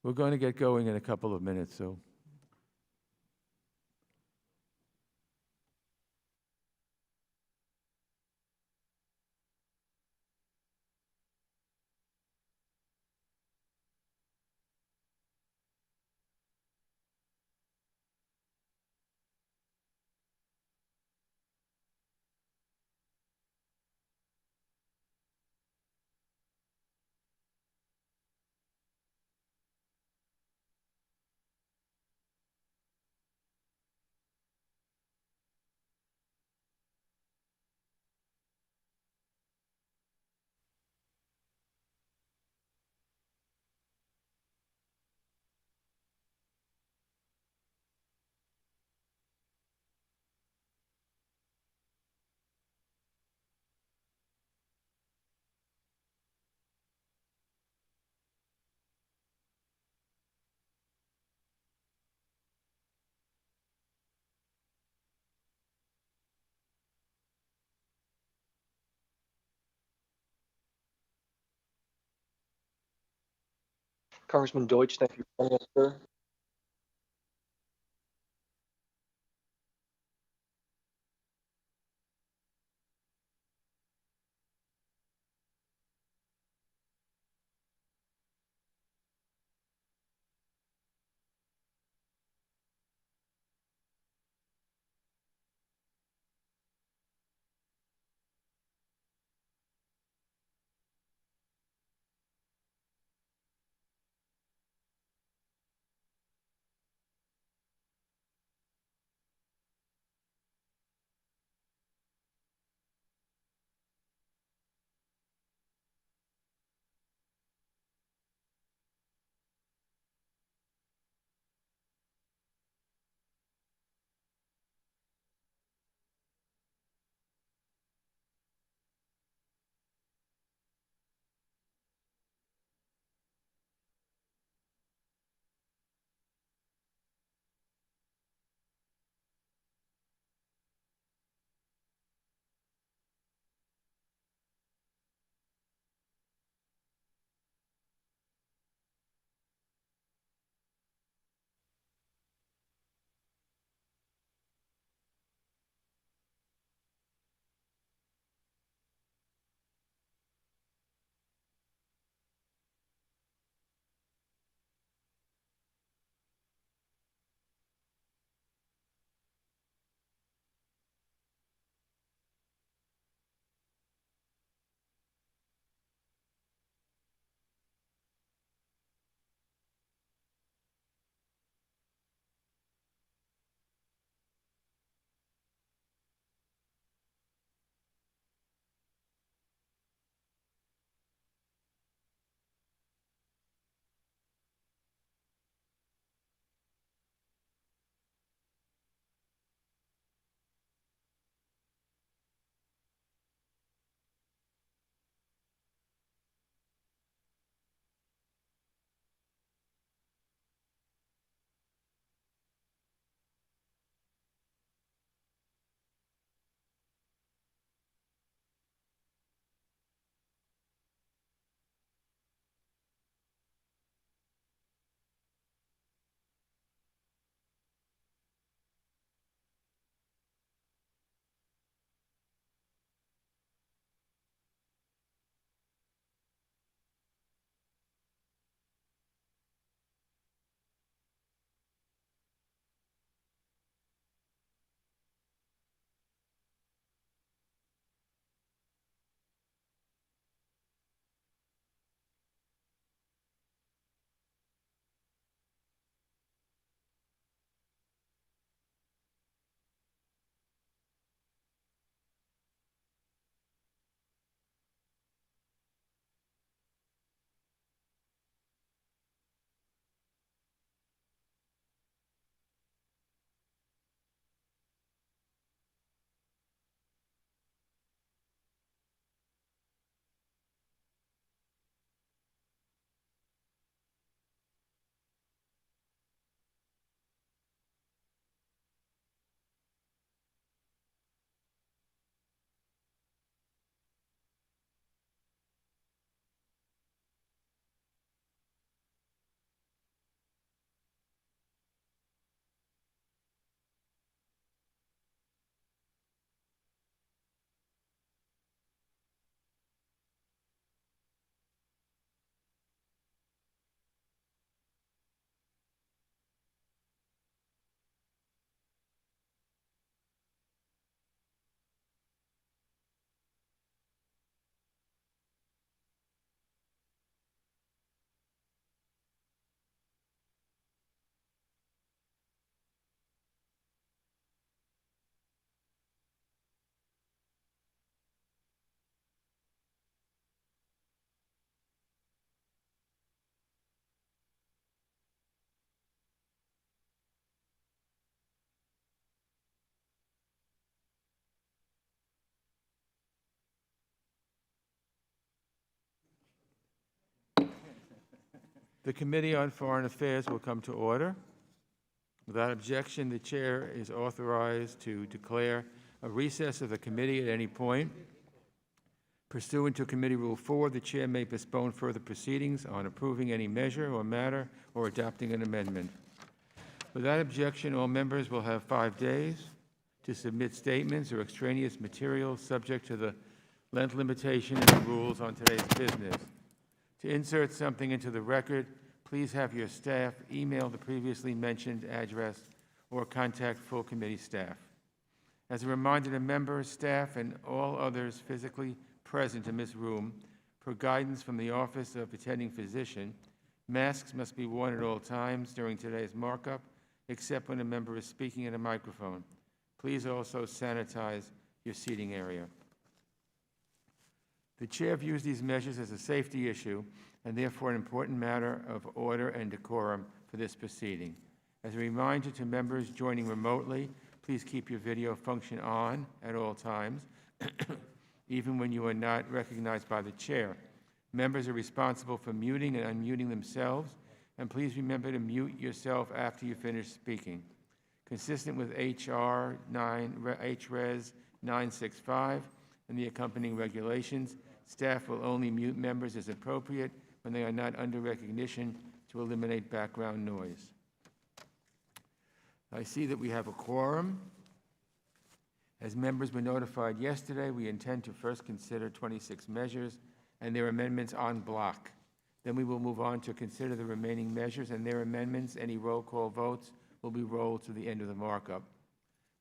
We're going to get going in a couple of minutes, so. Congressman Deutsch, thank you for joining us, sir. The Committee on Foreign Affairs will come to order. Without objection, the chair is authorized to declare a recess of the committee at any point. Pursuant to Committee Rule 4, the chair may postpone further proceedings on approving any measure or matter or adopting an amendment. Without objection, all members will have 5 days to submit statements or extraneous materials subject to the length limitation in the rules on today's business. To insert something into the record, please have your staff email the previously mentioned address or contact full committee staff. As a reminder to members, staff, and all others physically present in this room, per guidance from the Office of Attending Physician, masks must be worn at all times during today's markup, except when a member is speaking in a microphone. Please also sanitize your seating area. The chair views these measures as a safety issue and therefore an important matter of order and decorum for this proceeding. As a reminder to members joining remotely, please keep your video function on at all times, even when you are not recognized by the chair. Members are responsible for muting and unmuting themselves, and please remember to mute yourself after you finish speaking. Consistent with H.Res 965 and the accompanying regulations, staff will only mute members as appropriate when they are not under recognition to eliminate background noise. I see that we have a quorum. As members were notified yesterday, we intend to first consider 26 measures and their amendments en bloc. Then we will move on to consider the remaining measures and their amendments. Any roll call votes will be rolled to the end of the markup.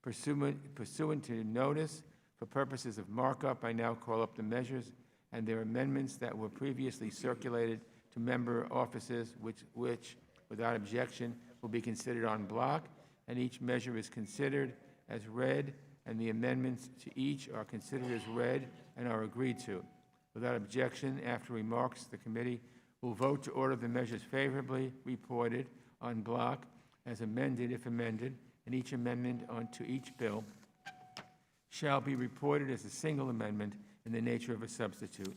Pursuant to notice, for purposes of markup, I now call up the measures and their amendments that were previously circulated to member offices, which without objection, will be considered en bloc, and each measure is considered as read, and the amendments to each are considered as read and are agreed to. Without objection, after remarks, the committee will vote to order the measures favorably reported en bloc as amended, if amended, and each amendment onto each bill shall be reported as a single amendment in the nature of a substitute.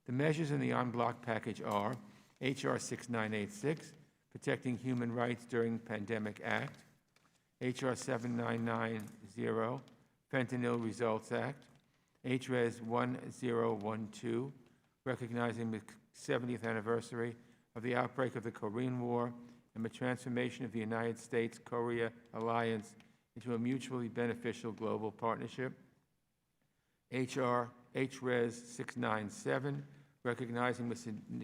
The measures in the en bloc package are H.R. 6986, Protecting Human Rights During Pandemic Act, H.R. 7990, FENTANYL Results Act, H.Res 1012, recognizing the 70th anniversary of the outbreak of the Korean War and the transformation of the United States-Korea alliance into a mutually beneficial global partnership. H.Res 697, recognizing the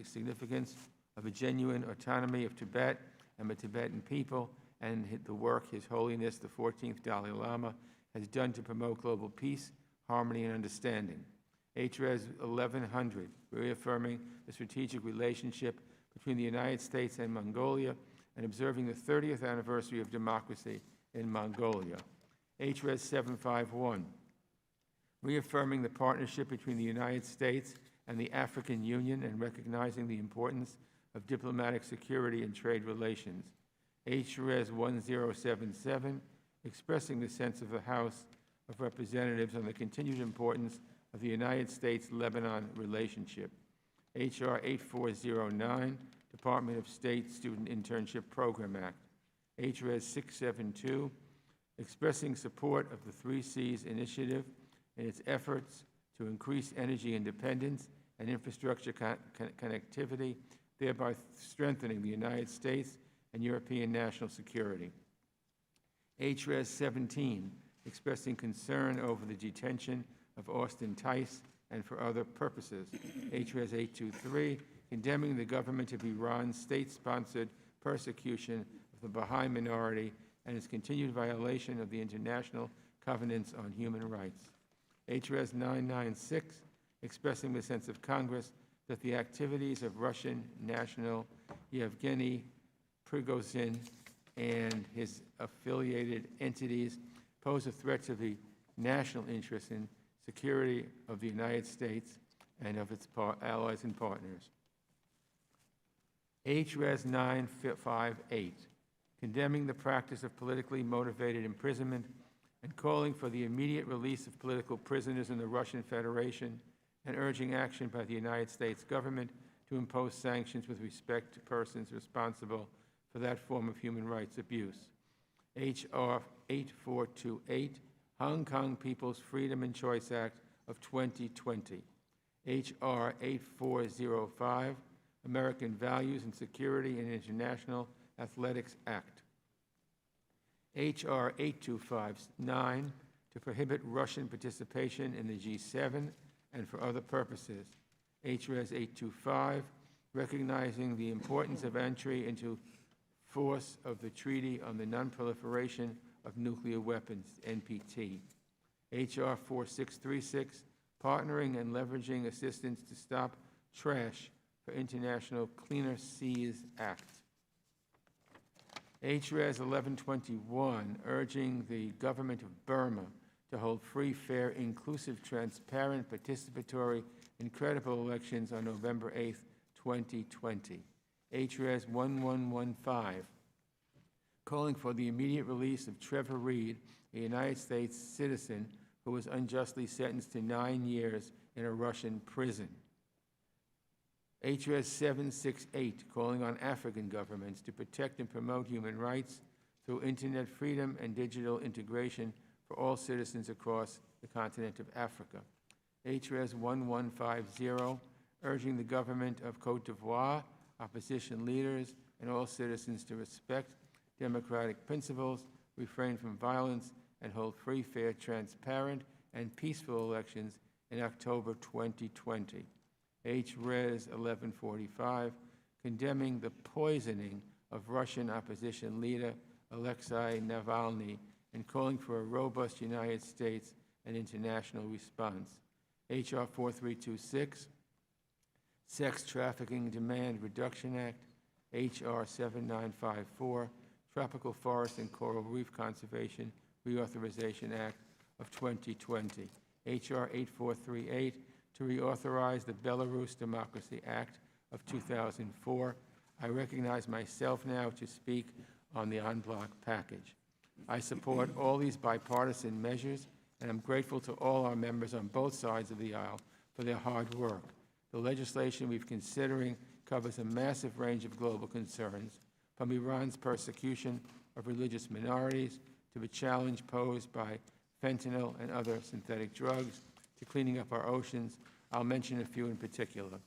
significance of a genuine autonomy of Tibet and the Tibetan people and the work His Holiness, the 14th Dalai Lama, has done to promote global peace, harmony, and understanding. H.Res 1100, reaffirming the strategic relationship between the United States and Mongolia and observing the 30th anniversary of democracy in Mongolia. H.Res 751, reaffirming the partnership between the United States and the African Union and recognizing the importance of diplomatic security and trade relations. H.Res 1077, expressing the sense of the House of Representatives on the continued importance of the United States-Lebanon relationship. H.R. 8409, Department of State Student Internship Program Act. H.Res 672, expressing support of the 3 Cs initiative in its efforts to increase energy independence and infrastructure connectivity, thereby strengthening the United States and European national security. H.Res 17, expressing concern over the detention of Austin Tice and for other purposes. H.Res 823, condemning the government of Iran's state-sponsored persecution of the Baha'i minority and its continued violation of the international covenants on human rights. H.Res 996, expressing the sense of Congress that the activities of Russian national Yevgeny Prigozhin and his affiliated entities pose a threat to the national interest and security of the United States and of its allies and partners. H.Res 958, condemning the practice of politically motivated imprisonment and calling for the immediate release of political prisoners in the Russian Federation and urging action by the United States government to impose sanctions with respect to persons responsible for that form of human rights abuse. H.R. 8428, Hong Kong People's Freedom and Choice Act of 2020. H.R. 8405, American Values and Security in International Athletics Act. H.R. 8259, to prohibit Russian participation in the G7 and for other purposes. H.Res. 825, recognizing the importance of entry into force of the Treaty on the Non-Proliferation of Nuclear Weapons, NPT. H.R. 4636, partnering and leveraging assistance to stop trash for International Cleaner Seas Act. H.Res. 1121, urging the government of Burma to hold free, fair, inclusive, transparent, participatory, and credible elections on November 8, 2020. H.Res. 1115, calling for the immediate release of Trevor Reed, a United States citizen who was unjustly sentenced to 9 years in a Russian prison. H.Res. 768, calling on African governments to protect and promote human rights through internet freedom and digital integration for all citizens across the continent of Africa. H.Res. 1150, urging the government of Côte d'Ivoire, opposition leaders, and all citizens to respect democratic principles, refrain from violence, and hold free, fair, transparent, and peaceful elections in October 2020. H.Res. 1145, condemning the poisoning of Russian opposition leader Alexei Navalny and calling for a robust United States and international response. H.R. 4326, Sex Trafficking Demand Reduction Act. H.R. 7954, Tropical Forest and Coral Reef Conservation Reauthorization Act of 2020. H.R. 8438, to reauthorize the Belarus Democracy Act of 2004. I recognize myself now to speak on the en bloc package. I support all these bipartisan measures, and I'm grateful to all our members on both sides of the aisle for their hard work. The legislation we're considering covers a massive range of global concerns, from Iran's persecution of religious minorities to the challenge posed by fentanyl and other synthetic drugs, to cleaning up our oceans. I'll mention a few in particular.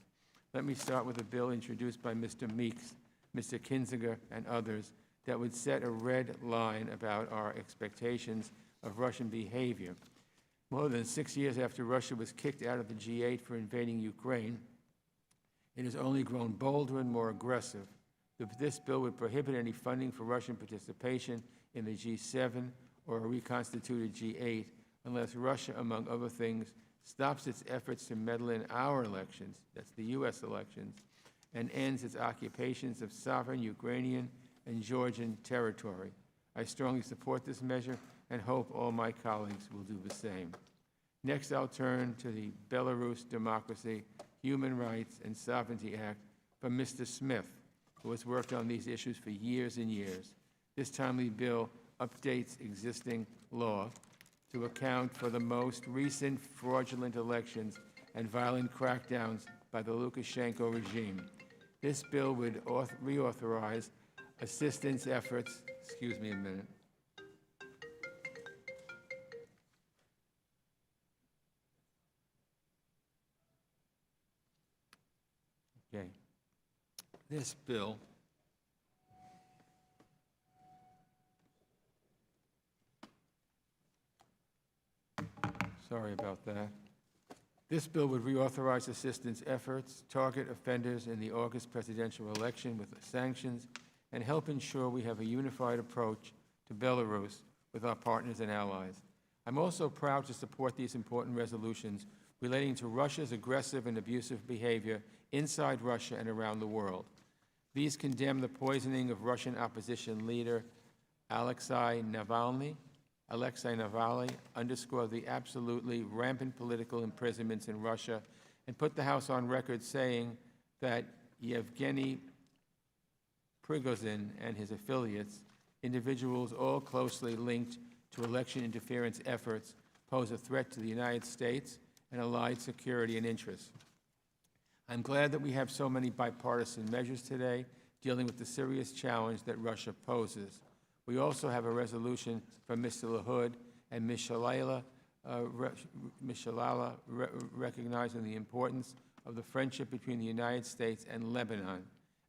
Let me start with a bill introduced by Mr. Meeks, Mr. Kinzinger, and others that would set a red line about our expectations of Russian behavior. More than 6 years after Russia was kicked out of the G8 for invading Ukraine, it has only grown bolder and more aggressive. This bill would prohibit any funding for Russian participation in the G7 or a reconstituted G8 unless Russia, among other things, stops its efforts to meddle in our elections, that's the U.S. elections, and ends its occupations of sovereign Ukrainian and Georgian territory. I strongly support this measure and hope all my colleagues will do the same. Next, I'll turn to the Belarus Democracy, Human Rights, and Sovereignty Act from Mr. Smith, who has worked on these issues for years and years. This timely bill updates existing law to account for the most recent fraudulent elections and violent crackdowns by the Lukashenko regime. This bill would reauthorize assistance efforts, excuse me a minute. Okay. This bill sorry about that. This bill would reauthorize assistance efforts, target offenders in the August presidential election with sanctions, and help ensure we have a unified approach to Belarus with our partners and allies. I'm also proud to support these important resolutions relating to Russia's aggressive and abusive behavior inside Russia and around the world. These condemn the poisoning of Russian opposition leader Alexei Navalny, underscore the absolutely rampant political imprisonments in Russia, and put the House on record saying that Yevgeny Prigozhin and his affiliates, individuals all closely linked to election interference efforts, pose a threat to the United States and allied security and interests. I'm glad that we have so many bipartisan measures today dealing with the serious challenge that Russia poses. We also have a resolution from Mr. LaHood and Ms. Shalala recognizing the importance of the friendship between the United States and Lebanon.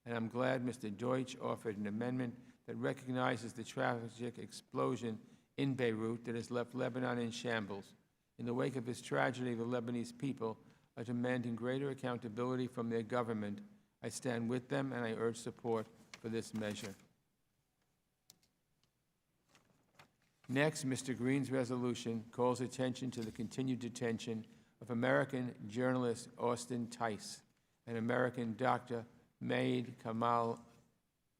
And I'm glad Mr. Deutsch offered an amendment that recognizes the tragic explosion in Beirut that has left Lebanon in shambles. In the wake of this tragedy, the Lebanese people are demanding greater accountability from their government. I stand with them, and I urge support for this measure. Next, Mr. Green's resolution calls attention to the continued detention of American journalist Austin Tice and American doctor Majed Kamal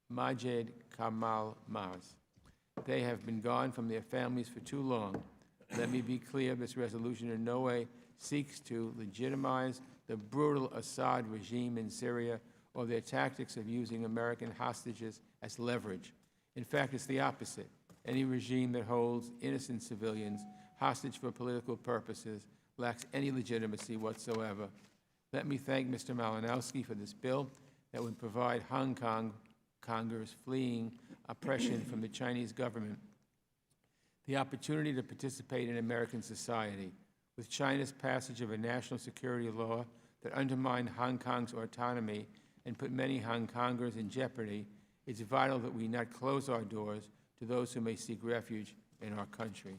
Mars. They have been gone from their families for too long. Let me be clear, this resolution in no way seeks to legitimize the brutal Assad regime in Syria or their tactics of using American hostages as leverage. In fact, it's the opposite. Any regime that holds innocent civilians hostage for political purposes lacks any legitimacy whatsoever. Let me thank Mr. Malinowski for this bill that would provide Hong Kongers fleeing oppression from the Chinese government the opportunity to participate in American society. With China's passage of a national security law that undermined Hong Kong's autonomy and put many Hong Kongers in jeopardy, it's vital that we not close our doors to those who may seek refuge in our country.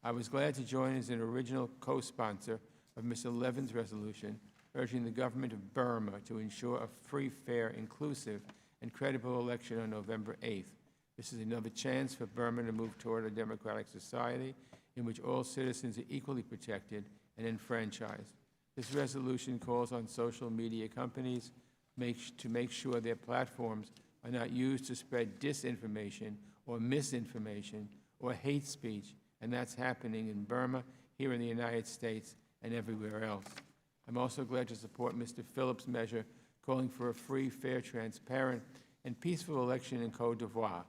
I was glad to join as an original co-sponsor of Mr. Levin's resolution, urging the government of Burma to ensure a free, fair, inclusive, and credible election on November 8th. This is another chance for Burma to move toward a democratic society in which all citizens are equally protected and enfranchised. This resolution calls on social media companies to make sure their platforms are not used to spread disinformation or misinformation or hate speech, and that's happening in Burma, here in the United States, and everywhere else. I'm also glad to support Mr. Phillips' measure calling for a free, fair, transparent, and peaceful election in Côte d'Ivoire.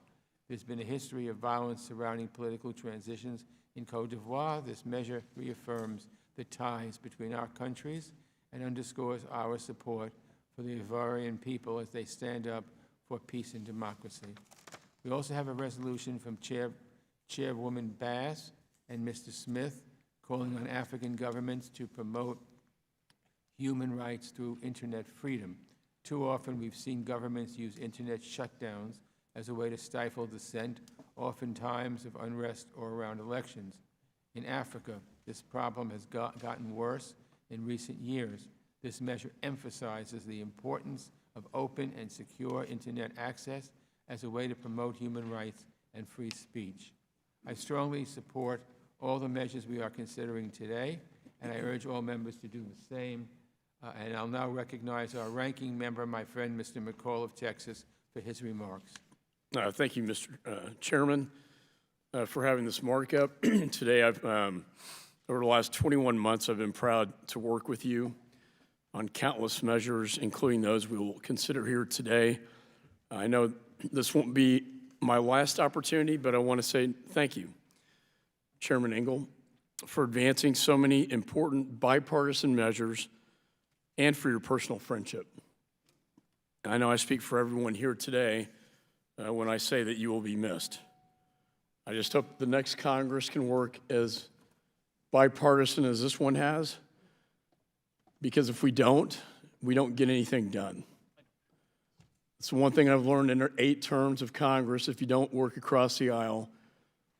There's been a history of violence surrounding political transitions in Côte d'Ivoire. This measure reaffirms the ties between our countries and underscores our support for the Ivorian people as they stand up for peace and democracy. We also have a resolution from Chairwoman Bass and Mr. Smith calling on African governments to promote human rights through internet freedom. Too often we've seen governments use internet shutdowns as a way to stifle dissent, oftentimes of unrest or around elections. In Africa, this problem has gotten worse in recent years. This measure emphasizes the importance of open and secure internet access as a way to promote human rights and free speech. I strongly support all the measures we are considering today, and I urge all members to do the same. And I'll now recognize our ranking member, my friend, Mr. McCall of Texas, for his remarks. Thank you, Mr. Chairman, for having this markup. Today, over the last 21 months, I've been proud to work with you on countless measures, including those we will consider here today. I know this won't be my last opportunity, but I want to say thank you, Chairman Engel, for advancing so many important bipartisan measures and for your personal friendship. I know I speak for everyone here today when I say that you will be missed. I just hope the next Congress can work as bipartisan as this one has, because if we don't get anything done. It's one thing I've learned in 8 terms of Congress. If you don't work across the aisle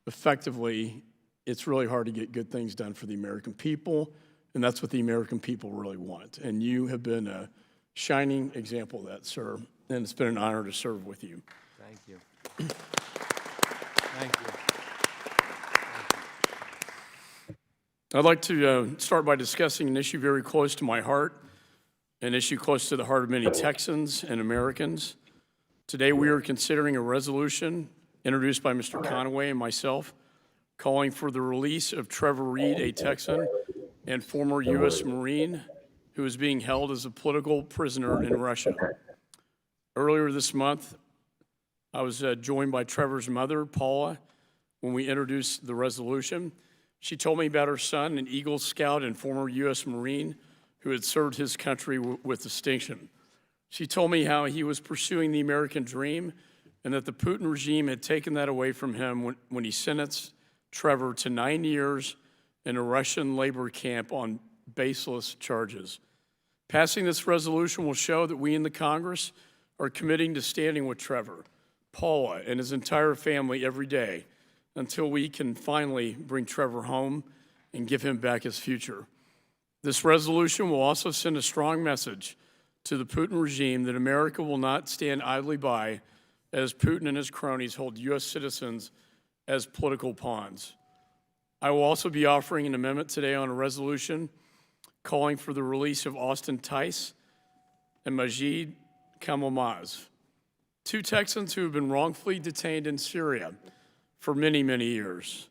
effectively, it's really hard to get good things done for the American people, and that's what the American people really want. And you have been a shining example of that, sir, and it's been an honor to serve with you. Thank you. Thank you. I'd like to start by discussing an issue very close to my heart, an issue close to the heart of many Texans and Americans. Today we are considering a resolution introduced by Mr. Conaway and myself calling for the release of Trevor Reed, a Texan and former U.S. Marine who is being held as a political prisoner in Russia. Earlier this month, I was joined by Trevor's mother, Paula, when we introduced the resolution. She told me about her son, an Eagle Scout and former U.S. Marine, who had served his country with distinction. She told me how he was pursuing the American dream and that the Putin regime had taken that away from him when he sentenced Trevor to 9 years in a Russian labor camp on baseless charges. Passing this resolution will show that we in the Congress are committing to standing with Trevor, Paula, and his entire family every day until we can finally bring Trevor home and give him back his future. This resolution will also send a strong message to the Putin regime that America will not stand idly by as Putin and his cronies hold U.S. citizens as political pawns. I will also be offering an amendment today on a resolution calling for the release of Austin Tice and Majid Kamelmaz, 2 Texans who have been wrongfully detained in Syria for many, many years.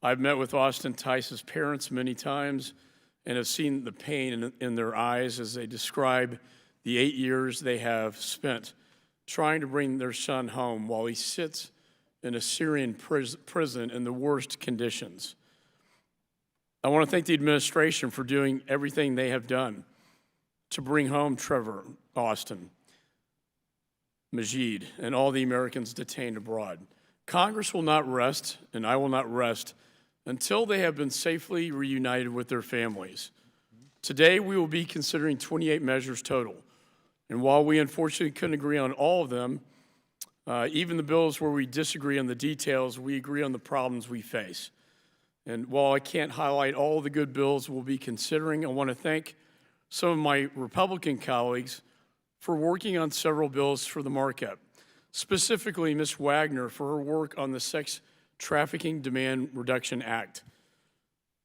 I've met with Austin Tice's parents many times and have seen the pain in their eyes as they describe the 8 years they have spent trying to bring their son home while he sits in a Syrian prison in the worst conditions. I want to thank the administration for doing everything they have done to bring home Trevor, Austin, Majid, and all the Americans detained abroad. Congress will not rest, and I will not rest, until they have been safely reunited with their families. Today, we will be considering 28 measures total. And while we unfortunately couldn't agree on all of them, even the bills where we disagree on the details, we agree on the problems we face. And while I can't highlight all the good bills we'll be considering, I want to thank some of my Republican colleagues for working on several bills for the markup, specifically Ms. Wagner for her work on the Sex Trafficking Demand Reduction Act,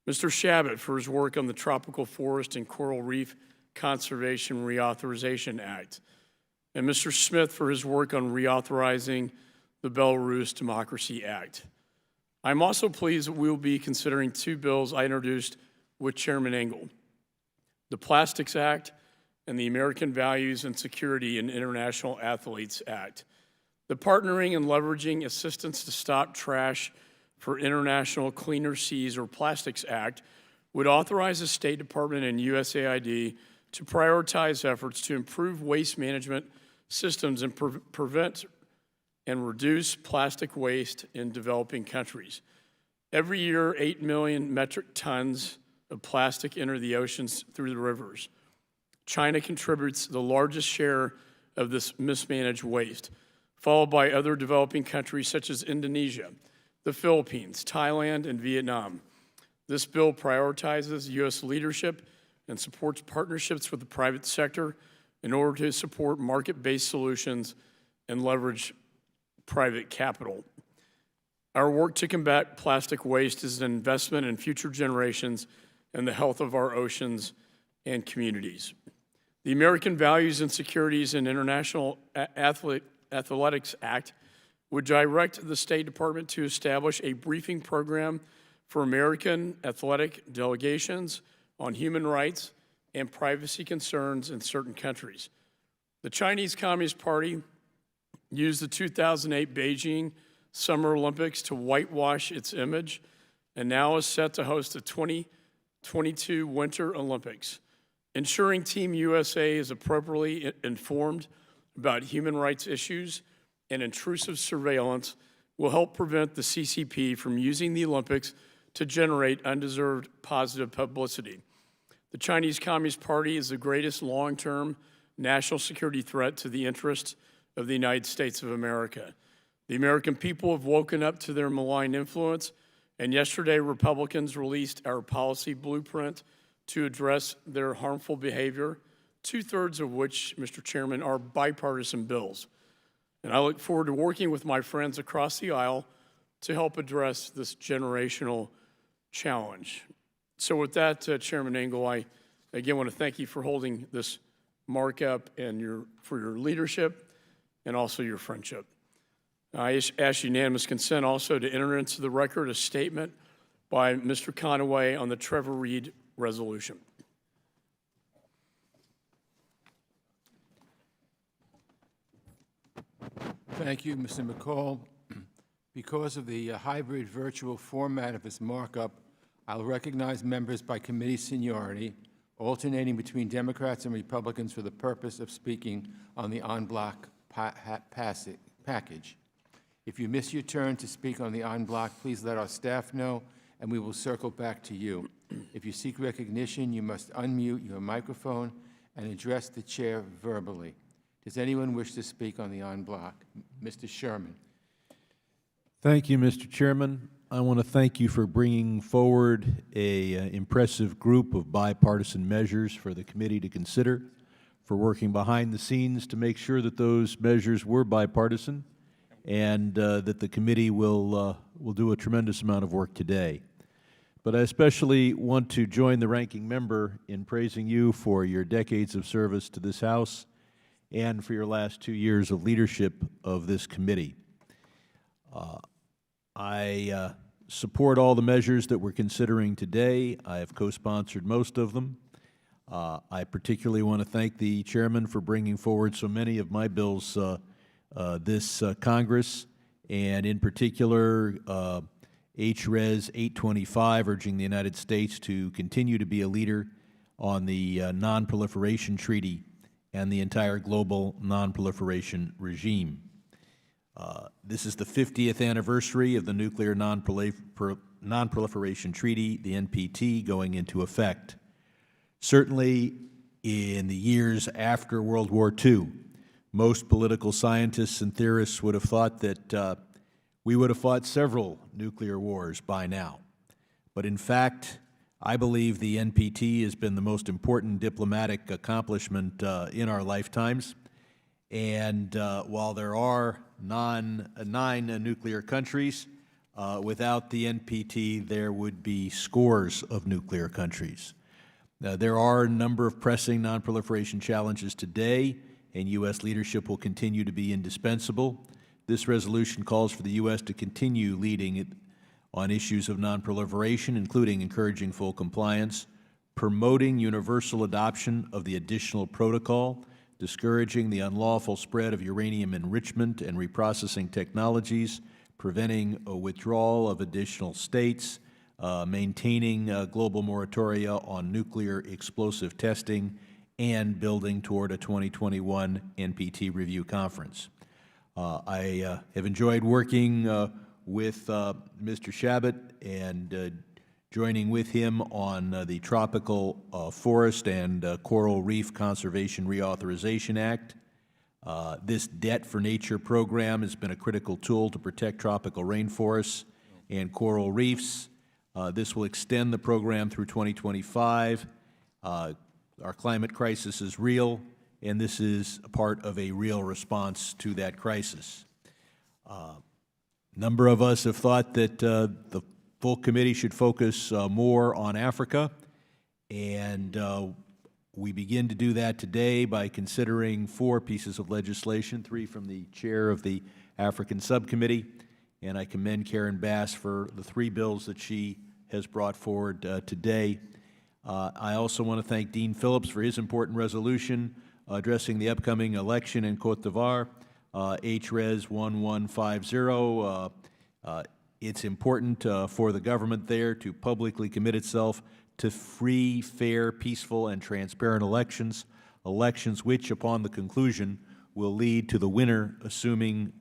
Mr. Shabbat for his work on the Tropical Forest and Coral Reef Conservation Reauthorization Act, and Mr. Smith for his work on reauthorizing the Belarus Democracy Act. I'm also pleased that we will be considering 2 bills I introduced with Chairman Engel, the Plastics Act and the American Values and Security in International Athletes Act. The Partnering and Leveraging Assistance to Stop Trash for International Cleaner Seas, or Plastics Act, would authorize the State Department and USAID to prioritize efforts to improve waste management systems and prevent and reduce plastic waste in developing countries. Every year, 8 million metric tons of plastic enter the oceans through the rivers. China contributes the largest share of this mismanaged waste, followed by other developing countries such as Indonesia, the Philippines, Thailand, and Vietnam. This bill prioritizes U.S. leadership and supports partnerships with the private sector in order to support market-based solutions and leverage private capital. Our work to combat plastic waste is an investment in future generations and the health of our oceans and communities. The American Values and Securities in International Athletics Act would direct the State Department to establish a briefing program for American athletic delegations on human rights and privacy concerns in certain countries. The Chinese Communist Party used the 2008 Beijing Summer Olympics to whitewash its image and now is set to host the 2022 Winter Olympics. Ensuring Team USA is appropriately informed about human rights issues and intrusive surveillance will help prevent the CCP from using the Olympics to generate undeserved positive publicity. The Chinese Communist Party is the greatest long-term national security threat to the interests of the United States of America. The American people have woken up to their malign influence, and yesterday Republicans released our policy blueprint to address their harmful behavior, 2/3 of which, Mr. Chairman, are bipartisan bills. And I look forward to working with my friends across the aisle to help address this generational challenge. So with that, Chairman Engel, I again want to thank you for holding this markup and for your leadership and also your friendship. I ask unanimous consent also to enter into the record a statement by Mr. Conaway on the Trevor Reed resolution. Thank you, Mr. McCall. Because of the hybrid virtual format of this markup, I'll recognize members by committee seniority, alternating between Democrats and Republicans for the purpose of speaking on the en bloc package. If you miss your turn to speak on the en bloc, please let our staff know, and we will circle back to you. If you seek recognition, you must unmute your microphone and address the chair verbally. Does anyone wish to speak on the en bloc? Mr. Sherman. Thank you, Mr. Chairman. I want to thank you for bringing forward an impressive group of bipartisan measures for the committee to consider, for working behind the scenes to make sure that those measures were bipartisan, and that the committee will do a tremendous amount of work today. But I especially want to join the ranking member in praising you for your decades of service to this House and for your last 2 years of leadership of this committee. I support all the measures that we're considering today. I have co-sponsored most of them. I particularly want to thank the chairman for bringing forward so many of my bills this Congress, and in particular H.Res. 825, urging the United States to continue to be a leader on the Non-Proliferation Treaty and the entire global non-proliferation regime. This is the 50th anniversary of the Nuclear Non-Proliferation Treaty, the NPT, going into effect. Certainly, in the years after World War II, most political scientists and theorists would have thought that we would have fought several nuclear wars by now. But in fact, I believe the NPT has been the most important diplomatic accomplishment in our lifetimes. And while there are nine nuclear countries, without the NPT, there would be scores of nuclear countries. There are a number of pressing nonproliferation challenges today, and U.S. leadership will continue to be indispensable. This resolution calls for the U.S. to continue leading on issues of nonproliferation, including encouraging full compliance, promoting universal adoption of the additional protocol, discouraging the unlawful spread of uranium enrichment and reprocessing technologies, preventing a withdrawal of additional states, maintaining global moratoria on nuclear explosive testing, and building toward a 2021 NPT review conference. I have enjoyed working with Mr. Shabbat and joining with him on the Tropical Forest and Coral Reef Conservation Reauthorization Act. This Debt for Nature program has been a critical tool to protect tropical rainforests and coral reefs. This will extend the program through 2025. Our climate crisis is real, and this is a part of a real response to that crisis. A number of us have thought that the full committee should focus more on Africa, and we begin to do that today by considering 4 pieces of legislation, 3 from the chair of the African Subcommittee, and I commend Karen Bass for the 3 bills that she has brought forward today. I also want to thank Dean Phillips for his important resolution addressing the upcoming election in Côte d'Ivoire, H.Res. 1150. It's important for the government there to publicly commit itself to free, fair, peaceful, and transparent elections, elections which, upon the conclusion, will lead to the winner assuming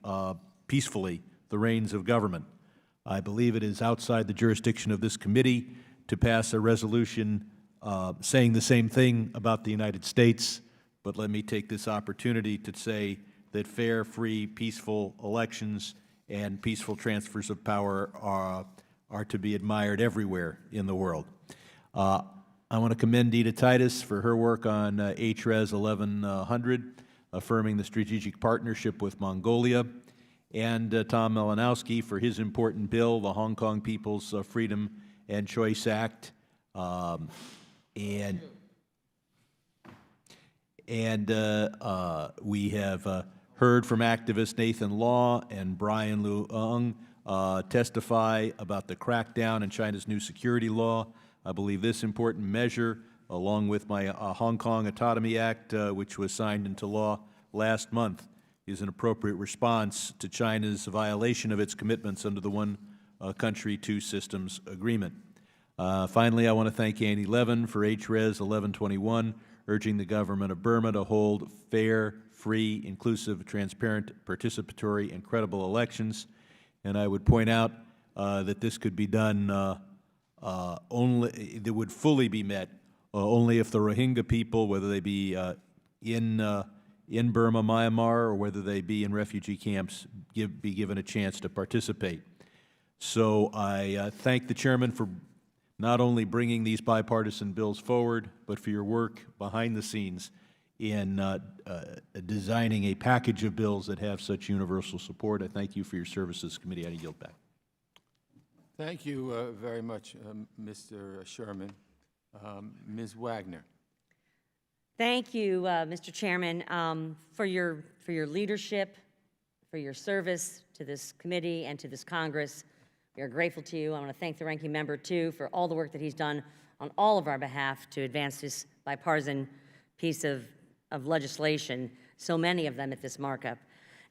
peacefully the reins of government. I believe it is outside the jurisdiction of this committee to pass a resolution saying the same thing about the United States, but let me take this opportunity to say that fair, free, peaceful elections and peaceful transfers of power are to be admired everywhere in the world. I want to commend Dita Titus for her work on H.Res. 1100, affirming the strategic partnership with Mongolia, and Tom Malinowski for his important bill, the Hong Kong People's Freedom and Choice Act. We have heard from activist Nathan Law and Brian Luong testify about the crackdown in China's new security law. I believe this important measure, along with my Hong Kong Autonomy Act, which was signed into law last month, is an appropriate response to China's violation of its commitments under the One Country, Two Systems agreement. Finally, I want to thank Andy Levin for H.Res 1121, urging the government of Burma to hold fair, free, inclusive, transparent, participatory, and credible elections. And I would point out that this could be done only, that would fully be met only if the Rohingya people, whether they be in Burma, Myanmar, or whether they be in refugee camps, be given a chance to participate. So I thank the chairman for not only bringing these bipartisan bills forward, but for your work behind the scenes in designing a package of bills that have such universal support. I thank you for your service to this committee. I yield back. Thank you very much, Mr. Sherman. Ms. Wagner. Thank you, Mr. Chairman, for your leadership, for your service to this committee and to this Congress. We are grateful to you. I want to thank the ranking member, too, for all the work that he's done on all of our behalf to advance this bipartisan piece of legislation, so many of them at this markup,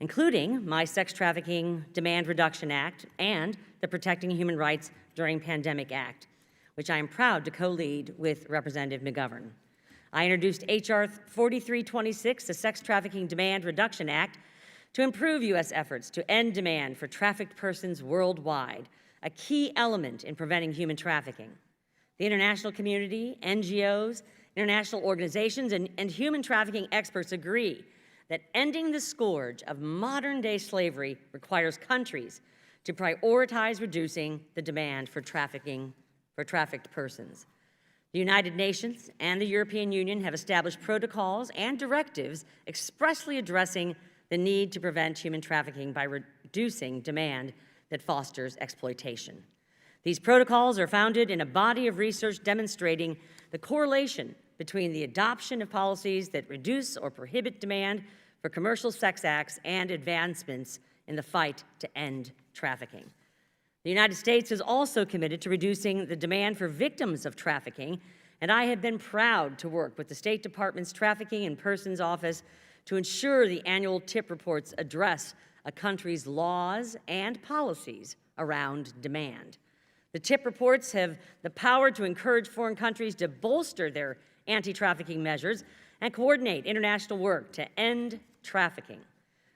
including my Sex Trafficking Demand Reduction Act and the Protecting Human Rights During Pandemic Act, which I am proud to co-lead with Representative McGovern. I introduced H.R. 4326, the Sex Trafficking Demand Reduction Act, to improve U.S. efforts to end demand for trafficked persons worldwide, a key element in preventing human trafficking. The international community, NGOs, international organizations, and human trafficking experts agree that ending the scourge of modern-day slavery requires countries to prioritize reducing the demand for trafficked persons. The United Nations and the European Union have established protocols and directives expressly addressing the need to prevent human trafficking by reducing demand that fosters exploitation. These protocols are founded in a body of research demonstrating the correlation between the adoption of policies that reduce or prohibit demand for commercial sex acts and advancements in the fight to end trafficking. The United States is also committed to reducing the demand for victims of trafficking, and I have been proud to work with the State Department's Trafficking in Persons Office to ensure the annual TIP reports address a country's laws and policies around demand. The TIP reports have the power to encourage foreign countries to bolster their anti-trafficking measures and coordinate international work to end trafficking.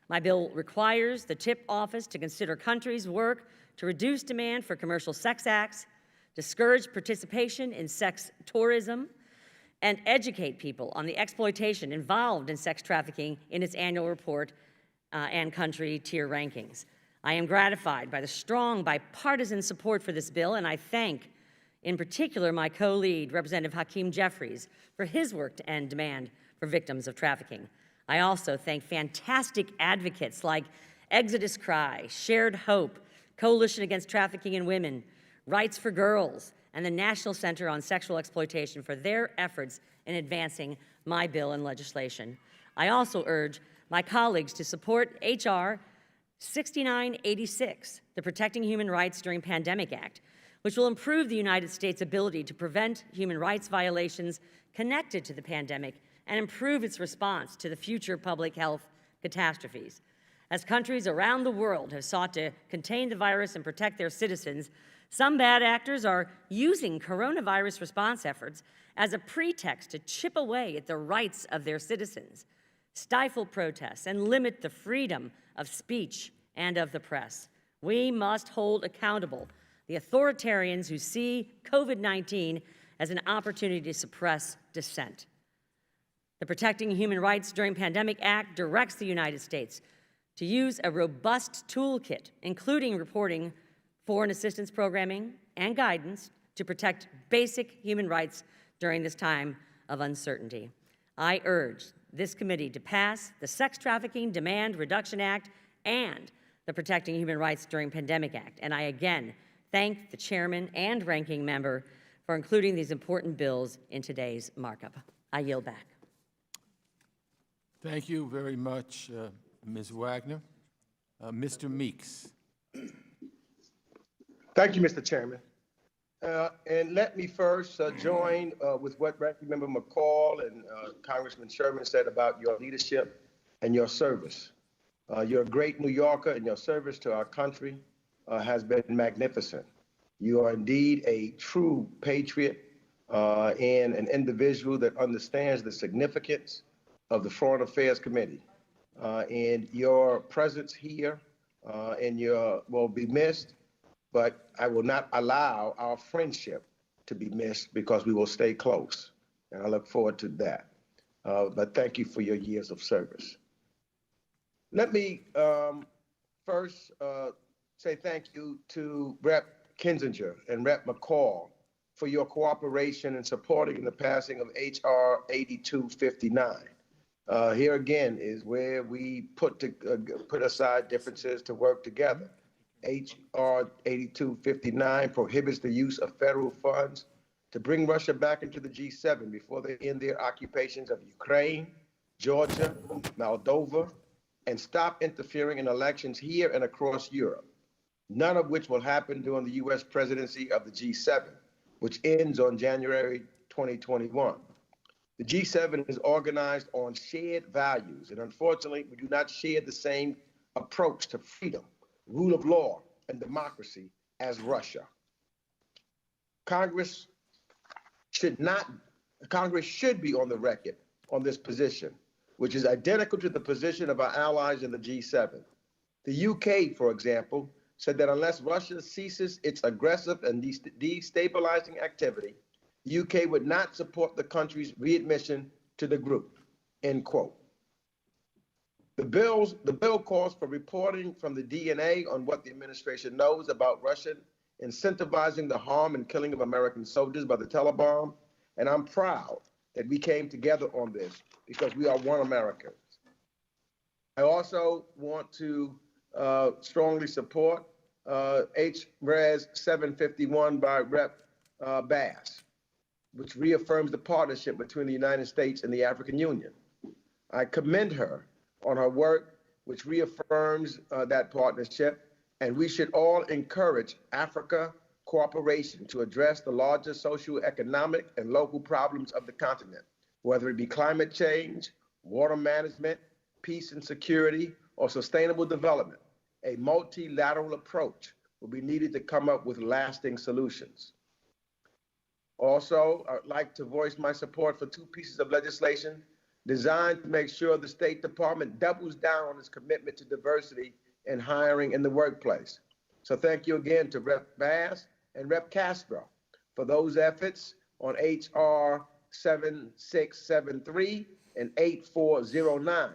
My bill requires the TIP office to consider countries' work to reduce demand for commercial sex acts, discourage participation in sex tourism, and educate people on the exploitation involved in sex trafficking in its annual report and country tier rankings. I am gratified by the strong bipartisan support for this bill, and I thank, in particular, my co-lead, Representative Hakeem Jeffries, for his work to end demand for victims of trafficking. I also thank fantastic advocates like Exodus Cry, Shared Hope, Coalition Against Trafficking in Women, Rights for Girls, and the National Center on Sexual Exploitation for their efforts in advancing my bill and legislation. I also urge my colleagues to support H.R. 6986, the Protecting Human Rights During Pandemic Act, which will improve the United States' ability to prevent human rights violations connected to the pandemic and improve its response to the future public health catastrophes. As countries around the world have sought to contain the virus and protect their citizens, some bad actors are using coronavirus response efforts as a pretext to chip away at the rights of their citizens, stifle protests, and limit the freedom of speech and of the press. We must hold accountable the authoritarians who see COVID-19 as an opportunity to suppress dissent. The Protecting Human Rights During Pandemic Act directs the United States to use a robust toolkit, including reporting, foreign assistance programming, and guidance to protect basic human rights during this time of uncertainty. I urge this committee to pass the Sex Trafficking Demand Reduction Act and the Protecting Human Rights During Pandemic Act, and I again thank the chairman and ranking member for including these important bills in today's markup. I yield back. Thank you very much, Ms. Wagner. Mr. Meeks. Thank you, Mr. Chairman. And let me first join with what Ranking Member McCall and Congressman Sherman said about your leadership and your service. You're a great New Yorker, and your service to our country has been magnificent. You are indeed a true patriot and an individual that understands the significance of the Foreign Affairs Committee. And your presence here and your will be missed, but I will not allow our friendship to be missed because we will stay close. And I look forward to that. But thank you for your years of service. Let me first say thank you to Rep. Kinzinger and Rep. McCall for your cooperation in supporting the passing of H.R. 8259. Here again is where we put aside differences to work together. H.R. 8259 prohibits the use of federal funds to bring Russia back into the G7 before they end their occupations of Ukraine, Georgia, Moldova, and stop interfering in elections here and across Europe, none of which will happen during the U.S. presidency of the G7, which ends on January 2021. The G7 is organized on shared values, and unfortunately, we do not share the same approach to freedom, rule of law, and democracy as Russia. Congress should be on the record on this position, which is identical to the position of our allies in the G7. The UK, for example, said that unless Russia ceases its aggressive and destabilizing activity, the UK would not support the country's readmission to the group, end quote. The bill calls for reporting from the DNA on what the administration knows about Russia incentivizing the harm and killing of American soldiers by the Taliban, and I'm proud that we came together on this because we are one America. I also want to strongly support H.Res. 751 by Rep. Bass, which reaffirms the partnership between the United States and the African Union. I commend her on her work, which reaffirms that partnership, and we should all encourage Africa cooperation to address the larger socio-economic and local problems of the continent, whether it be climate change, water management, peace and security, or sustainable development. A multilateral approach will be needed to come up with lasting solutions. Also, I'd like to voice my support for two pieces of legislation designed to make sure the State Department doubles down on its commitment to diversity and hiring in the workplace. So thank you again to Rep. Bass and Rep. Castro for those efforts on H.R. 7673 and 8409,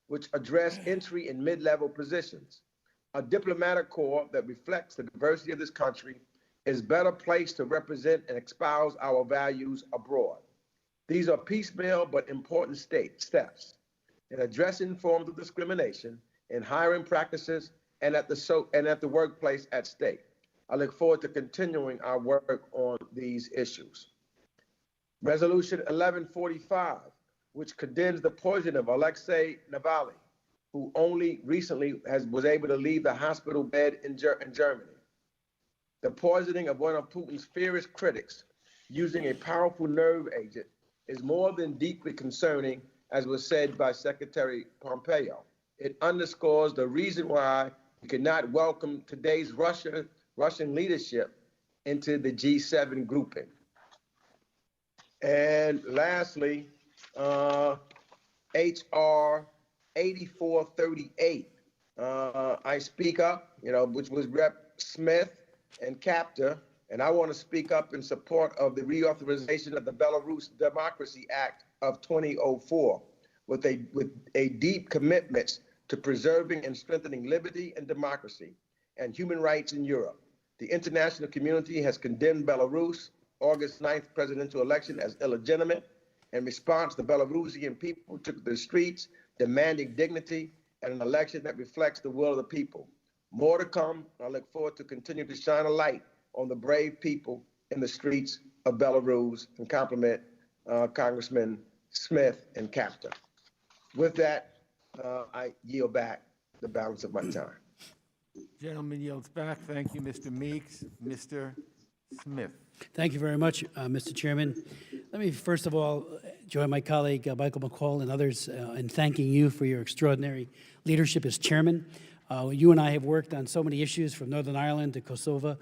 which address entry and mid-level positions. A diplomatic corps that reflects the diversity of this country is better placed to represent and espouse our values abroad. These are piecemeal but important steps in addressing forms of discrimination in hiring practices and at the workplace at stake. I look forward to continuing our work on these issues. Resolution 1145, which condemns the poisoning of Alexei Navalny, who only recently was able to leave the hospital bed in Germany. The poisoning of one of Putin's fiercest critics using a powerful nerve agent is more than deeply concerning, as was said by Secretary Pompeo. It underscores the reason why we cannot welcome today's Russian leadership into the G7 grouping. And lastly, H.R. 8438, I speak up, which was Rep. Smith and Captor, and I want to speak up in support of the reauthorization of the Belarus Democracy Act of 2004 with a deep commitment to preserving and strengthening liberty and democracy and human rights in Europe. The international community has condemned Belarus' August 9th presidential election as illegitimate. In response, the Belarusian people took to the streets demanding dignity and an election that reflects the will of the people. More to come. I look forward to continue to shine a light on the brave people in the streets of Belarus and compliment Congressman Smith and Captor. With that, I yield back the balance of my time. Gentleman yields back. Thank you, Mr. Meeks. Mr. Smith. Thank you very much, Mr. Chairman. Let me first of all join my colleague Michael McCall and others in thanking you for your extraordinary leadership as chairman. You and I have worked on so many issues, from Northern Ireland to Kosovo,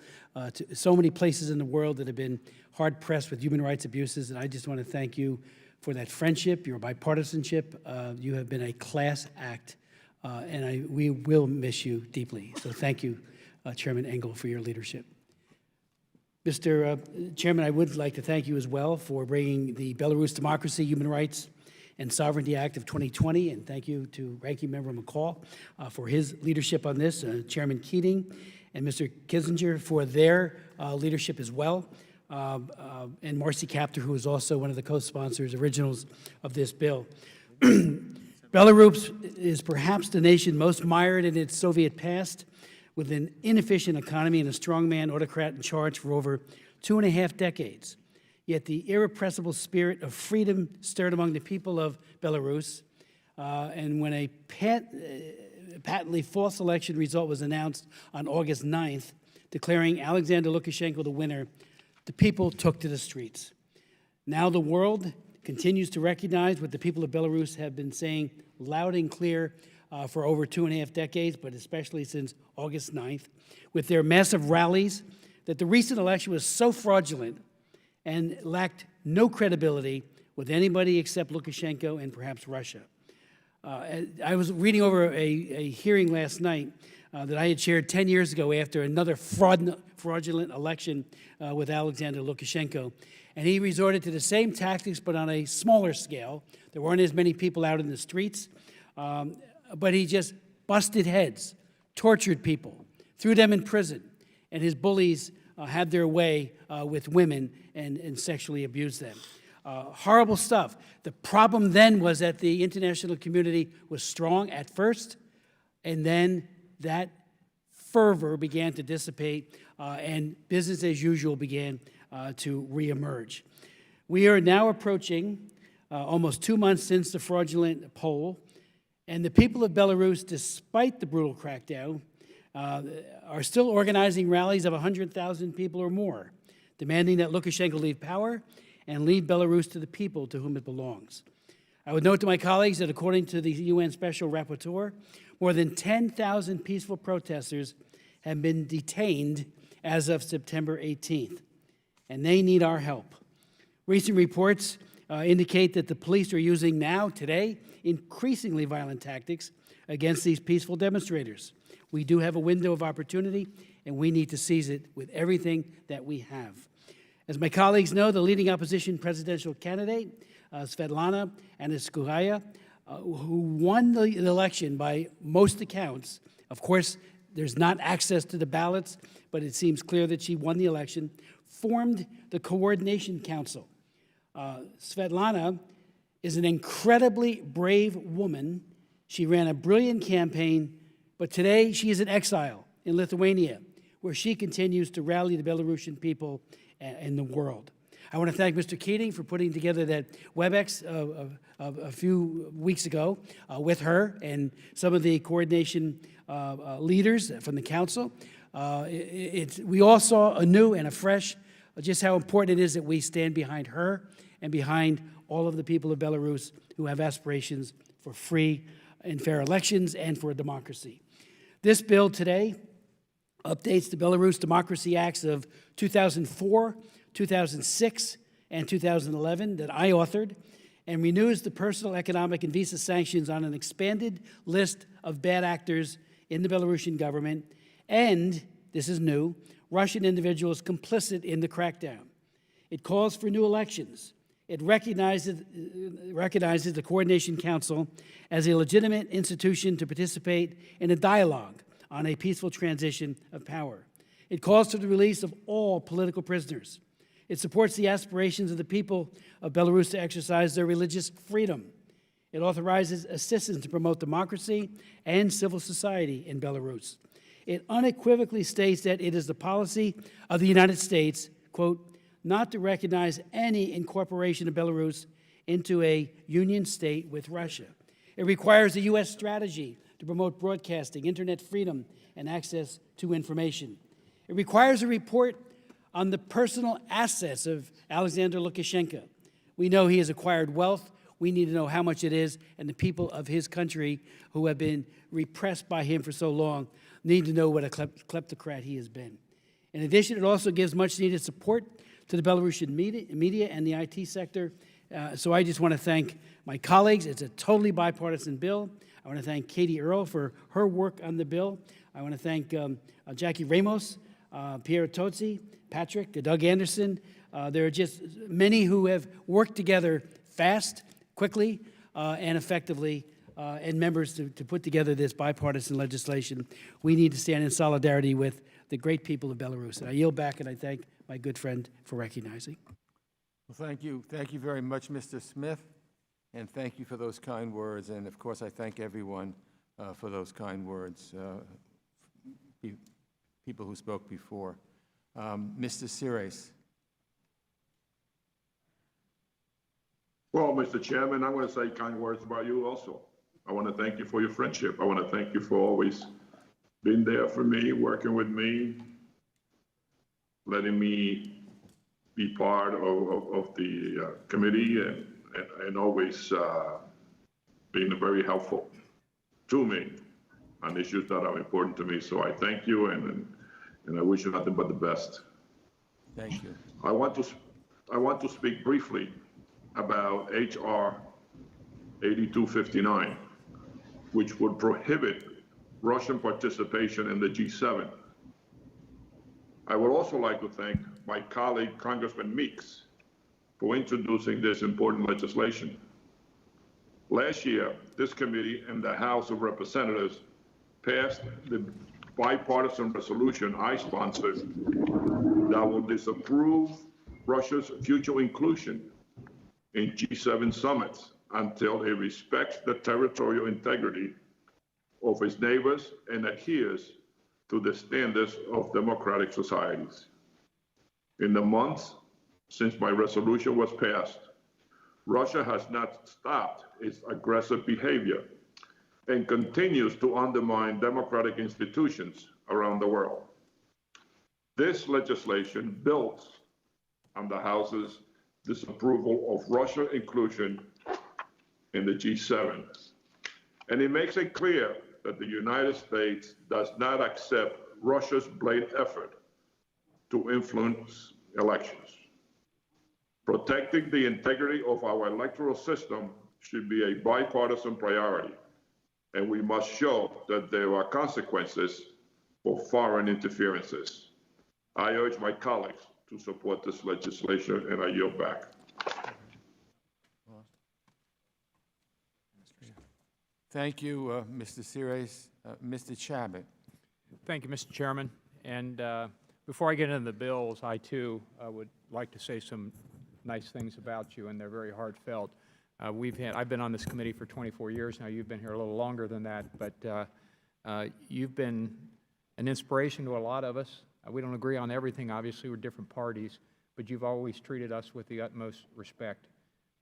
to so many places in the world that have been hard-pressed with human rights abuses, and I just want to thank you for that friendship, your bipartisanship. You have been a class act, and we will miss you deeply. So thank you, Chairman Engel, for your leadership. Mr. Chairman, I would like to thank you as well for bringing the Belarus Democracy, Human Rights, and Sovereignty Act of 2020, and thank you to Ranking Member McCall for his leadership on this, Chairman Keating and Mr. Kissinger for their leadership as well, and Marcy Kaptur, who is also one of the co-sponsors, originals of this bill. Belarus is perhaps the nation most mired in its Soviet past, with an inefficient economy and a strongman autocrat in charge for over 2.5 decades. Yet the irrepressible spirit of freedom stirred among the people of Belarus, and when a patently false election result was announced on August 9th, declaring Alexander Lukashenko the winner, the people took to the streets. Now the world continues to recognize what the people of Belarus have been saying loud and clear for over 2.5 decades, but especially since August 9th, with their massive rallies, that the recent election was so fraudulent and lacked no credibility with anybody except Lukashenko and perhaps Russia. I was reading over a hearing last night that I had shared 10 years ago after another fraudulent election with Alexander Lukashenko. And he resorted to the same tactics, but on a smaller scale. There weren't as many people out in the streets. But he just busted heads, tortured people, threw them in prison, and his bullies had their way with women and sexually abused them. Horrible stuff. The problem then was that the international community was strong at first, and then that fervor began to dissipate, and business as usual began to reemerge. We are now approaching almost 2 months since the fraudulent poll, and the people of Belarus, despite the brutal crackdown, are still organizing rallies of 100,000 people or more, demanding that Lukashenko leave power and leave Belarus to the people to whom it belongs. I would note to my colleagues that according to the UN Special Rapporteur, more than 10,000 peaceful protesters have been detained as of September 18th, and they need our help. Recent reports indicate that the police are using now, today, increasingly violent tactics against these peaceful demonstrators. We do have a window of opportunity, and we need to seize it with everything that we have. As my colleagues know, the leading opposition presidential candidate, Svetlana Aniskaya, who won the election by most accounts, of course, there's not access to the ballots, but it seems clear that she won the election, formed the Coordination Council. Svetlana is an incredibly brave woman. She ran a brilliant campaign, but today she is in exile in Lithuania, where she continues to rally the Belarusian people and the world. I want to thank Mr. Keating for putting together that WebEx a few weeks ago with her and some of the coordination leaders from the council. We all saw anew and afresh just how important it is that we stand behind her and behind all of the people of Belarus who have aspirations for free and fair elections and for a democracy. This bill today updates the Belarus Democracy Acts of 2004, 2006, and 2011 that I authored, and renews the personal, economic, and visa sanctions on an expanded list of bad actors in the Belarusian government, and, this is new, Russian individuals complicit in the crackdown. It calls for new elections. It recognizes the Coordination Council as a legitimate institution to participate in a dialogue on a peaceful transition of power. It calls for the release of all political prisoners. It supports the aspirations of the people of Belarus to exercise their religious freedom. It authorizes assistance to promote democracy and civil society in Belarus. It unequivocally states that it is the policy of the United States, quote, not to recognize any incorporation of Belarus into a union state with Russia. It requires a U.S. strategy to promote broadcasting, internet freedom, and access to information. It requires a report on the personal assets of Alexander Lukashenko. We know he has acquired wealth We need to know how much it is, and the people of his country who have been repressed by him for so long need to know what a kleptocrat he has been. In addition, it also gives much-needed support to the Belarusian media and the IT sector. So I just want to thank my colleagues. It's a totally bipartisan bill. I want to thank Katie Earle for her work on the bill. I want to thank Jackie Ramos, Pierre Tozzi, Patrick, Doug Anderson. There are just many who have worked together fast, quickly, and effectively, and members to put together this bipartisan legislation. We need to stand in solidarity with the great people of Belarus. And I yield back, and I thank my good friend for recognizing. Well, thank you. Thank you very much, Mr. Smith, and thank you for those kind words. And of course, I thank everyone for those kind words, people who spoke before. Mr. His. Well, Mr. Chairman, I want to say kind words about you also. I want to thank you for your friendship. I want to thank you for always being there for me, working with me, letting me be part of the committee and always being very helpful to me on issues that are important to me. So I thank you and I wish you nothing but the best. Thank you. I want to speak briefly about H.R. 8259, which would prohibit Russian participation in the G7. I would also like to thank my colleague, Congressman Meeks, for introducing this important legislation. Last year, this committee and the House of Representatives passed the bipartisan resolution I sponsored that will disapprove Russia's future inclusion in G7 summits until it respects the territorial integrity of its neighbors and adheres to the standards of democratic societies. In the months since my resolution was passed, Russia has not stopped its aggressive behavior and continues to undermine democratic institutions around the world. This legislation builds on the House's disapproval of Russia inclusion in the G7. And it makes it clear that the United States does not accept Russia's blatant effort to influence elections. Protecting the integrity of our electoral system should be a bipartisan priority, and we must show that there are consequences for foreign interferences. I urge my colleagues to support this legislation, and I yield back. Thank you, Mr. His. Mr. Chabot. Thank you, Mr. Chairman. And before I get into the bills, I too would like to say some nice things about you, and they're very heartfelt. I've been on this committee for 24 years now. You've been here a little longer than that, but you've been an inspiration to a lot of us. We don't agree on everything, obviously, we're different parties, but you've always treated us with the utmost respect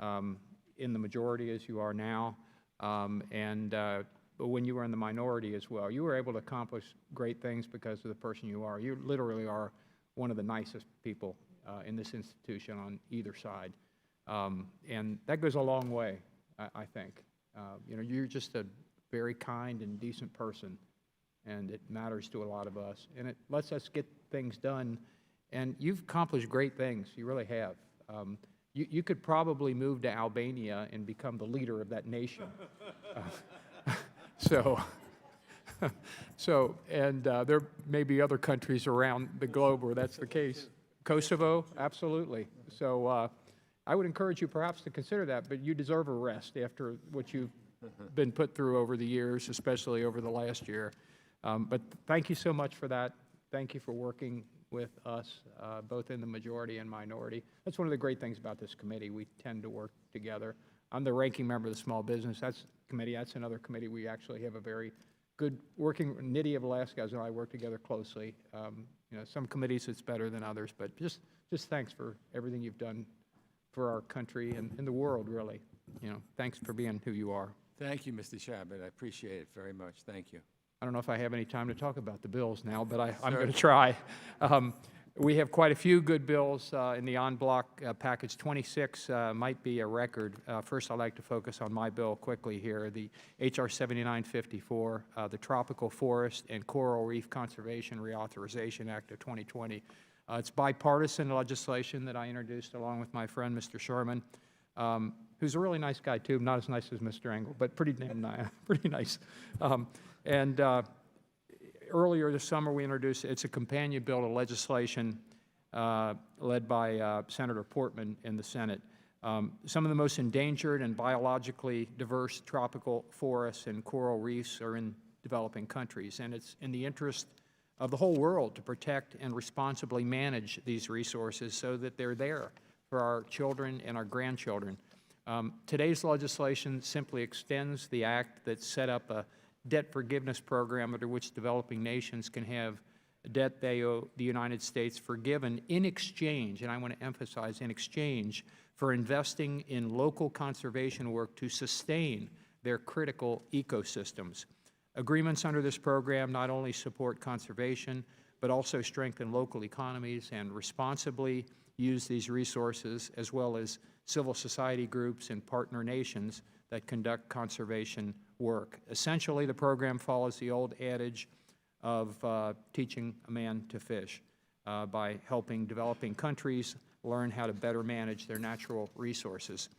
in the majority as you are now, but when you were in the minority as well. You were able to accomplish great things because of the person you are. You literally are one of the nicest people in this institution on either side. And that goes a long way, I think. You know, you're just a very kind and decent person, and it matters to a lot of us. And it lets us get things done. And you've accomplished great things. You really have. You could probably move to Albania and become the leader of that nation. There may be other countries around the globe where that's the case. Kosovo, absolutely. So I would encourage you perhaps to consider that, but you deserve a rest after what you've been put through over the years, especially over the last year. But thank you so much for that. Thank you for working with us, both in the majority and minority. That's one of the great things about this committee. We tend to work together. I'm the ranking member of the Small Business Committee. That's another committee we actually have a very good working. Nydia Velasquez and I work together closely. You know, some committees it's better than others, but just thanks for everything you've done for our country and the world, really. You know, thanks for being who you are. Thank you, Mr. Chabot. I appreciate it very much. Thank you. I don't know if I have any time to talk about the bills now, but I'm going to try. We have quite a few good bills in the en bloc package. 26 might be a record. First, I'd like to focus on my bill quickly here, the H.R. 7954, the Tropical Forest and Coral Reef Conservation Reauthorization Act of 2020. It's bipartisan legislation that I introduced along with my friend, Mr. Sherman, who's a really nice guy, too. Not as nice as Mr. Engel, but pretty damn nice. Pretty nice. Earlier this summer, we introduced, it's a companion bill to legislation led by Senator Portman in the Senate. Some of the most endangered and biologically diverse tropical forests and coral reefs are in developing countries, and it's in the interest of the whole world to protect and responsibly manage these resources so that they're there for our children and our grandchildren. Today's legislation simply extends the act that set up a debt forgiveness program under which developing nations can have debt they owe the United States forgiven in exchange, and I want to emphasize in exchange, for investing in local conservation work to sustain their critical ecosystems. Agreements under this program not only support conservation, but also strengthen local economies and responsibly use these resources, as well as civil society groups and partner nations that conduct conservation work. Essentially, the program follows the old adage of teaching a man to fish by helping developing countries learn how to better manage their natural resources.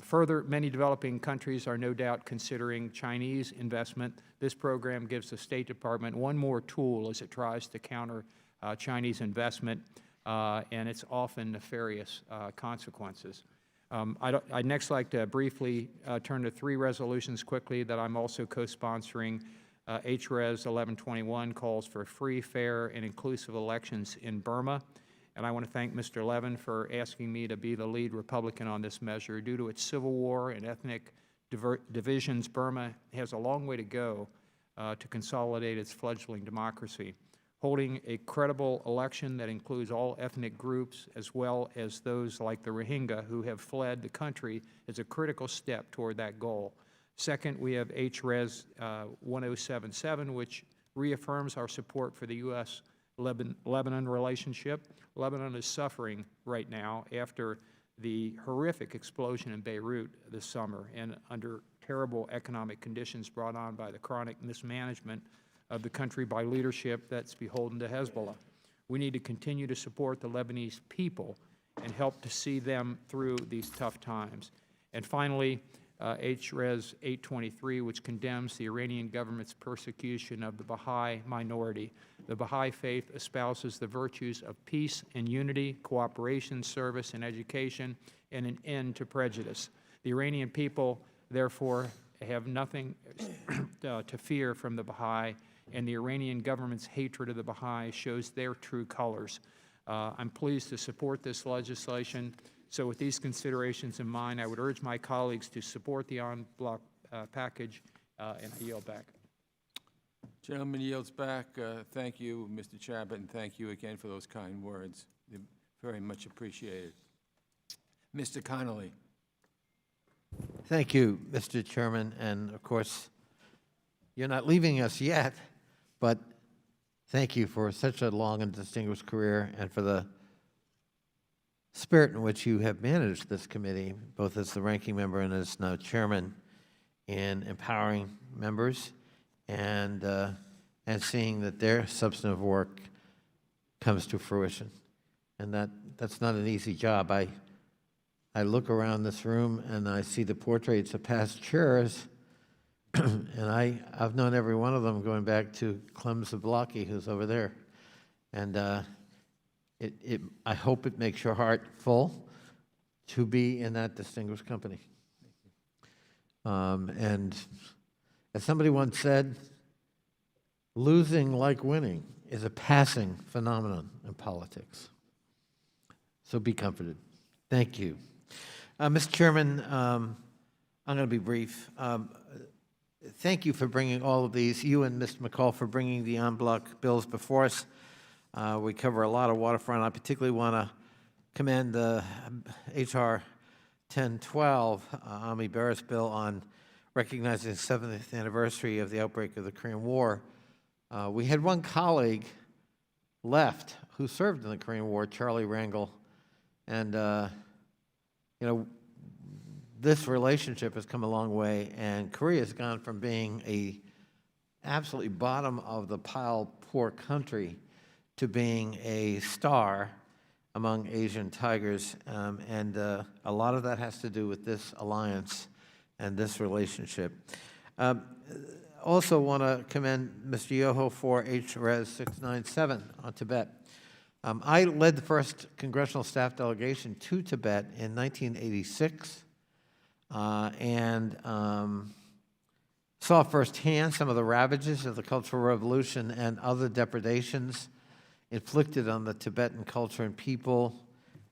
Further, many developing countries are no doubt considering Chinese investment. This program gives the State Department one more tool as it tries to counter Chinese investment and its often nefarious consequences. I'd next like to briefly turn to 3 resolutions quickly that I'm also co-sponsoring. H.Res. 1121 calls for free, fair, and inclusive elections in Burma. And I want to thank Mr. Levin for asking me to be the lead Republican on this measure. Due to its civil war and ethnic divisions, Burma has a long way to go to consolidate its fledgling democracy. Holding a credible election that includes all ethnic groups, as well as those like the Rohingya who have fled the country, is a critical step toward that goal. Second, we have H.Res. 1077, which reaffirms our support for the U.S.-Lebanon relationship. Lebanon is suffering right now after the horrific explosion in Beirut this summer and under terrible economic conditions brought on by the chronic mismanagement of the country by leadership that's beholden to Hezbollah. We need to continue to support the Lebanese people and help to see them through these tough times. And finally, H.Res. 823, which condemns the Iranian government's persecution of the Baha'i minority. The Baha'i faith espouses the virtues of peace and unity, cooperation, service, and education, and an end to prejudice. The Iranian people, therefore, have nothing to fear from the Baha'i, and the Iranian government's hatred of the Baha'i shows their true colors. I'm pleased to support this legislation. So with these considerations in mind, I would urge my colleagues to support the en bloc package, and I yield back. Gentleman yields back. Thank you, Mr. Chabot, and thank you again for those kind words. They're very much appreciated. Mr. Connolly. Thank you, Mr. Chairman, and of course, you're not leaving us yet, but thank you for such a long and distinguished career and for the spirit in which you have managed this committee, both as the ranking member and as now chairman, in empowering members and seeing that their substantive work comes to fruition. And that's not an easy job. I look around this room and I see the portraits of past chairs, and I've known every one of them going back to Clem Zablocki, who's over there. And I hope it makes your heart full to be in that distinguished company. And as somebody once said, losing like winning is a passing phenomenon in politics. So be comforted. Thank you. Mr. Chairman, I'm going to be brief. Thank you for bringing all of these, you and Mr. McCall, for bringing the en bloc bills before us. We cover a lot of waterfront. I particularly want to commend the H.R. 1012, Ami Bera's bill on recognizing the 70th anniversary of the outbreak of the Korean War. We had one colleague left who served in the Korean War, Charlie Rangel. And, you know, this relationship has come a long way, and Korea has gone from being a absolutely bottom of the pile poor country to being a star among Asian tigers, and a lot of that has to do with this alliance and this relationship. Also want to commend Mr. Yoho for H.Res 697 on Tibet. I led the first congressional staff delegation to Tibet in 1986, and saw firsthand some of the ravages of the Cultural Revolution and other depredations inflicted on the Tibetan culture and people,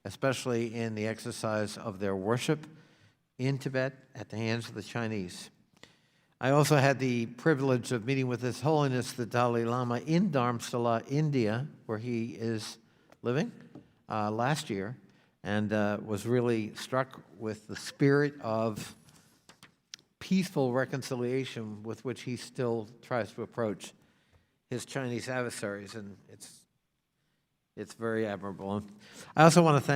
especially in the exercise of their worship in Tibet at the hands of the Chinese. I also had the privilege of meeting with His Holiness the Dalai Lama in Dharamsala, India, where he is living, last year, and was really struck with the spirit of peaceful reconciliation with which he still tries to approach his Chinese adversaries, and it's very admirable. I also want to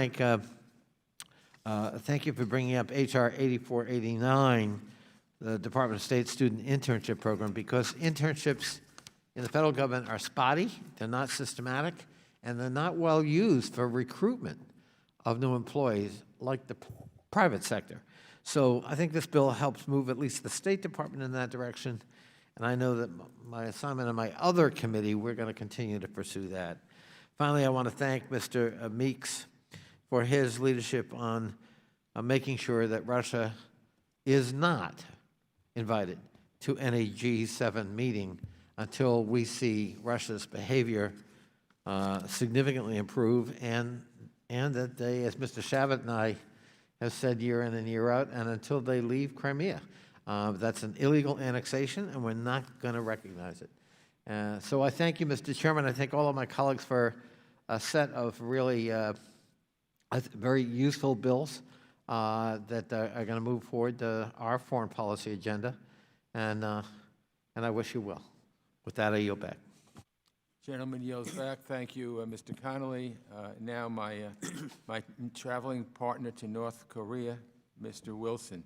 thank you for bringing up H.R. 8489, the Department of State Student Internship Program, because internships in the federal government are spotty, they're not systematic, and they're not well used for recruitment of new employees like the private sector. So I think this bill helps move at least the State Department in that direction, and I know that my assignment on my other committee, we're going to continue to pursue that. Finally, I want to thank Mr. Meeks for his leadership on making sure that Russia is not invited to any G7 meeting until we see Russia's behavior significantly improve, and that they, as Mr. Shavit and I have said year in and year out, and until they leave Crimea. That's an illegal annexation, and we're not going to recognize it. So I thank you, Mr. Chairman. I thank all of my colleagues for a set of really very useful bills that are going to move forward our foreign policy agenda, and I wish you well. With that, I yield back. Gentleman yields back. Thank you, Mr. Connolly. Now my traveling partner to North Korea, Mr. Wilson.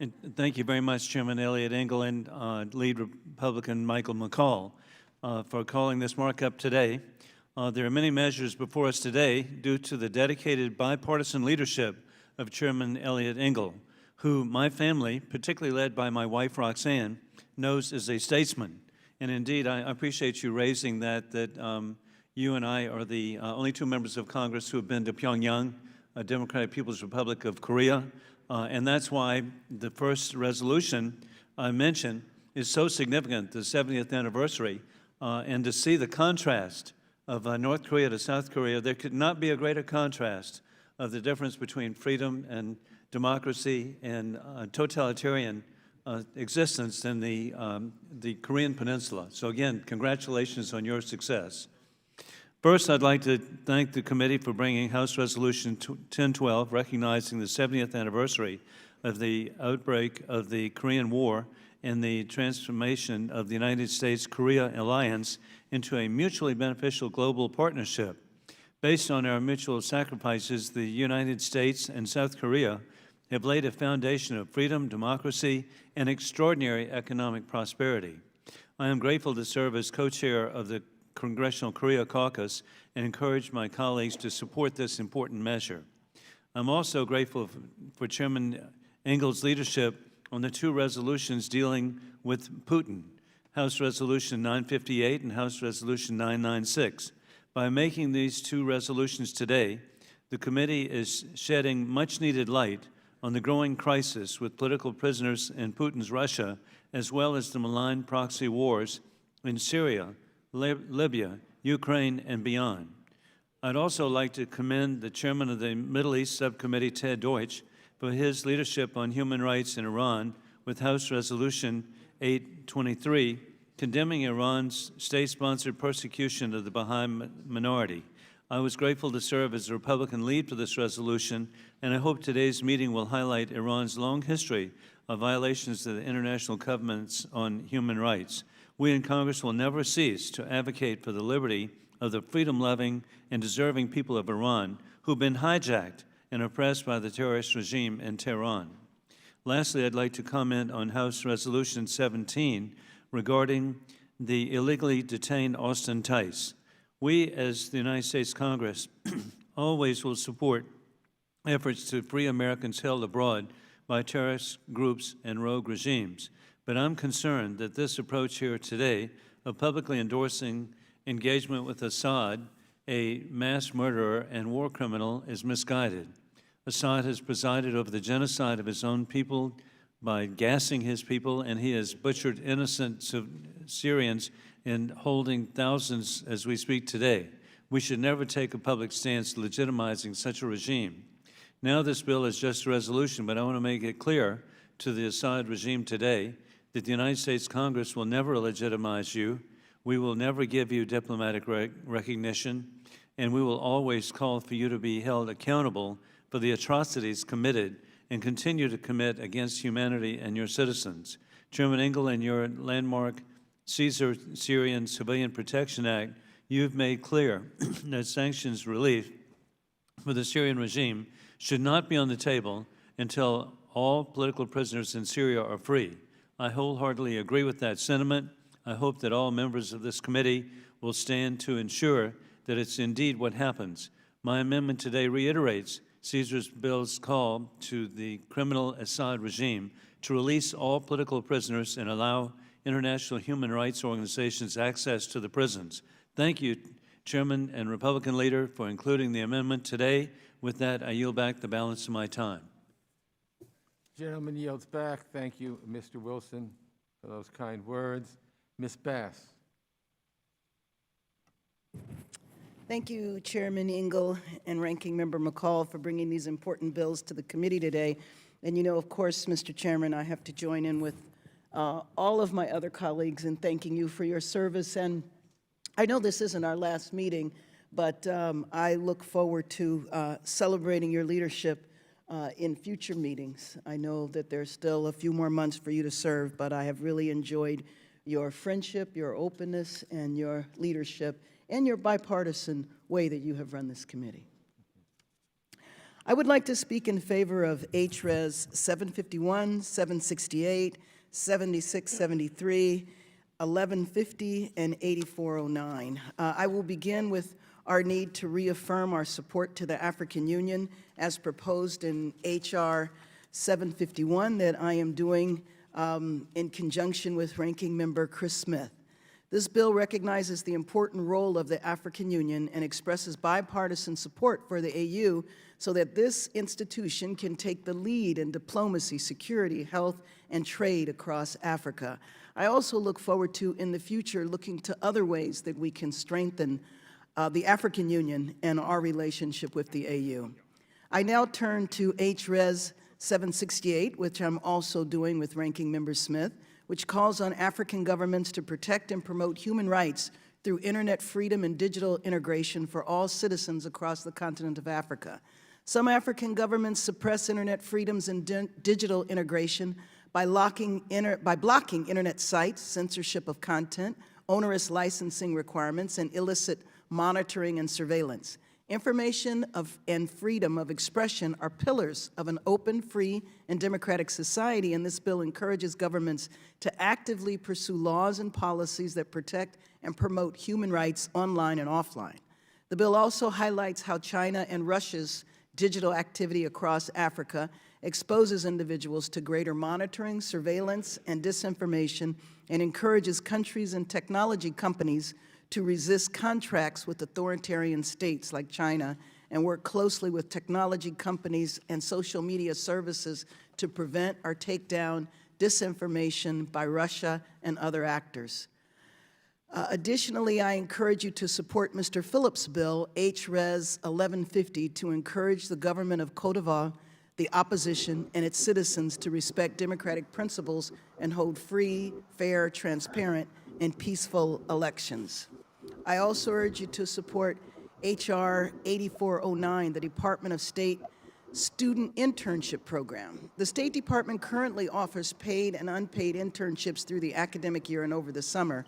And thank you very much, Chairman Elliott Engel and lead Republican Michael McCall, for calling this markup today. There are many measures before us today due to the dedicated bipartisan leadership of Chairman Elliott Engel, who my family, particularly led by my wife Roxanne, knows is a statesman. And indeed, I appreciate you raising that you and I are the only two members of Congress who have been to Pyongyang, a Democratic People's Republic of Korea, and that's why the first resolution I mentioned is so significant, the 70th anniversary, and to see the contrast of North Korea to South Korea, there could not be a greater contrast of the difference between freedom and democracy and totalitarian existence than the Korean Peninsula. So again, congratulations on your success. First, I'd like to thank the committee for bringing House Resolution 1012, recognizing the 70th anniversary of the outbreak of the Korean War and the transformation of the United States-Korea alliance into a mutually beneficial global partnership. Based on our mutual sacrifices, the United States and South Korea have laid a foundation of freedom, democracy, and extraordinary economic prosperity. I am grateful to serve as co-chair of the Congressional Korea Caucus and encourage my colleagues to support this important measure. I'm also grateful for Chairman Engel's leadership on the two resolutions dealing with Putin, House Resolution 958 and House Resolution 996. By making these two resolutions today, the committee is shedding much-needed light on the growing crisis with political prisoners in Putin's Russia, as well as the malign proxy wars in Syria, Libya, Ukraine, and beyond. I'd also like to commend the chairman of the Middle East Subcommittee, Ted Deutsch, for his leadership on human rights in Iran with House Resolution 823, condemning Iran's state-sponsored persecution of the Baha'i minority. I was grateful to serve as the Republican lead for this resolution, and I hope today's meeting will highlight Iran's long history of violations of the international covenants on human rights. We in Congress will never cease to advocate for the liberty of the freedom-loving and deserving people of Iran who've been hijacked and oppressed by the terrorist regime in Tehran. Lastly, I'd like to comment on House Resolution 17 regarding the illegally detained Austin Tice. We, as the United States Congress, always will support efforts to free Americans held abroad by terrorist groups and rogue regimes. But I'm concerned that this approach here today of publicly endorsing engagement with Assad, a mass murderer and war criminal, is misguided. Assad has presided over the genocide of his own people by gassing his people, and he has butchered innocent Syrians and holding thousands as we speak today. We should never take a public stance legitimizing such a regime. Now this bill is just a resolution, but I want to make it clear to the Assad regime today that the United States Congress will never legitimize you. We will never give you diplomatic recognition, and we will always call for you to be held accountable for the atrocities committed and continue to commit against humanity and your citizens. Chairman Engel, in your landmark Caesar Syrian Civilian Protection Act, you've made clear that sanctions relief for the Syrian regime should not be on the table until all political prisoners in Syria are free. I wholeheartedly agree with that sentiment. I hope that all members of this committee will stand to ensure that it's indeed what happens. My amendment today reiterates Caesar's bill's call to the criminal Assad regime to release all political prisoners and allow international human rights organizations access to the prisons. Thank you, Chairman and Republican leader, for including the amendment today. With that, I yield back the balance of my time. Gentleman yields back. Thank you, Mr. Wilson, for those kind words. Ms. Bass. Thank you, Chairman Engel and Ranking Member McCall, for bringing these important bills to the committee today. And you know, of course, Mr. Chairman, I have to join in with all of my other colleagues in thanking you for your service. And I know this isn't our last meeting, but I look forward to celebrating your leadership in future meetings. I know that there's still a few more months for you to serve, but I have really enjoyed your friendship, your openness, and your leadership, and your bipartisan way that you have run this committee. I would like to speak in favor of H.Res. 751, 768, 7673, 1150, and 8409. I will begin with our need to reaffirm our support to the African Union as proposed in H.R. 751 that I am doing in conjunction with Ranking Member Chris Smith. This bill recognizes the important role of the African Union and expresses bipartisan support for the AU so that this institution can take the lead in diplomacy, security, health, and trade across Africa. I also look forward to, in the future, looking to other ways that we can strengthen the African Union and our relationship with the AU. I now turn to H.Res. 768, which I'm also doing with Ranking Member Smith, which calls on African governments to protect and promote human rights through internet freedom and digital integration for all citizens across the continent of Africa. Some African governments suppress internet freedoms and digital integration by blocking internet sites, censorship of content, onerous licensing requirements, and illicit monitoring and surveillance. Information and freedom of expression are pillars of an open, free, and democratic society, and this bill encourages governments to actively pursue laws and policies that protect and promote human rights online and offline. The bill also highlights how China and Russia's digital activity across Africa exposes individuals to greater monitoring, surveillance, and disinformation, and encourages countries and technology companies to resist contracts with authoritarian states like China and work closely with technology companies and social media services to prevent or take down disinformation by Russia and other actors. Additionally, I encourage you to support Mr. Phillips' bill, H.Res. 1150, to encourage the government of Côte d'Ivoire, the opposition, and its citizens to respect democratic principles and hold free, fair, transparent, and peaceful elections. I also urge you to support H.R. 8409, the Department of State Student Internship Program. The State Department currently offers paid and unpaid internships through the academic year and over the summer.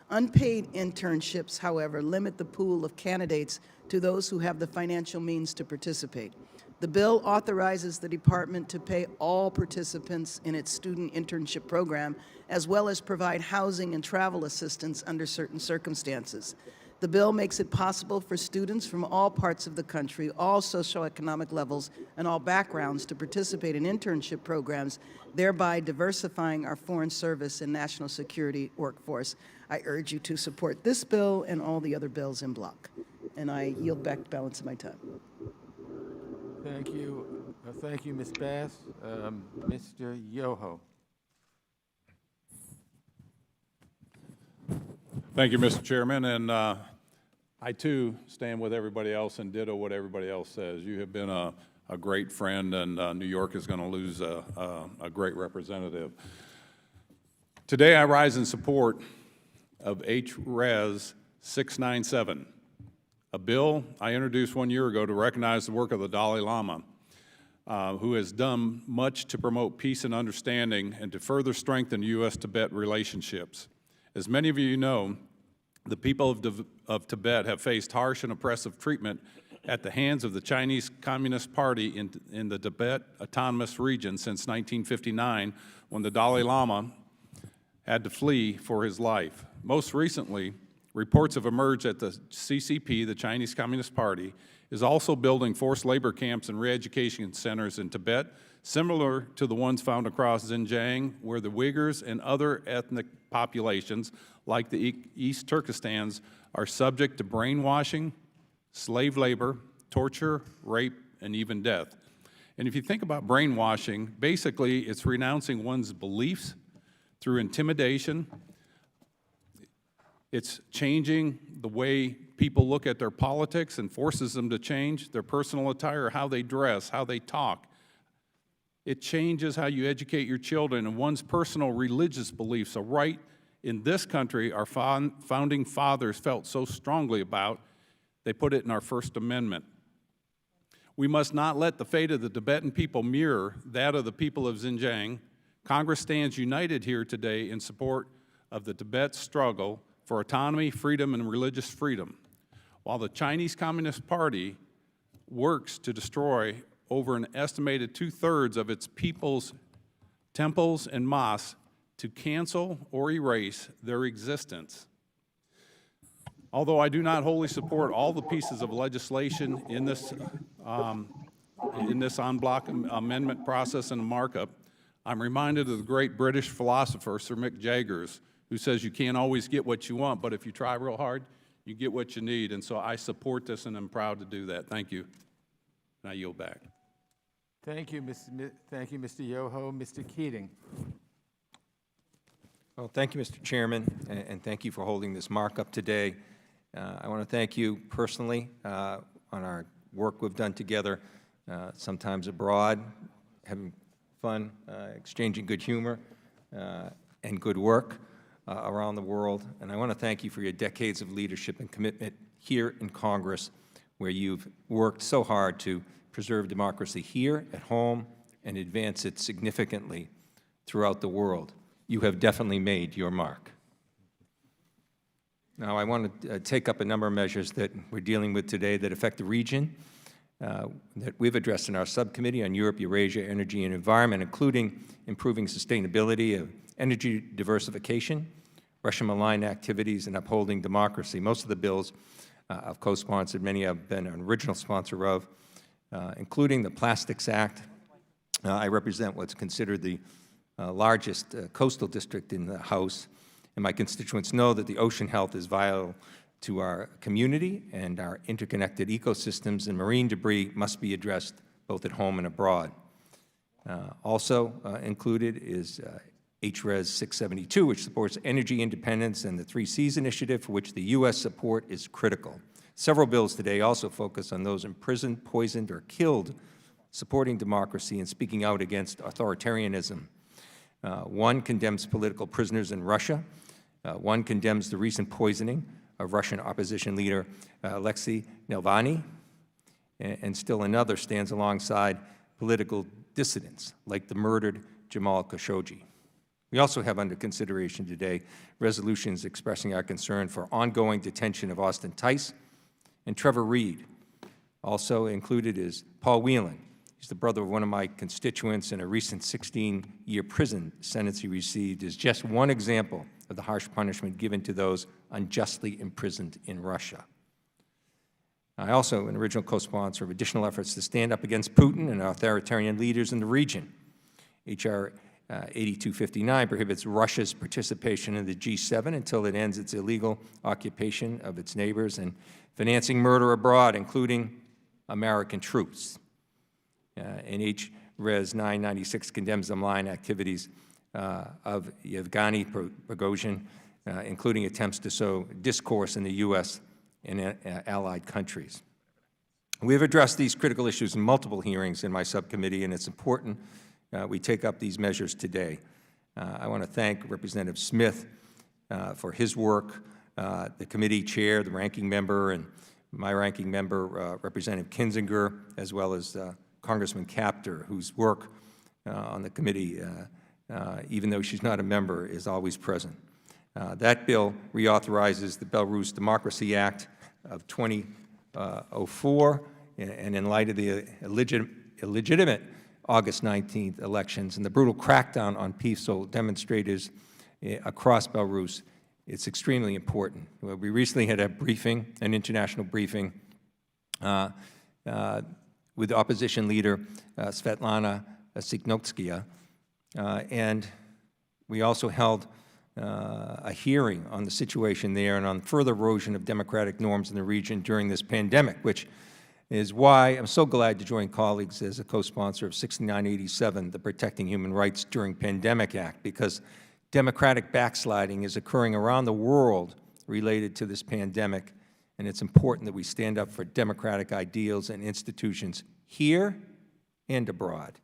Unpaid internships, however, limit the pool of candidates to those who have the financial means to participate. The bill authorizes the department to pay all participants in its student internship program, as well as provide housing and travel assistance under certain circumstances. The bill makes it possible for students from all parts of the country, all socioeconomic levels, and all backgrounds to participate in internship programs, thereby diversifying our foreign service and national security workforce. I urge you to support this bill and all the other bills in bloc. And I yield back the balance of my time. Thank you. Thank you, Ms. Bass. Mr. Yoho. Thank you, Mr. Chairman, and I too stand with everybody else and ditto what everybody else says. You have been a great friend, and New York is going to lose a great representative. Today I rise in support of H.Res. 697, a bill I introduced 1 year ago to recognize the work of the Dalai Lama, who has done much to promote peace and understanding and to further strengthen U.S.-Tibet relationships. As many of you know, the people of Tibet have faced harsh and oppressive treatment at the hands of the Chinese Communist Party in the Tibet Autonomous Region since 1959, when the Dalai Lama had to flee for his life. Most recently, reports have emerged that the CCP, the Chinese Communist Party, is also building forced labor camps and re-education centers in Tibet, similar to the ones found across Xinjiang, where the Uyghurs and other ethnic populations, like the East Turkestans, are subject to brainwashing, slave labor, torture, rape, and even death. And if you think about brainwashing, basically it's renouncing one's beliefs through intimidation. It's changing the way people look at their politics and forces them to change their personal attire, how they dress, how they talk. It changes how you educate your children and one's personal religious beliefs, a right in this country our founding fathers felt so strongly about. They put it in our First Amendment. We must not let the fate of the Tibetan people mirror that of the people of Xinjiang. Congress stands united here today in support of the Tibet struggle for autonomy, freedom, and religious freedom. While the Chinese Communist Party works to destroy over an estimated 2/3 of its people's temples and mosques to cancel or erase their existence. Although I do not wholly support all the pieces of legislation in this en bloc amendment process and markup, I'm reminded of the great British philosopher Sir Mick Jaggers, who says you can't always get what you want, but if you try real hard, you get what you need. And so I support this, and I'm proud to do that. Thank you. And I yield back. Thank you, Mr. Yoho. Mr. Keating. Well, thank you, Mr. Chairman, and thank you for holding this markup today. I want to thank you personally on our work we've done together, sometimes abroad, having fun, exchanging good humor, and good work around the world. And I want to thank you for your decades of leadership and commitment here in Congress, where you've worked so hard to preserve democracy here at home and advance it significantly throughout the world. You have definitely made your mark. Now, I want to take up a number of measures that we're dealing with today that affect the region, that we've addressed in our subcommittee on Europe, Eurasia, Energy, and Environment, including improving sustainability of energy diversification, Russia-aligned activities, and upholding democracy. Most of the bills I've co-sponsored, many I've been an original sponsor of, including the Plastics Act. I represent what's considered the largest coastal district in the House, and my constituents know that the ocean health is vital to our community and our interconnected ecosystems, and marine debris must be addressed both at home and abroad. Also included is H.Res. 672, which supports energy independence, and the 3 Cs initiative, for which the U.S. support is critical. Several bills today also focus on those imprisoned, poisoned, or killed, supporting democracy and speaking out against authoritarianism. One condemns political prisoners in Russia. One condemns the recent poisoning of Russian opposition leader Alexei Navalny. And still another stands alongside political dissidents, like the murdered Jamal Khashoggi. We also have under consideration today resolutions expressing our concern for ongoing detention of Austin Tice and Trevor Reed. Also included is Paul Whelan. He's the brother of one of my constituents, and a recent 16-year prison sentence he received is just one example of the harsh punishment given to those unjustly imprisoned in Russia. I also, an original co-sponsor of additional efforts to stand up against Putin and authoritarian leaders in the region. H.R. 8259 prohibits Russia's participation in the G7 until it ends its illegal occupation of its neighbors and financing murder abroad, including American troops. And H.Res. 996 condemns the malign activities of Yevgeny Prigozhin, including attempts to sow discourse in the U.S. and allied countries. We have addressed these critical issues in multiple hearings in my subcommittee, and it's important we take up these measures today. I want to thank Representative Smith for his work, the committee chair, the ranking member, and my ranking member, Representative Kinzinger, as well as Congressman Kaptur, whose work on the committee, even though she's not a member, is always present. That bill reauthorizes the Belarus Democracy Act of 2004, and in light of the illegitimate August 19th elections and the brutal crackdown on peaceful demonstrators across Belarus, it's extremely important. We recently had a briefing, an international briefing, with opposition leader Svetlana Tsikhanouskaya, and we also held a hearing on the situation there and on further erosion of democratic norms in the region during this pandemic, which is why I'm so glad to join colleagues as a co-sponsor of 6987, the Protecting Human Rights During Pandemic Act, because democratic backsliding is occurring around the world related to this pandemic, and it's important that we stand up for democratic ideals and institutions here and abroad.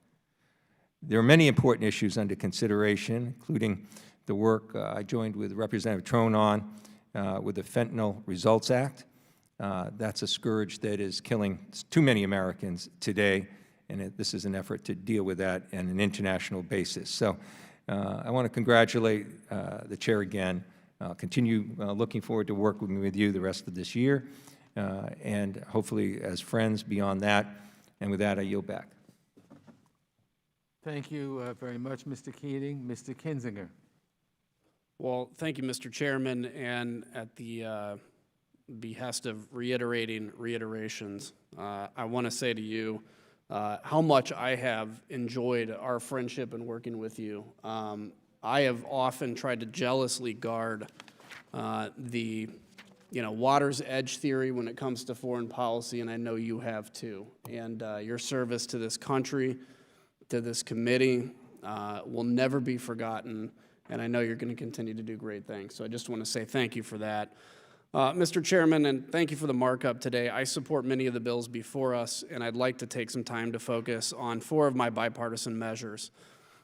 There are many important issues under consideration, including the work I joined with Representative Trone on with the FENTANYL Results Act. That's a scourge that is killing too many Americans today, and this is an effort to deal with that on an international basis. So I want to congratulate the chair again. Continue looking forward to working with you the rest of this year, and hopefully as friends beyond that. And with that, I yield back. Thank you very much, Mr. Keating. Mr. Kinzinger. Well, thank you, Mr. Chairman, and at the behest of reiterations, I want to say to you how much I have enjoyed our friendship and working with you. I have often tried to jealously guard the water's edge theory when it comes to foreign policy, and I know you have too. And your service to this country, to this committee, will never be forgotten, and I know you're going to continue to do great things. So I just want to say thank you for that. Mr. Chairman, and thank you for the markup today. I support many of the bills before us, and I'd like to take some time to focus on 4 of my bipartisan measures.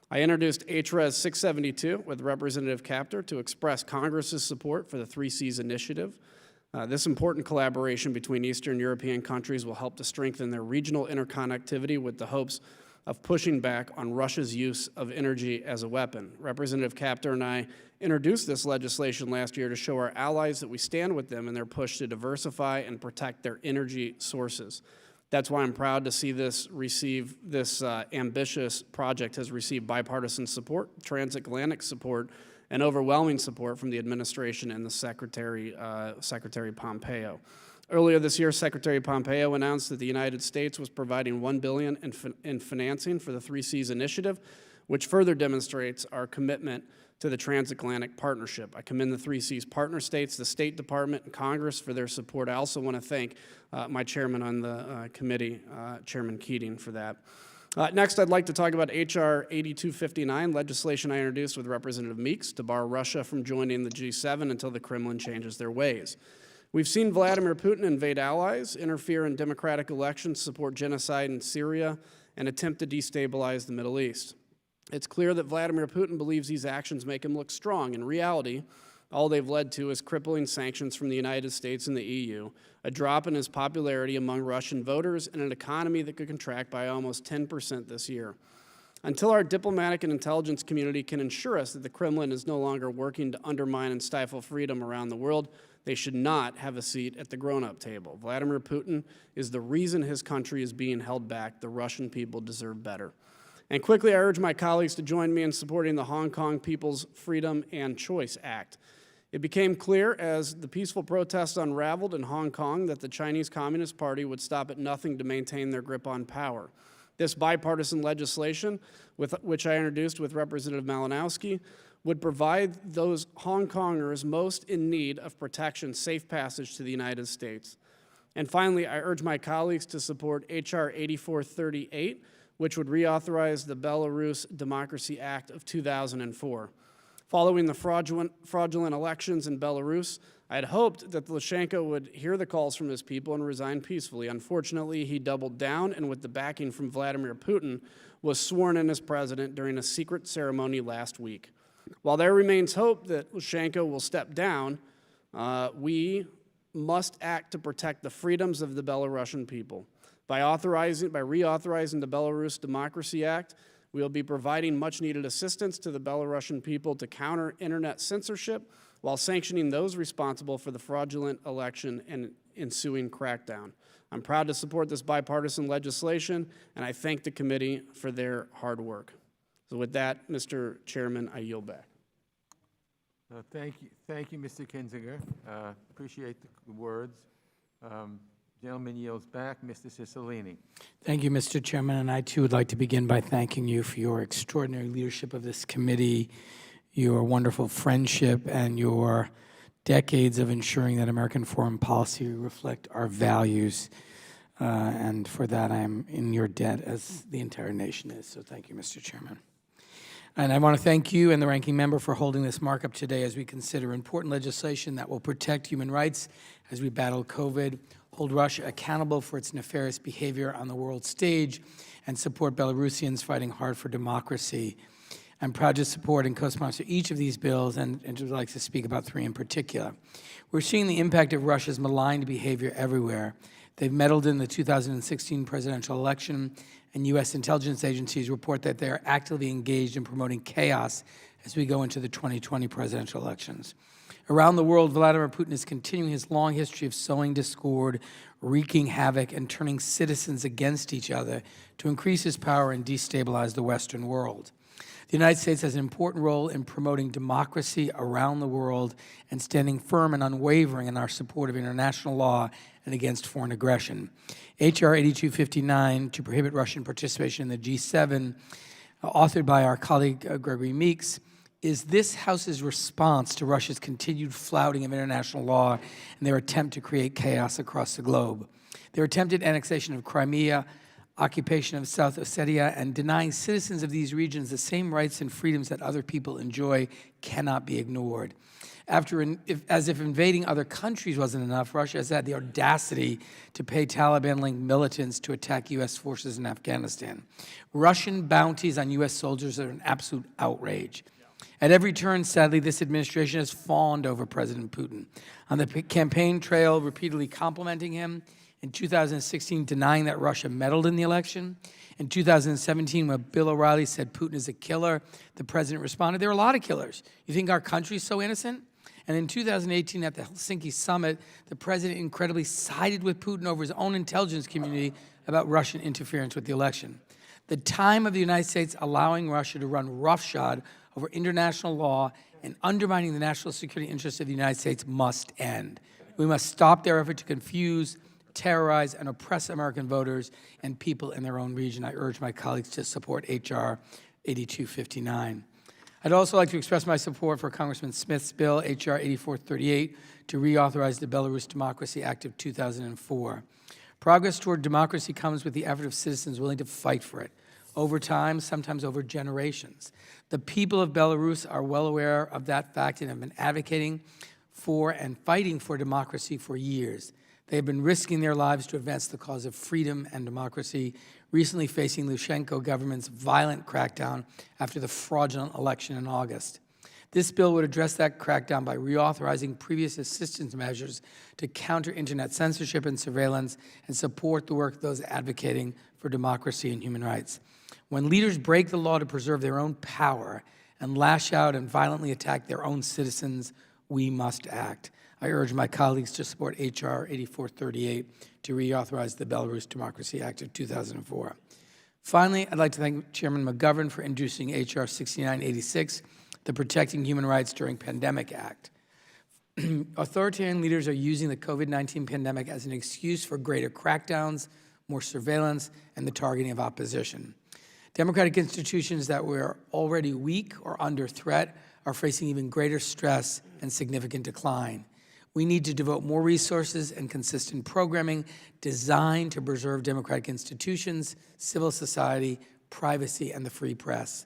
I introduced H.Res. 672 with Representative Kaptur to express Congress's support for the 3 Cs initiative. This important collaboration between Eastern European countries will help to strengthen their regional interconnectivity with the hopes of pushing back on Russia's use of energy as a weapon. Representative Kaptur and I introduced this legislation last year to show our allies that we stand with them in their push to diversify and protect their energy sources. That's why I'm proud to see this ambitious project has received bipartisan support, transatlantic support, and overwhelming support from the administration and the Secretary Pompeo. Earlier this year, Secretary Pompeo announced that the United States was providing $1 billion in financing for the 3 Cs initiative, which further demonstrates our commitment to the transatlantic partnership. I commend the 3 Cs partner states, the State Department, and Congress for their support. I also want to thank my chairman on the committee, Chairman Keating, for that. Next, I'd like to talk about H.R. 8259, legislation I introduced with Representative Meeks to bar Russia from joining the G7 until the Kremlin changes their ways. We've seen Vladimir Putin invade allies, interfere in democratic elections, support genocide in Syria, and attempt to destabilize the Middle East. It's clear that Vladimir Putin believes these actions make him look strong. In reality, all they've led to is crippling sanctions from the United States and the EU, a drop in his popularity among Russian voters, and an economy that could contract by almost 10% this year. Until our diplomatic and intelligence community can ensure us that the Kremlin is no longer working to undermine and stifle freedom around the world, they should not have a seat at the grown-up table. Vladimir Putin is the reason his country is being held back. The Russian people deserve better. And quickly, I urge my colleagues to join me in supporting the Hong Kong People's Freedom and Choice Act. It became clear as the peaceful protests unraveled in Hong Kong that the Chinese Communist Party would stop at nothing to maintain their grip on power. This bipartisan legislation, which I introduced with Representative Malinowski, would provide those Hong Kongers most in need of protection safe passage to the United States. And finally, I urge my colleagues to support H.R. 8438, which would reauthorize the Belarus Democracy Act of 2004. Following the fraudulent elections in Belarus, I had hoped that Lukashenko would hear the calls from his people and resign peacefully. Unfortunately, he doubled down and with the backing from Vladimir Putin, was sworn in as president during a secret ceremony last week. While there remains hope that Lukashenko will step down, we must act to protect the freedoms of the Belarusian people. By reauthorizing the Belarus Democracy Act, we will be providing much-needed assistance to the Belarusian people to counter internet censorship while sanctioning those responsible for the fraudulent election and ensuing crackdown. I'm proud to support this bipartisan legislation, and I thank the committee for their hard work. So with that, Mr. Chairman, I yield back. Thank you, Mr. Kinzinger. Appreciate the words. Gentleman yields back. Mr. Cicilline. Thank you, Mr. Chairman, and I too would like to begin by thanking you for your extraordinary leadership of this committee, your wonderful friendship, and your decades of ensuring that American foreign policy reflect our values. And for that, I am in your debt, as the entire nation is. So thank you, Mr. Chairman. And I want to thank you and the ranking member for holding this markup today as we consider important legislation that will protect human rights as we battle COVID, hold Russia accountable for its nefarious behavior on the world stage, and support Belarusians fighting hard for democracy. I'm proud to support and co-sponsor each of these bills, and would like to speak about three in particular. We're seeing the impact of Russia's malign behavior everywhere. They've meddled in the 2016 presidential election, and U.S. intelligence agencies report that they are actively engaged in promoting chaos as we go into the 2020 presidential elections. Around the world, Vladimir Putin is continuing his long history of sowing discord, wreaking havoc, and turning citizens against each other to increase his power and destabilize the Western world. The United States has an important role in promoting democracy around the world and standing firm and unwavering in our support of international law and against foreign aggression. H.R. 8259, to prohibit Russian participation in the G7, authored by our colleague Gregory Meeks, is this House's response to Russia's continued flouting of international law and their attempt to create chaos across the globe. Their attempted annexation of Crimea, occupation of South Ossetia, and denying citizens of these regions the same rights and freedoms that other people enjoy cannot be ignored. As if invading other countries wasn't enough, Russia has had the audacity to pay Taliban-linked militants to attack U.S. forces in Afghanistan. Russian bounties on U.S. soldiers are an absolute outrage. At every turn, sadly, this administration has fawned over President Putin. On the campaign trail, repeatedly complimenting him. In 2016, denying that Russia meddled in the election. In 2017, when Bill O'Reilly said Putin is a killer, the president responded, there are a lot of killers. You think our country is so innocent? And in 2018, at the Helsinki summit, the president incredibly sided with Putin over his own intelligence community about Russian interference with the election. The time of the United States allowing Russia to run roughshod over international law and undermining the national security interests of the United States must end. We must stop their effort to confuse, terrorize, and oppress American voters and people in their own region. I urge my colleagues to support H.R. 8259. I'd also like to express my support for Congressman Smith's bill, H.R. 8438, to reauthorize the Belarus Democracy Act of 2004. Progress toward democracy comes with the effort of citizens willing to fight for it, over time, sometimes over generations. The people of Belarus are well aware of that fact and have been advocating for and fighting for democracy for years. They have been risking their lives to advance the cause of freedom and democracy, recently facing Lukashenko government's violent crackdown after the fraudulent election in August. This bill would address that crackdown by reauthorizing previous assistance measures to counter internet censorship and surveillance and support the work of those advocating for democracy and human rights. When leaders break the law to preserve their own power and lash out and violently attack their own citizens, we must act. I urge my colleagues to support H.R. 8438 to reauthorize the Belarus Democracy Act of 2004. Finally, I'd like to thank Chairman McGovern for introducing H.R. 6986, the Protecting Human Rights During Pandemic Act. Authoritarian leaders are using the COVID-19 pandemic as an excuse for greater crackdowns, more surveillance, and the targeting of opposition. Democratic institutions that were already weak or under threat are facing even greater stress and significant decline. We need to devote more resources and consistent programming designed to preserve democratic institutions, civil society, privacy, and the free press.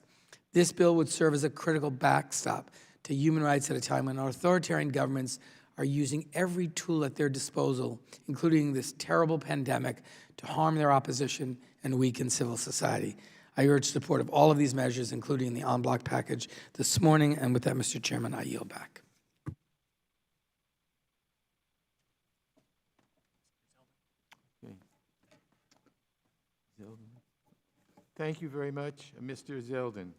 This bill would serve as a critical backstop to human rights at a time when authoritarian governments are using every tool at their disposal, including this terrible pandemic, to harm their opposition and weaken civil society. I urge support of all of these measures, including the en bloc package this morning. And with that, Mr. Chairman, I yield back. Thank you very much. Mr. Zeldin.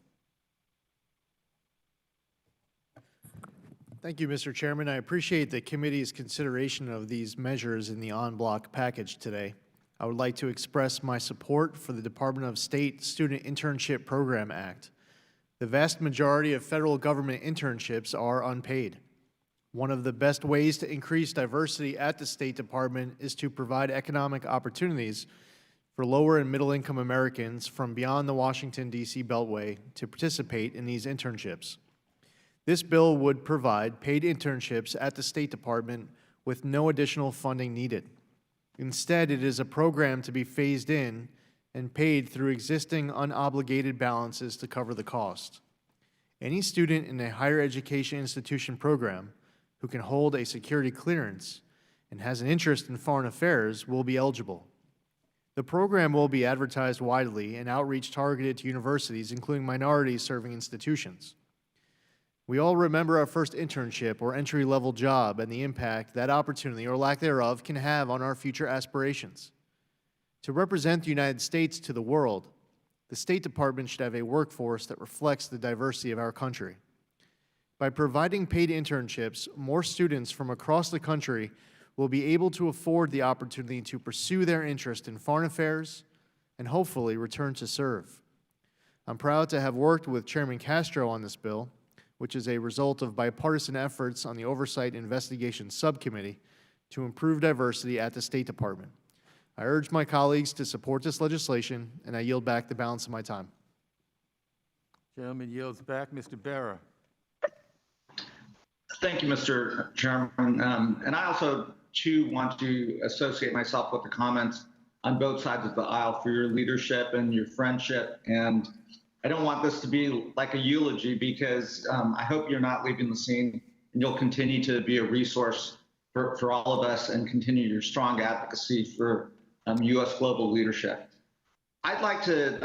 Thank you, Mr. Chairman. I appreciate the committee's consideration of these measures in the en bloc package today. I would like to express my support for the Department of State Student Internship Program Act. The vast majority of federal government internships are unpaid. One of the best ways to increase diversity at the State Department is to provide economic opportunities for lower and middle income Americans from beyond the Washington, D.C. Beltway to participate in these internships. This bill would provide paid internships at the State Department with no additional funding needed. Instead, it is a program to be phased in and paid through existing unobligated balances to cover the cost. Any student in a higher education institution program who can hold a security clearance and has an interest in foreign affairs will be eligible. The program will be advertised widely and outreach targeted to universities, including minority-serving institutions. We all remember our first internship or entry-level job and the impact that opportunity or lack thereof can have on our future aspirations. To represent the United States to the world, the State Department should have a workforce that reflects the diversity of our country. By providing paid internships, more students from across the country will be able to afford the opportunity to pursue their interest in foreign affairs and hopefully return to serve. I'm proud to have worked with Chairman Castro on this bill, which is a result of bipartisan efforts on the Oversight and Investigation Subcommittee to improve diversity at the State Department. I urge my colleagues to support this legislation, and I yield back the balance of my time. Gentleman yields back. Mr. Barra. Thank you, Mr. Chairman. And I also, too, want to associate myself with the comments on both sides of the aisle for your leadership and your friendship. And I don't want this to be like a eulogy because I hope you're not leaving the scene and you'll continue to be a resource for all of us and continue your strong advocacy for U.S. global leadership. I'd like to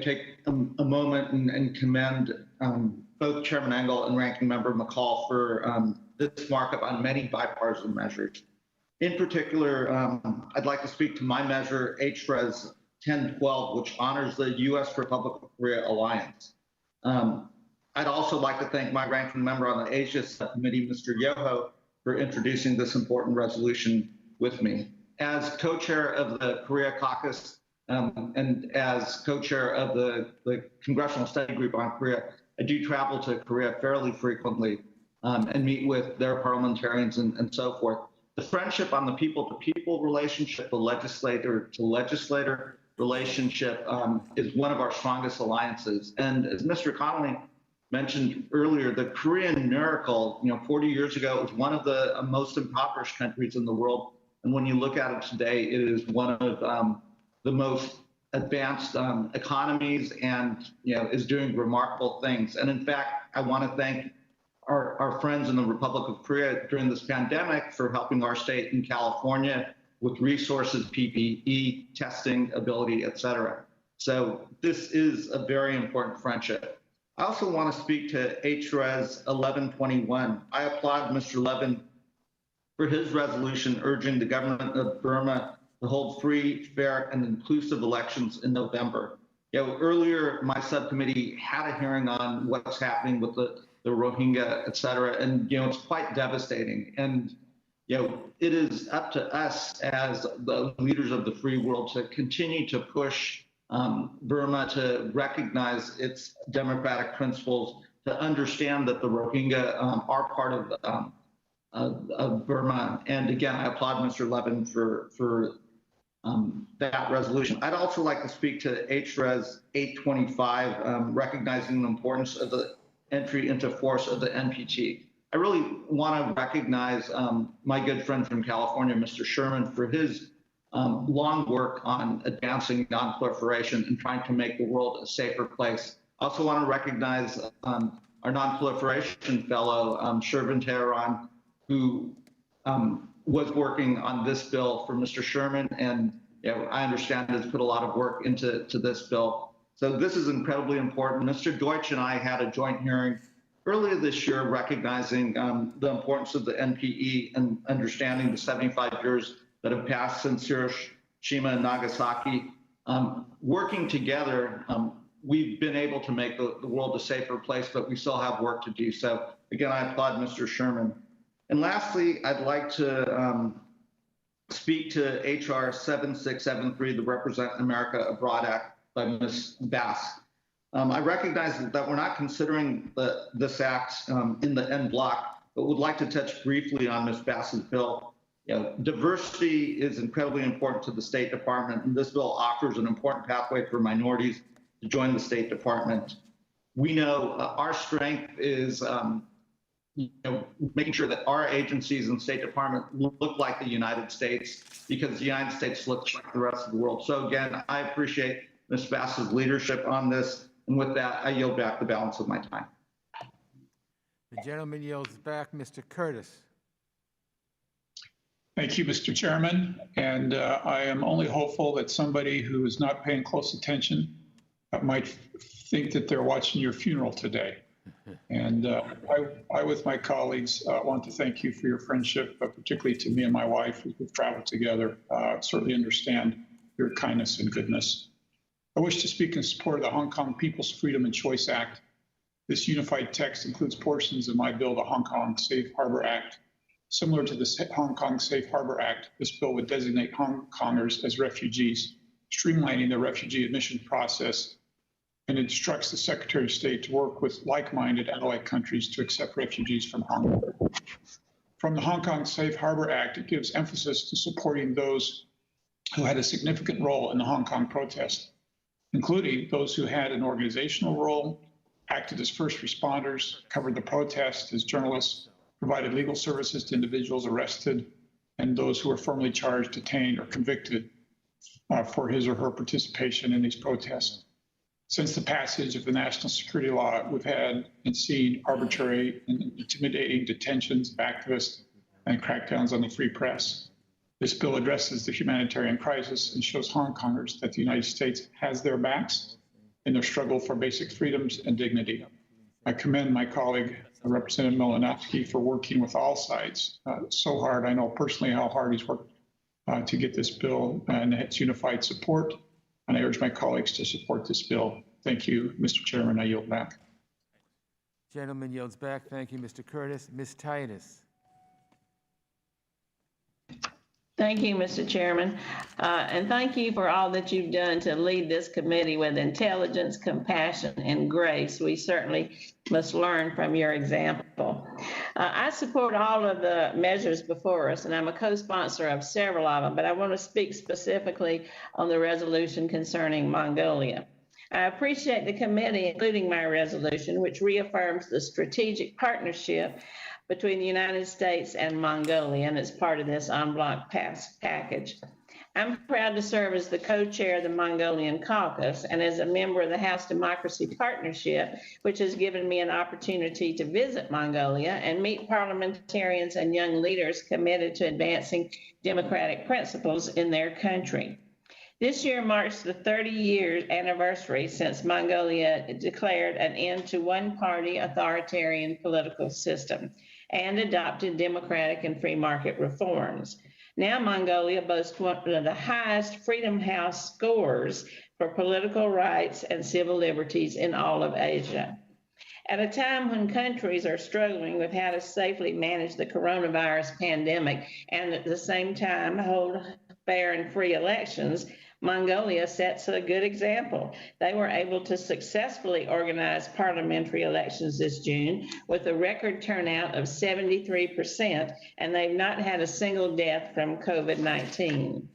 take a moment and commend both Chairman Engel and Ranking Member McCall for this markup on many bipartisan measures. In particular, I'd like to speak to my measure, H.Res. 1012, which honors the U.S. Republic of Korea alliance. I'd also like to thank my ranking member on the Asia Subcommittee, Mr. Yoho, for introducing this important resolution with me. As co-chair of the Korea Caucus and as co-chair of the Congressional Study Group on Korea, I do travel to Korea fairly frequently and meet with their parliamentarians and so forth. The friendship on the people-to-people relationship, the legislator-to-legislator relationship is one of our strongest alliances. And as Mr. Connolly mentioned earlier, the Korean miracle, 40 years ago, it was one of the most impoverished countries in the world. And when you look at it today, it is one of the most advanced economies and is doing remarkable things. And in fact, I want to thank our friends in the Republic of Korea during this pandemic for helping our state in California with resources, PPE, testing ability, et cetera. So this is a very important friendship. I also want to speak to H.Res. 1121. I applaud Mr. Levin for his resolution urging the government of Burma to hold free, fair, and inclusive elections in November. Earlier, my subcommittee had a hearing on what's happening with the Rohingya, et cetera, and, it's quite devastating. And, it is up to us as the leaders of the free world to continue to push Burma to recognize its democratic principles, to understand that the Rohingya are part of Burma. And again, I applaud Mr. Levin for that resolution. I'd also like to speak to H.Res 825, recognizing the importance of the entry into force of the NPT. I really want to recognize my good friend from California, Mr. Sherman, for his long work on advancing nonproliferation and trying to make the world a safer place. I also want to recognize our nonproliferation fellow, Shervin Tehran, who was working on this bill for Mr. Sherman, and I understand has put a lot of work into this bill. So this is incredibly important. Mr. Deutsch and I had a joint hearing earlier this year recognizing the importance of the NPE and understanding the 75 years that have passed since Hiroshima and Nagasaki. Working together, we've been able to make the world a safer place, but we still have work to do. So again, I applaud Mr. Sherman. And lastly, I'd like to speak to H.R. 7673, the Represent America Abroad Act by Ms. Bass. I recognize that we're not considering this act in the en bloc, but would like to touch briefly on Ms. Bass's bill. Diversity is incredibly important to the State Department, and this bill offers an important pathway for minorities to join the State Department. We know our strength is making sure that our agencies and State Department look like the United States, because the United States looks like the rest of the world. So again, I appreciate Ms. Bass's leadership on this. And with that, I yield back the balance of my time. The gentleman yields back. Mr. Curtis. Thank you, Mr. Chairman. And I am only hopeful that somebody who is not paying close attention might think that they're watching your funeral today. And I, with my colleagues, want to thank you for your friendship, particularly to me and my wife, who've traveled together. Certainly understand your kindness and goodness. I wish to speak in support of the Hong Kong People's Freedom and Choice Act. This unified text includes portions of my bill, the Hong Kong Safe Harbor Act. Similar to the Hong Kong Safe Harbor Act, this bill would designate Hong Kongers as refugees, streamlining the refugee admission process, and instructs the Secretary of State to work with like-minded allied countries to accept refugees from Hong Kong. From the Hong Kong Safe Harbor Act, it gives emphasis to supporting those who had a significant role in the Hong Kong protest, including those who had an organizational role, acted as first responders, covered the protest as journalists, provided legal services to individuals arrested, and those who were formally charged, detained, or convicted for his or her participation in these protests. Since the passage of the national security law, we've had and seen arbitrary and intimidating detentions of activists and crackdowns on the free press. This bill addresses the humanitarian crisis and shows Hong Kongers that the United States has their backs in their struggle for basic freedoms and dignity. I commend my colleague, Representative Malinowski, for working with all sides so hard. I know personally how hard he's worked to get this bill and its unified support, and I urge my colleagues to support this bill. Thank you, Mr. Chairman. I yield back. Gentleman yields back. Thank you, Mr. Curtis. Ms. Titus. Thank you, Mr. Chairman, and thank you for all that you've done to lead this committee with intelligence, compassion, and grace. We certainly must learn from your example. I support all of the measures before us, and I'm a co-sponsor of several of them, but I want to speak specifically on the resolution concerning Mongolia. I appreciate the committee including my resolution, which reaffirms the strategic partnership between the United States and Mongolia, and it's part of this en bloc package. I'm proud to serve as the co-chair of the Mongolian caucus and as a member of the House Democracy Partnership, which has given me an opportunity to visit Mongolia and meet parliamentarians and young leaders committed to advancing democratic principles in their country. This year marks the 30-year anniversary since Mongolia declared an end to one-party authoritarian political system and adopted democratic and free market reforms. Now Mongolia boasts one of the highest Freedom House scores for political rights and civil liberties in all of Asia. At a time when countries are struggling with how to safely manage the coronavirus pandemic and at the same time hold fair and free elections, Mongolia sets a good example. They were able to successfully organize parliamentary elections this June with a record turnout of 73%, and they've not had a single death from COVID-19.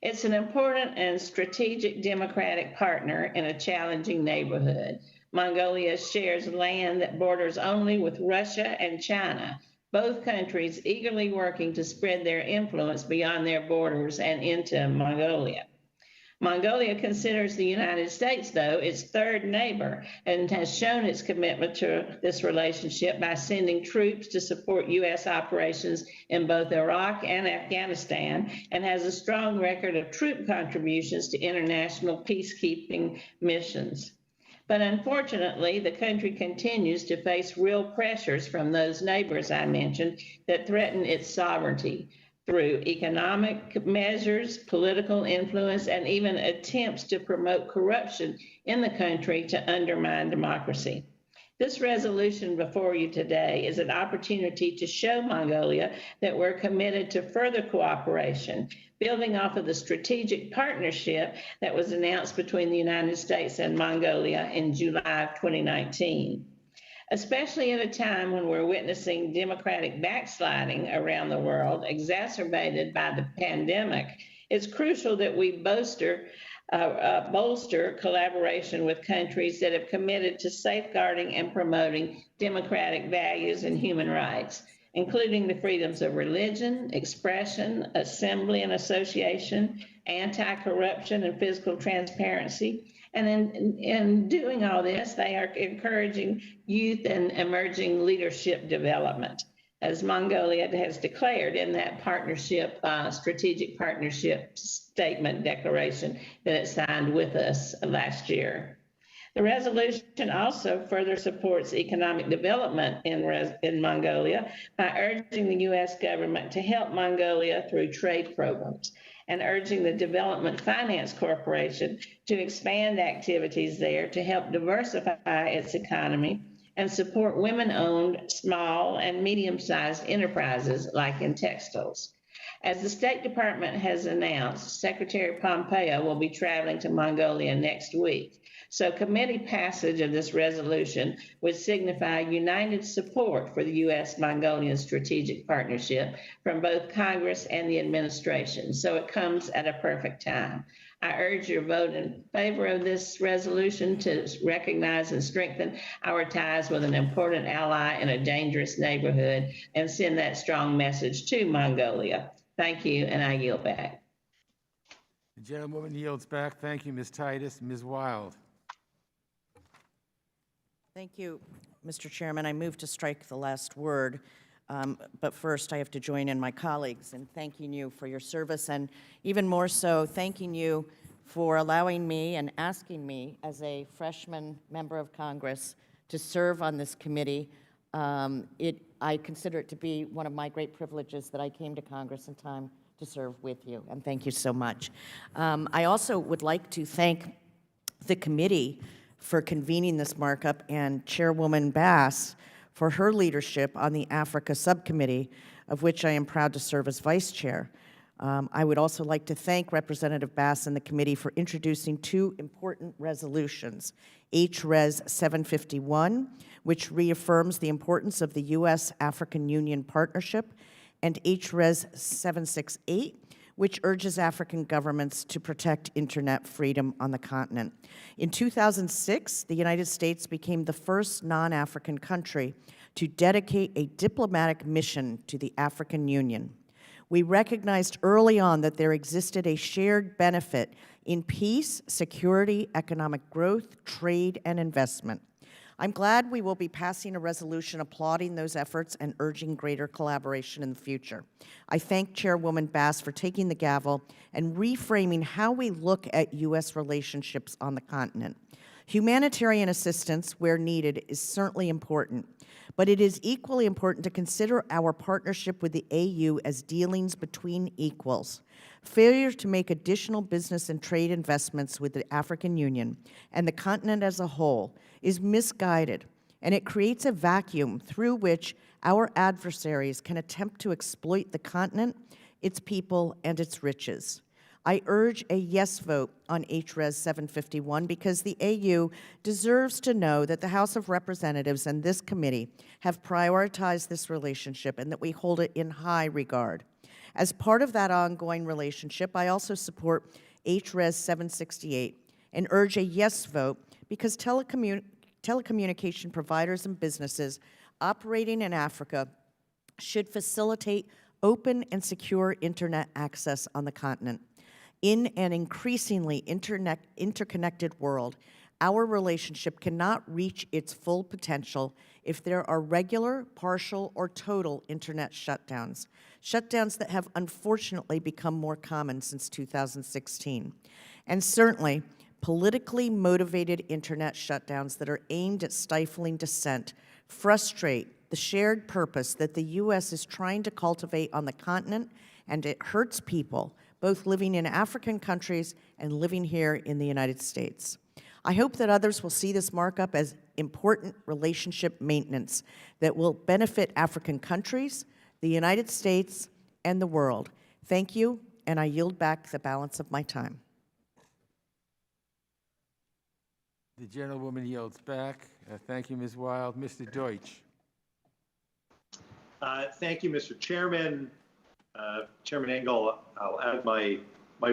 It's an important and strategic democratic partner in a challenging neighborhood. Mongolia shares land that borders only with Russia and China, both countries eagerly working to spread their influence beyond their borders and into Mongolia. Mongolia considers the United States, though, its third neighbor and has shown its commitment to this relationship by sending troops to support U.S. operations in both Iraq and Afghanistan, and has a strong record of troop contributions to international peacekeeping missions. But unfortunately, the country continues to face real pressures from those neighbors I mentioned that threaten its sovereignty through economic measures, political influence, and even attempts to promote corruption in the country to undermine democracy. This resolution before you today is an opportunity to show Mongolia that we're committed to further cooperation, building off of the strategic partnership that was announced between the United States and Mongolia in July of 2019. Especially at a time when we're witnessing democratic backsliding around the world, exacerbated by the pandemic, it's crucial that we bolster collaboration with countries that have committed to safeguarding and promoting democratic values and human rights, including the freedoms of religion, expression, assembly and association, anti-corruption and physical transparency. And in doing all this, they are encouraging youth and emerging leadership development, as Mongolia has declared in that partnership, strategic partnership statement declaration that it signed with us last year. The resolution also further supports economic development in Mongolia by urging the U.S. government to help Mongolia through trade programs, and urging the Development Finance Corporation to expand activities there to help diversify its economy and support women-owned small and medium-sized enterprises like in textiles. As the State Department has announced, Secretary Pompeo will be traveling to Mongolia next week. So committee passage of this resolution would signify united support for the U.S.-Mongolian strategic partnership from both Congress and the administration. So it comes at a perfect time. I urge your vote in favor of this resolution to recognize and strengthen our ties with an important ally in a dangerous neighborhood and send that strong message to Mongolia. Thank you, and I yield back. The gentlewoman yields back. Thank you, Ms. Titus. Ms. Wild. Thank you, Mr. Chairman. I move to strike the last word. But first, I have to join in my colleagues in thanking you for your service, and even more so, thanking you for allowing me and asking me as a freshman member of Congress to serve on this committee. I consider it to be one of my great privileges that I came to Congress in time to serve with you, and thank you so much. I also would like to thank the committee for convening this markup and Chairwoman Bass for her leadership on the Africa Subcommittee, of which I am proud to serve as Vice Chair. I would also like to thank Representative Bass and the committee for introducing two important resolutions, H.Res. 751, which reaffirms the importance of the U.S.-African Union partnership, and H.Res. 768, which urges African governments to protect internet freedom on the continent. In 2006, the United States became the first non-African country to dedicate a diplomatic mission to the African Union. We recognized early on that there existed a shared benefit in peace, security, economic growth, trade, and investment. I'm glad we will be passing a resolution applauding those efforts and urging greater collaboration in the future. I thank Chairwoman Bass for taking the gavel and reframing how we look at U.S. relationships on the continent. Humanitarian assistance, where needed, is certainly important, But it is equally important to consider our partnership with the AU as dealings between equals. Failure to make additional business and trade investments with the African Union and the continent as a whole is misguided, and it creates a vacuum through which our adversaries can attempt to exploit the continent, its people, and its riches. I urge a yes vote on H.Res 751 because the AU deserves to know that the House of Representatives and this committee have prioritized this relationship and that we hold it in high regard. As part of that ongoing relationship, I also support H.Res 768 and urge a yes vote because telecommunication providers and businesses operating in Africa should facilitate open and secure internet access on the continent. In an increasingly interconnected world, our relationship cannot reach its full potential if there are regular, partial, or total internet shutdowns that have unfortunately become more common since 2016. And certainly, politically motivated internet shutdowns that are aimed at stifling dissent frustrate the shared purpose that the U.S. is trying to cultivate on the continent, and it hurts people, both living in African countries and living here in the United States. I hope that others will see this markup as important relationship maintenance that will benefit African countries, the United States, and the world. Thank you, and I yield back the balance of my time. The gentlewoman yields back. Thank you, Ms. Wild. Mr. Deutsch. Thank you, Mr. Chairman. Chairman Engel, I'll add my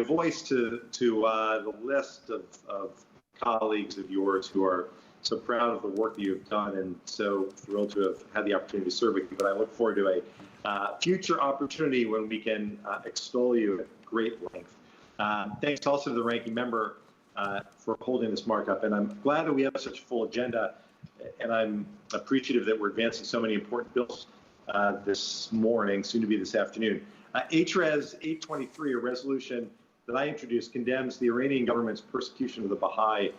voice to the list of colleagues of yours who are so proud of the work that you've done and so thrilled to have had the opportunity to serve with you. But I look forward to a future opportunity when we can extol you at great length. Thanks also to the ranking member for holding this markup. And I'm glad that we have such a full agenda, and I'm appreciative that we're advancing so many important bills this morning, soon to be this afternoon. H.Res 823, a resolution that I introduced, condemns the Iranian government's persecution of the Baha'i.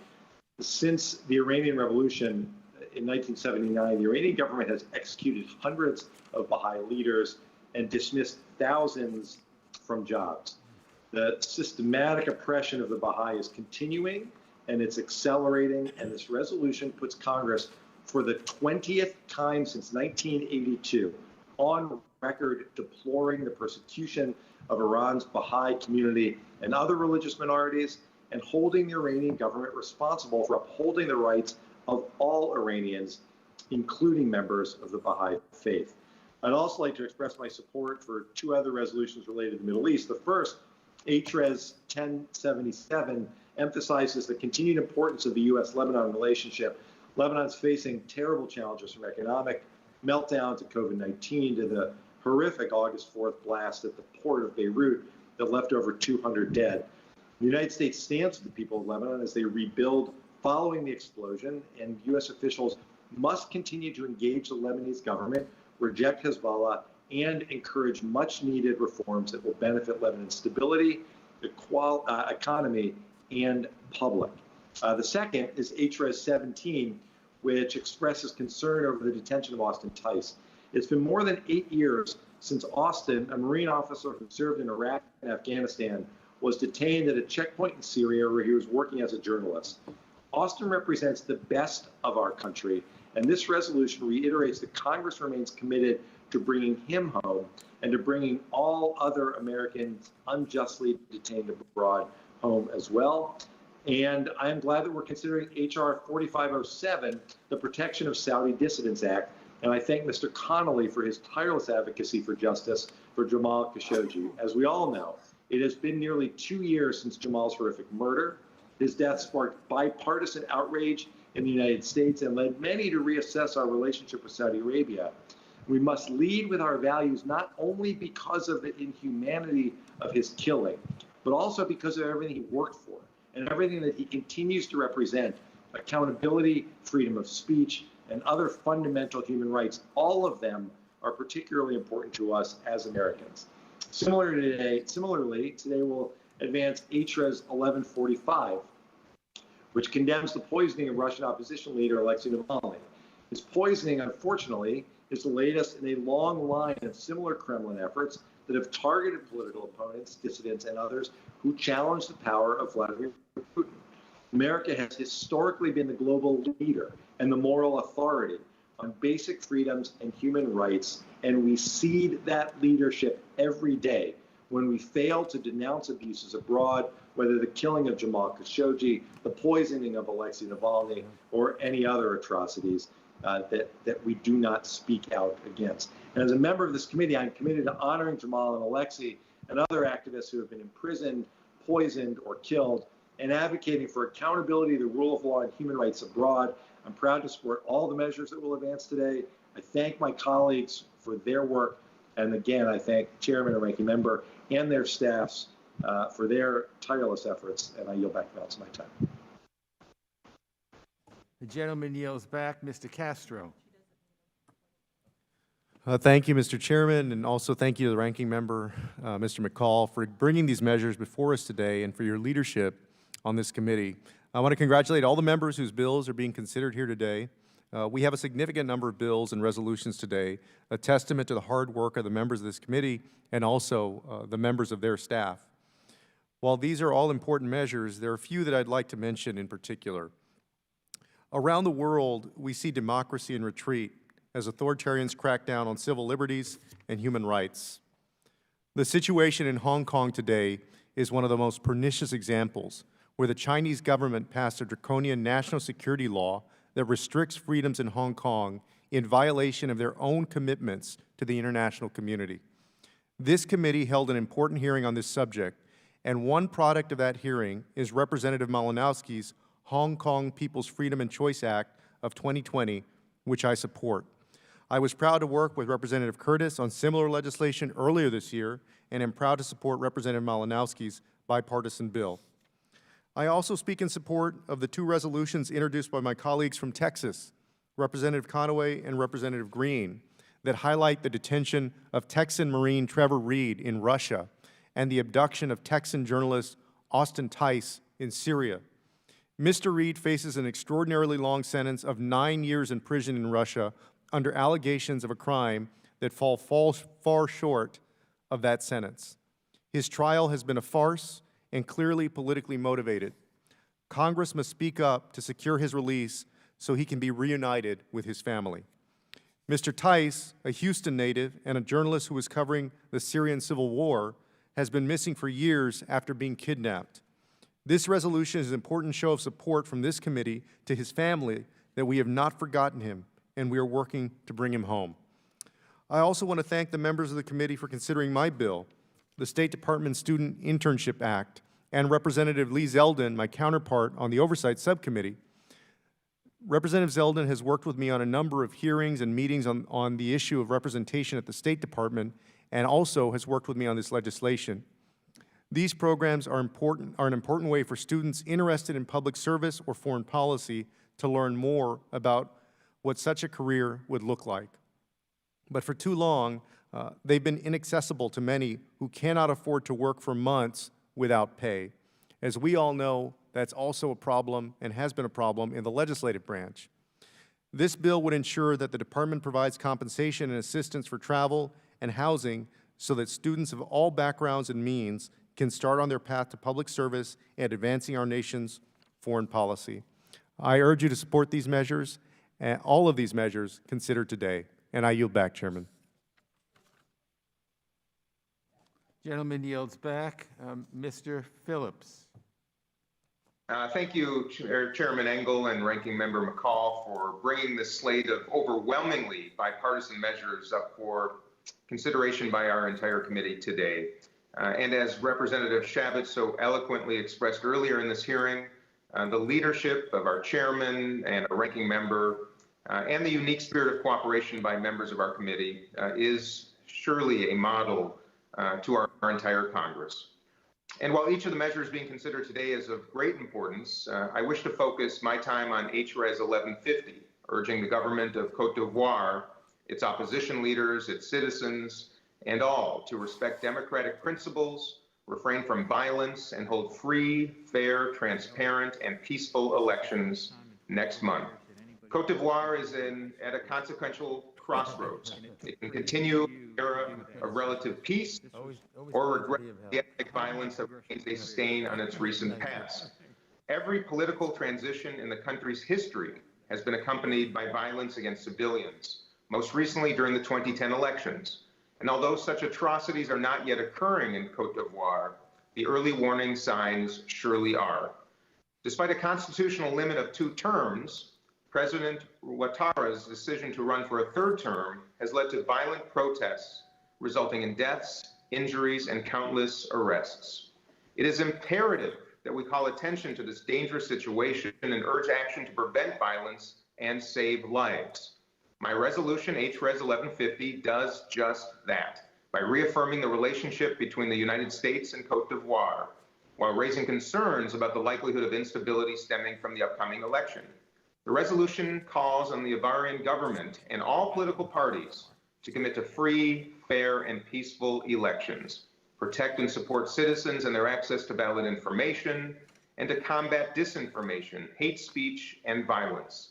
Since the Iranian Revolution in 1979, the Iranian government has executed hundreds of Baha'i leaders and dismissed thousands from jobs. The systematic oppression of the Baha'i is continuing, and it's accelerating, and this resolution puts Congress for the 20th time since 1982 on record deploring the persecution of Iran's Baha'i community and other religious minorities, and holding the Iranian government responsible for upholding the rights of all Iranians, including members of the Baha'i faith. I'd also like to express my support for two other resolutions related to the Middle East. The first, H.Res 1077, emphasizes the continued importance of the U.S.-Lebanon relationship. Lebanon's facing terrible challenges from economic meltdown to COVID-19 to the horrific August 4th blast at the port of Beirut that left over 200 dead. The United States stands with the people of Lebanon as they rebuild following the explosion, and U.S. officials must continue to engage the Lebanese government, reject Hezbollah, and encourage much-needed reforms that will benefit Lebanon's stability, economy, and public. The second is H.Res 17, which expresses concern over the detention of Austin Tice. It's been more than 8 years since Austin, a Marine officer who served in Iraq and Afghanistan, was detained at a checkpoint in Syria where he was working as a journalist. Austin represents the best of our country, and this resolution reiterates that Congress remains committed to bringing him home and to bringing all other Americans unjustly detained abroad home as well. And I'm glad that we're considering H.R. 4507, the Protection of Saudi Dissidents Act. And I thank Mr. Connolly for his tireless advocacy for justice for Jamal Khashoggi. As we all know, it has been nearly 2 years since Jamal's horrific murder. His death sparked bipartisan outrage in the United States and led many to reassess our relationship with Saudi Arabia. We must lead with our values not only because of the inhumanity of his killing, but also because of everything he worked for and everything that he continues to represent: accountability, freedom of speech, and other fundamental human rights. All of them are particularly important to us as Americans. Similarly, today we'll advance H.Res 1145, which condemns the poisoning of Russian opposition leader Alexei Navalny. His poisoning, unfortunately, is the latest in a long line of similar Kremlin efforts that have targeted political opponents, dissidents, and others who challenge the power of Vladimir Putin. America has historically been the global leader and the moral authority on basic freedoms and human rights, and we cede that leadership every day when we fail to denounce abuses abroad, whether the killing of Jamal Khashoggi, the poisoning of Alexei Navalny, or any other atrocities that we do not speak out against. And as a member of this committee, I'm committed to honoring Jamal and Alexei and other activists who have been imprisoned, poisoned, or killed, and advocating for accountability, the rule of law, and human rights abroad. I'm proud to support all the measures that will advance today. I thank my colleagues for their work. And again, I thank Chairman and Ranking Member and their staffs for their tireless efforts. And I yield back the balance of my time. The gentleman yields back. Mr. Castro. Thank you, Mr. Chairman, and also thank you to the Ranking Member, Mr. McCall, for bringing these measures before us today and for your leadership on this committee. I want to congratulate all the members whose bills are being considered here today. We have a significant number of bills and resolutions today, a testament to the hard work of the members of this committee and also the members of their staff. While these are all important measures, there are a few that I'd like to mention in particular. Around the world, we see democracy in retreat as authoritarians crack down on civil liberties and human rights. The situation in Hong Kong today is one of the most pernicious examples, where the Chinese government passed a draconian national security law that restricts freedoms in Hong Kong in violation of their own commitments to the international community. This committee held an important hearing on this subject, and one product of that hearing is Representative Malinowski's Hong Kong People's Freedom and Choice Act of 2020, which I support. I was proud to work with Representative Curtis on similar legislation earlier this year, and am proud to support Representative Malinowski's bipartisan bill. I also speak in support of the two resolutions introduced by my colleagues from Texas, Representative Conaway and Representative Green, that highlight the detention of Texan Marine Trevor Reed in Russia and the abduction of Texan journalist Austin Tice in Syria. Mr. Reed faces an extraordinarily long sentence of 9 years in prison in Russia under allegations of a crime that fall far short of that sentence. His trial has been a farce and clearly politically motivated. Congress must speak up to secure his release so he can be reunited with his family. Mr. Tice, a Houston native and a journalist who was covering the Syrian civil war, has been missing for years after being kidnapped. This resolution is an important show of support from this committee to his family that we have not forgotten him and we are working to bring him home. I also want to thank the members of the committee for considering my bill, the State Department Student Internship Act, and Representative Lee Zeldin, my counterpart on the Oversight Subcommittee. Representative Zeldin has worked with me on a number of hearings and meetings on the issue of representation at the State Department, and also has worked with me on this legislation. These programs are an important way for students interested in public service or foreign policy to learn more about what such a career would look like. But for too long, they've been inaccessible to many who cannot afford to work for months without pay. As we all know, that's also a problem and has been a problem in the legislative branch. This bill would ensure that the department provides compensation and assistance for travel and housing so that students of all backgrounds and means can start on their path to public service and advancing our nation's foreign policy. I urge you to support these measures, and all of these measures considered today. And I yield back, Chairman. Gentleman yields back. Mr. Phillips. Thank you, Chairman Engel and Ranking Member McCall, for bringing this slate of overwhelmingly bipartisan measures up for consideration by our entire committee today. And as Representative Shabbat so eloquently expressed earlier in this hearing, the leadership of our chairman and our ranking member and the unique spirit of cooperation by members of our committee is surely a model to our entire Congress. And while each of the measures being considered today is of great importance, I wish to focus my time on H.Res 1150, urging the government of Cote d'Ivoire, its opposition leaders, its citizens, and all to respect democratic principles, refrain from violence, and hold free, fair, transparent, and peaceful elections next month. Cote d'Ivoire is at a consequential crossroads. It can continue an era of relative peace or regret the ethnic violence that remains a stain on its recent past. Every political transition in the country's history has been accompanied by violence against civilians, most recently during the 2010 elections. And although such atrocities are not yet occurring in Cote d'Ivoire, the early warning signs surely are. Despite a constitutional limit of 2 terms, President Ouattara's decision to run for a 3rd term has led to violent protests, resulting in deaths, injuries, and countless arrests. It is imperative that we call attention to this dangerous situation and urge action to prevent violence and save lives. My resolution, H.Res 1150, does just that by reaffirming the relationship between the United States and Cote d'Ivoire, while raising concerns about the likelihood of instability stemming from the upcoming election. The resolution calls on the Ivorian government and all political parties to commit to free, fair, and peaceful elections, protect and support citizens and their access to valid information, and to combat disinformation, hate speech, and violence.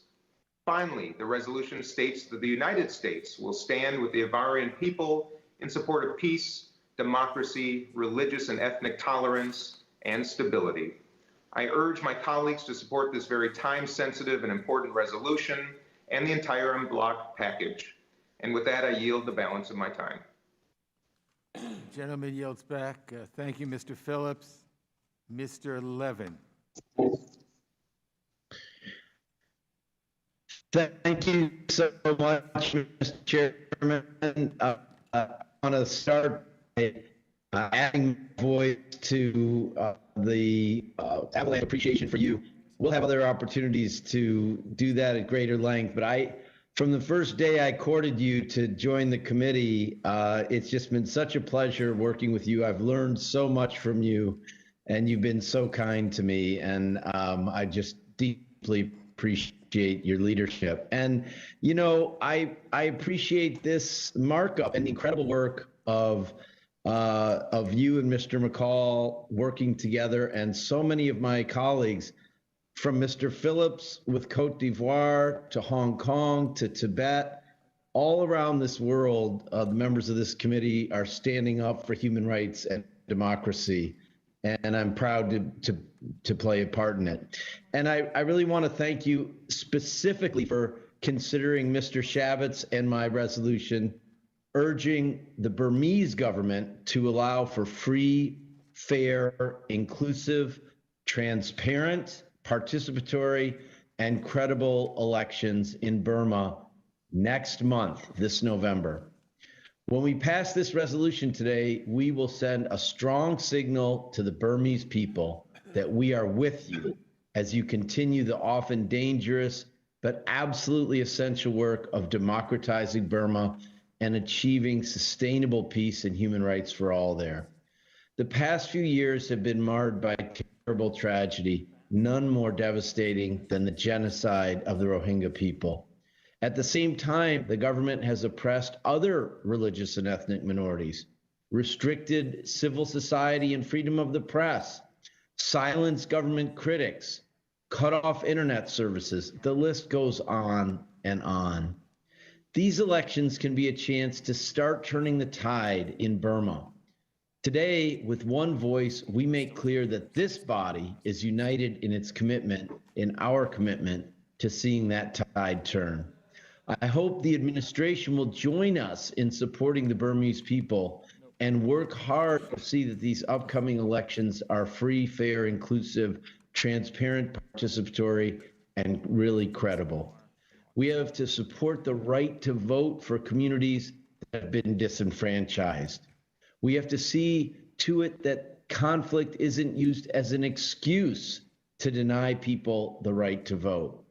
Finally, the resolution states that the United States will stand with the Ivorian people in support of peace, democracy, religious and ethnic tolerance, and stability. I urge my colleagues to support this very time-sensitive and important resolution and the entire en bloc package. And with that, I yield the balance of my time. Gentleman yields back. Thank you, Mr. Phillips. Mr. Levin. Thank you so much, Mr. Chairman. I want to start by adding my voice to the avalanche appreciation for you. We'll have other opportunities to do that at greater length, but from the first day I courted you to join the committee, it's just been such a pleasure working with you. I've learned so much from you, and you've been so kind to me, and I just deeply appreciate your leadership. And, you know, I appreciate this markup and the incredible work of you and Mr. McCall working together, and so many of my colleagues, from Mr. Phillips with Cote d'Ivoire to Hong Kong to Tibet, all around this world, the members of this committee are standing up for human rights and democracy, and I'm proud to play a part in it. And I really want to thank you specifically for considering Mr. Shabbat's and my resolution urging the Burmese government to allow for free, fair, inclusive, transparent, participatory, and credible elections in Burma next month, this November. When we pass this resolution today, we will send a strong signal to the Burmese people that we are with you as you continue the often dangerous but absolutely essential work of democratizing Burma and achieving sustainable peace and human rights for all there. The past few years have been marred by terrible tragedy, none more devastating than the genocide of the Rohingya people. At the same time, the government has oppressed other religious and ethnic minorities, restricted civil society and freedom of the press, silenced government critics, cut off internet services. The list goes on and on. These elections can be a chance to start turning the tide in Burma. Today, with one voice, we make clear that this body is united in its commitment, in our commitment to seeing that tide turn. I hope the administration will join us in supporting the Burmese people and work hard to see that these upcoming elections are free, fair, inclusive, transparent, participatory, and really credible. We have to support the right to vote for communities that have been disenfranchised. We have to see to it that conflict isn't used as an excuse to deny people the right to vote.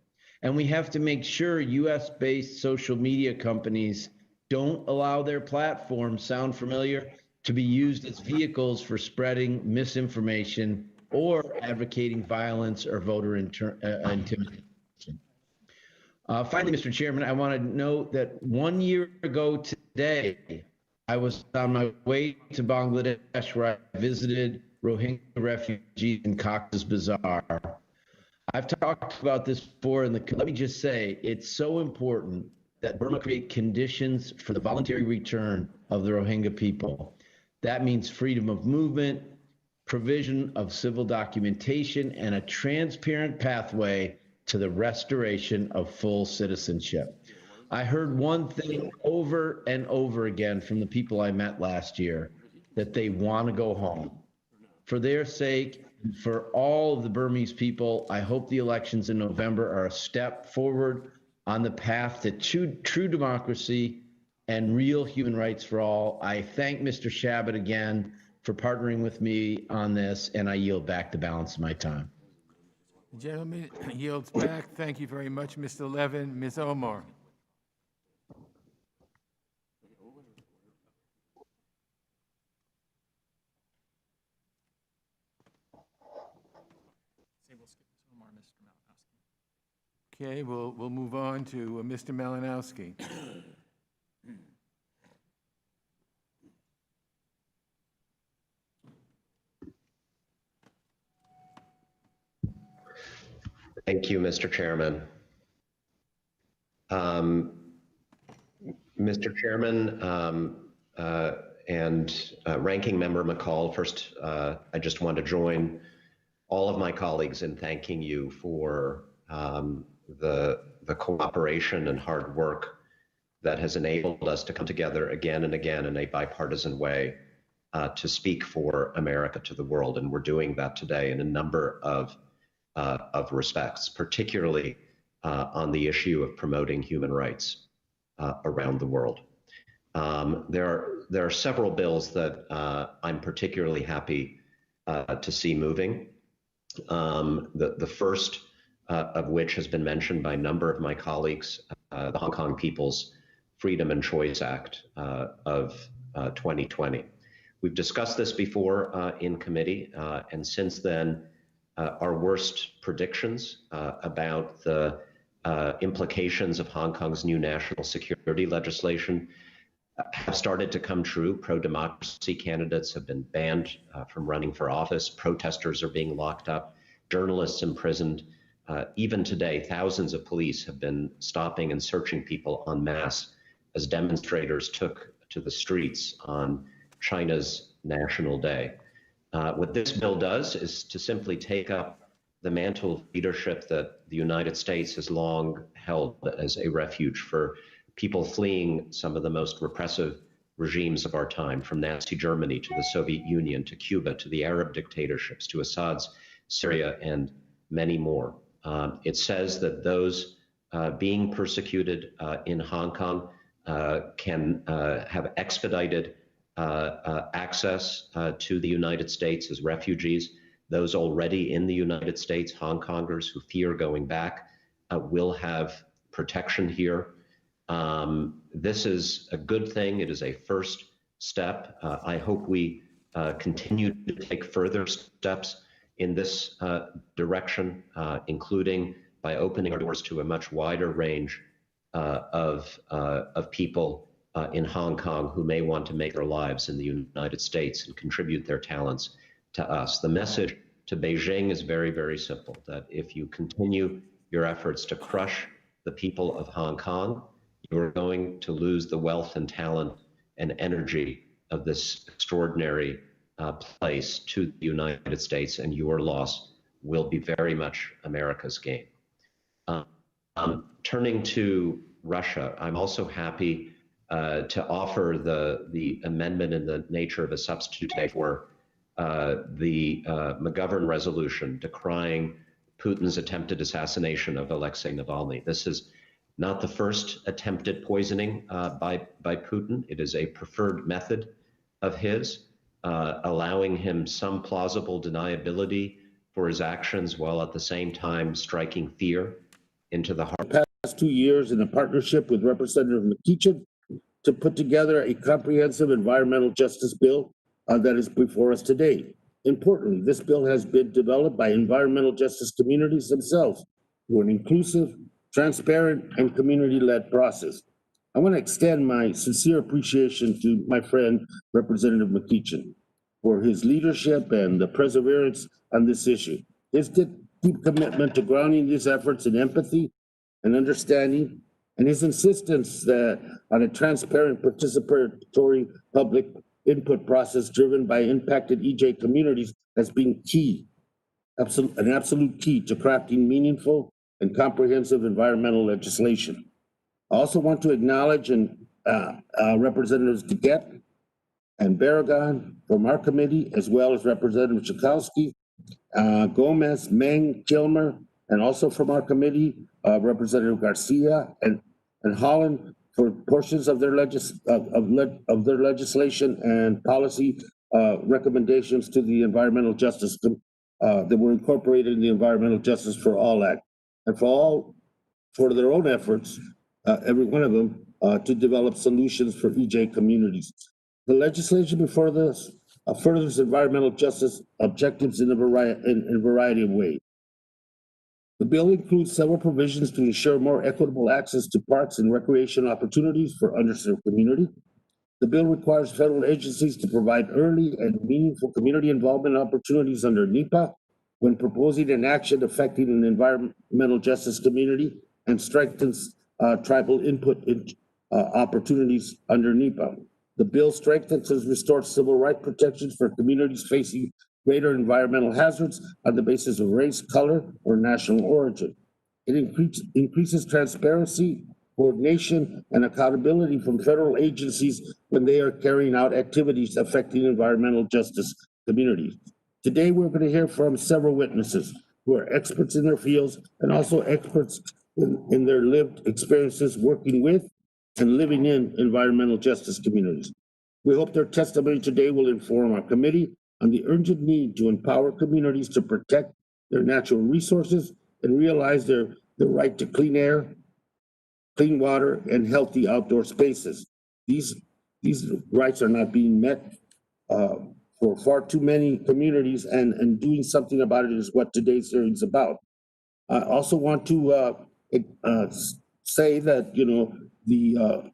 And we have to make sure US-based social media companies don't allow their platforms, sound familiar, to be used as vehicles for spreading misinformation or advocating violence or voter intimidation. Finally, Mr. Chairman, I want to note that 1 year ago today, I was on my way to Bangladesh, where I visited Rohingya refugees in Cox's Bazar. I've talked about this before, and let me just say, it's so important that Burma create conditions for the voluntary return of the Rohingya people. That means freedom of movement, provision of civil documentation, and a transparent pathway to the restoration of full citizenship. I heard one thing over and over again from the people I met last year, that they want to go home. For their sake, and for all of the Burmese people, I hope the elections in November are a step forward on the path to true democracy and real human rights for all. I thank Mr. Shabbat again for partnering with me on this, and I yield back the balance of my time. The gentleman yields back. Thank you very much, Mr. Levin. Ms. Omar. Okay, we'll move on to Mr. Malinowski. Thank you, Mr. Chairman. Mr. Chairman and Ranking Member McCall, first, I just want to join all of my colleagues in thanking you for the cooperation and hard work that has enabled us to come together again and again in a bipartisan way to speak for America to the world. And we're doing that today in a number of respects, particularly on the issue of promoting human rights around the world. There are several bills that I'm particularly happy to see moving. The first of which has been mentioned by a number of my colleagues, the Hong Kong People's Freedom and Choice Act of 2020. We've discussed this before in committee, and since then, our worst predictions about the implications of Hong Kong's new national security legislation have started to come true. Pro-democracy candidates have been banned from running for office. Protesters are being locked up. Journalists imprisoned. Even today, thousands of police have been stopping and searching people en masse as demonstrators took to the streets on China's National Day. What this bill does is to simply take up the mantle of leadership that the United States has long held as a refuge for people fleeing some of the most repressive regimes of our time, from Nazi Germany to the Soviet Union to Cuba to the Arab dictatorships to Assad's Syria and many more. It says that those being persecuted in Hong Kong can have expedited access to the United States as refugees. Those already in the United States, Hong Kongers who fear going back, will have protection here. This is a good thing. It is a first step. I hope we continue to take further steps in this direction, including by opening our doors to a much wider range of people in Hong Kong who may want to make their lives in the United States and contribute their talents to us. The message to Beijing is very, very simple, that if you continue your efforts to crush the people of Hong Kong, you're going to lose the wealth and talent and energy of this extraordinary place to the United States, and your loss will be very much America's gain. Turning to Russia, I'm also happy to offer the amendment in the nature of a substitute today for the McGovern resolution decrying Putin's attempted assassination of Alexei Navalny. This is not the first attempted poisoning by Putin. It is a preferred method of his, allowing him some plausible deniability for his actions while at the same time striking fear into the heart. The past 2 years in a partnership with Representative McKeechin to put together a comprehensive environmental justice bill that is before us today. Importantly, this bill has been developed by environmental justice communities themselves through an inclusive, transparent, and community-led process. I want to extend my sincere appreciation to my friend, Representative McKeechin, for his leadership and the perseverance on this issue. His deep commitment to grounding these efforts in empathy and understanding, and his insistence that on a transparent, participatory public input process driven by impacted EJ communities has been key, an absolute key to crafting meaningful and comprehensive environmental legislation. I also want to acknowledge Representatives DeGette and Barragan from our committee, as well as Representative Chakowski, Gomez, Meng, Kilmer, and also from our committee, Representative Garcia and Holland for portions of their their legislation and policy recommendations to the environmental justice that were incorporated in the Environmental Justice for All Act, and for their own efforts, every one of them, to develop solutions for EJ communities. The legislation before this furthers environmental justice objectives in a variety of ways. The bill includes several provisions to ensure more equitable access to parks and recreation opportunities for underserved community. The bill requires federal agencies to provide early and meaningful community involvement opportunities under NEPA when proposing an action affecting an environmental justice community, and strengthens tribal input opportunities under NEPA. The bill strengthens and restores civil rights protections for communities facing greater environmental hazards on the basis of race, color, or national origin. It increases transparency, coordination, and accountability from federal agencies when they are carrying out activities affecting environmental justice communities. Today, we're going to hear from several witnesses who are experts in their fields and also experts in their lived experiences working with and living in environmental justice communities. We hope their testimony today will inform our committee on the urgent need to empower communities to protect their natural resources and realize their right to clean air, clean water, and healthy outdoor spaces. These rights are not being met for far too many communities, and doing something about it is what today's hearing is about. I also want to say that, the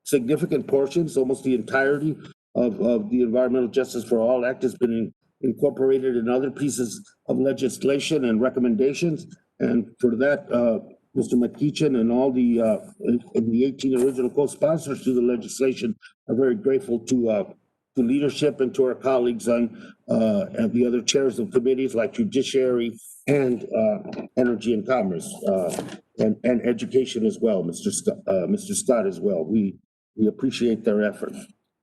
significant portions, almost the entirety of the Environmental Justice for All Act has been incorporated in other pieces of legislation and recommendations. And for that, Mr. McEachin and all the 18 original co-sponsors to the legislation are very grateful to leadership and to our colleagues on and the other chairs of committees like Judiciary and Energy and Commerce and Education as well, Mr. Scott as well. We appreciate their efforts.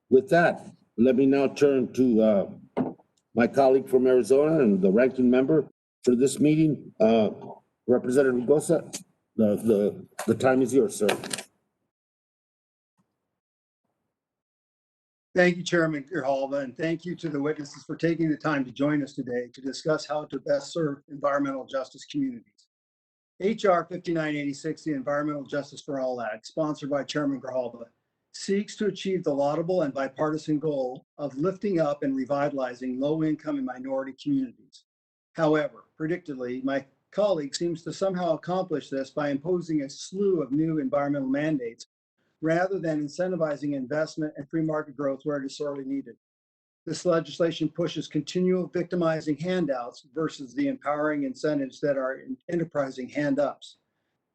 With that, let me now turn to my colleague from Arizona and the ranking member for this meeting, Representative Gosa. The time is yours, sir. Thank you, Chairman Grijalva, and thank you to the witnesses for taking the time to join us today to discuss how to best serve environmental justice communities. H.R. 5986, the Environmental Justice for All Act, sponsored by Chairman Grijalva, seeks to achieve the laudable and bipartisan goal of lifting up and revitalizing low-income and minority communities. However, predictably, my colleague seems to somehow accomplish this by imposing a slew of new environmental mandates rather than incentivizing investment and free market growth where it is sorely needed. This legislation pushes continual victimizing handouts versus the empowering incentives that are enterprising hand-ups.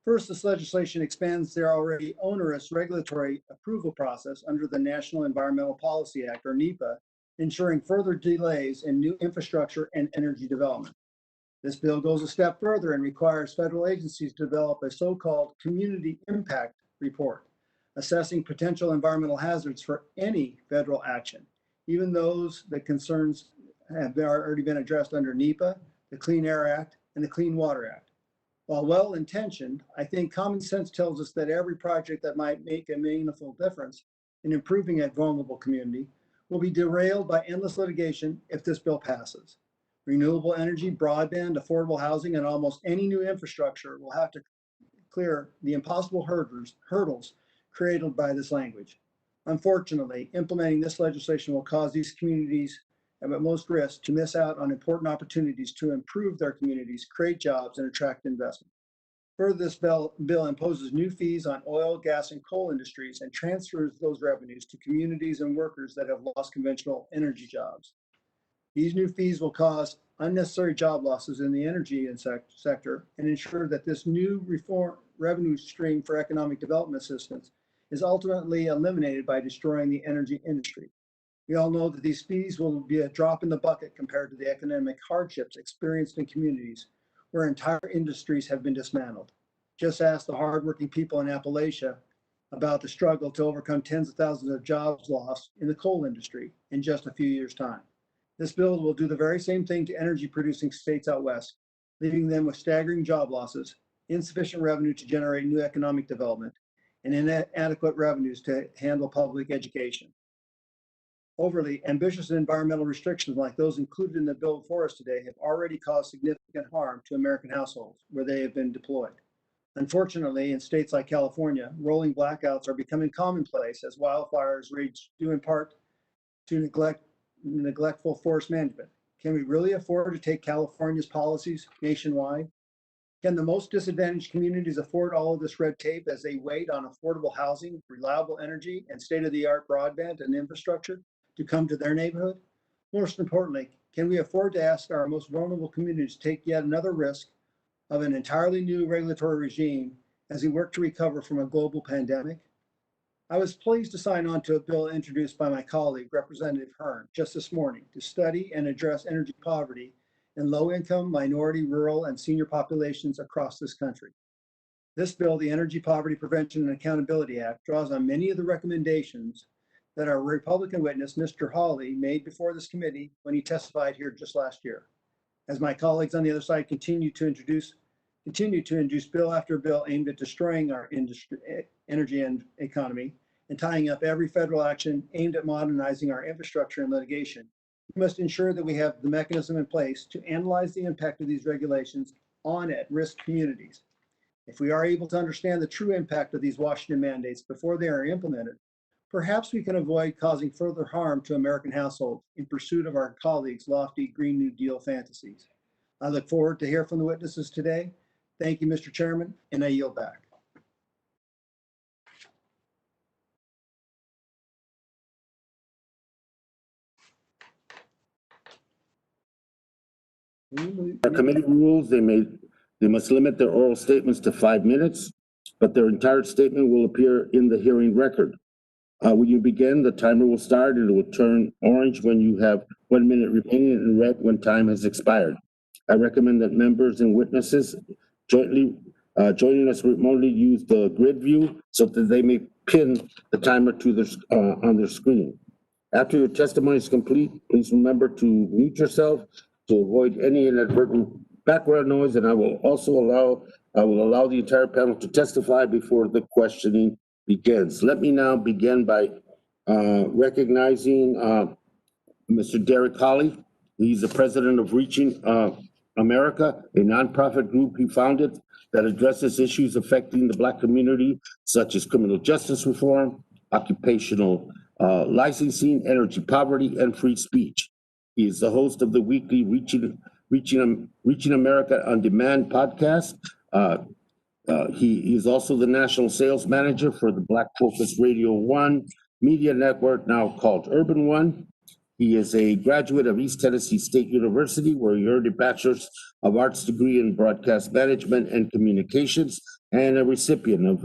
First, this legislation expands their already onerous regulatory approval process under the National Environmental Policy Act, or NEPA, ensuring further delays in new infrastructure and energy development. This bill goes a step further and requires federal agencies to develop a so-called community impact report, assessing potential environmental hazards for any federal action, even those that concerns have already been addressed under NEPA, the Clean Air Act, and the Clean Water Act. While well-intentioned, I think common sense tells us that every project that might make a meaningful difference in improving a vulnerable community will be derailed by endless litigation if this bill passes. Renewable energy, broadband, affordable housing, and almost any new infrastructure will have to clear the impossible hurdles created by this language. Unfortunately, implementing this legislation will cause these communities at most risk to miss out on important opportunities to improve their communities, create jobs, and attract investment. Further, this bill imposes new fees on oil, gas, and coal industries and transfers those revenues to communities and workers that have lost conventional energy jobs. These new fees will cause unnecessary job losses in the energy sector and ensure that this new revenue stream for economic development assistance is ultimately eliminated by destroying the energy industry. We all know that these fees will be a drop in the bucket compared to the economic hardships experienced in communities where entire industries have been dismantled. Just ask the hardworking people in Appalachia about the struggle to overcome tens of thousands of jobs lost in the coal industry in just a few years' time. This bill will do the very same thing to energy producing states out west, leaving them with staggering job losses, insufficient revenue to generate new economic development, and inadequate revenues to handle public education. Overly ambitious environmental restrictions like those included in the bill before us today have already caused significant harm to American households where they have been deployed. Unfortunately, in states like California, rolling blackouts are becoming commonplace as wildfires rage due in part to neglectful forest management. Can we really afford to take California's policies nationwide? Can the most disadvantaged communities afford all of this red tape as they wait on affordable housing, reliable energy, and state-of-the-art broadband and infrastructure to come to their neighborhood? Most importantly, can we afford to ask our most vulnerable communities to take yet another risk of an entirely new regulatory regime as we work to recover from a global pandemic? I was pleased to sign on to a bill introduced by my colleague, Representative Hearn, just this morning to study and address energy poverty in low-income, minority, rural, and senior populations across this country. This bill, the Energy Poverty Prevention and Accountability Act, draws on many of the recommendations that our Republican witness, Mr. Hawley, made before this committee when he testified here just last year. As my colleagues on the other side continue to introduce bill after bill aimed at destroying our industry, energy and economy, and tying up every federal action aimed at modernizing our infrastructure and litigation, we must ensure that we have the mechanism in place to analyze the impact of these regulations on at-risk communities. If we are able to understand the true impact of these Washington mandates before they are implemented, perhaps we can avoid causing further harm to American households in pursuit of our colleagues' lofty Green New Deal fantasies. I look forward to hear from the witnesses today. Thank you, Mr. Chairman, and I yield back. Our committee rules, they must limit their oral statements to 5 minutes, but their entire statement will appear in the hearing record. When you begin, the timer will start and it will turn orange when you have 1 minute remaining and red when time has expired. I recommend that members and witnesses joining us remotely use the grid view so that they may pin the timer to on their screen. After your testimony is complete, please remember to mute yourself to avoid any inadvertent background noise, and I will allow the entire panel to testify before the questioning begins. Let me now begin by recognizing Mr. Derek Hawley. He's the president of Reaching America, a nonprofit group he founded that addresses issues affecting the Black community, such as criminal justice reform, occupational licensing, energy poverty, and free speech. He is the host of the weekly Reaching America on Demand podcast. He is also the national sales manager for the Black Focus Radio 1 media network, now called Urban One. He is a graduate of East Tennessee State University, where he earned a Bachelor's of Arts degree in Broadcast Management and Communications, and a recipient of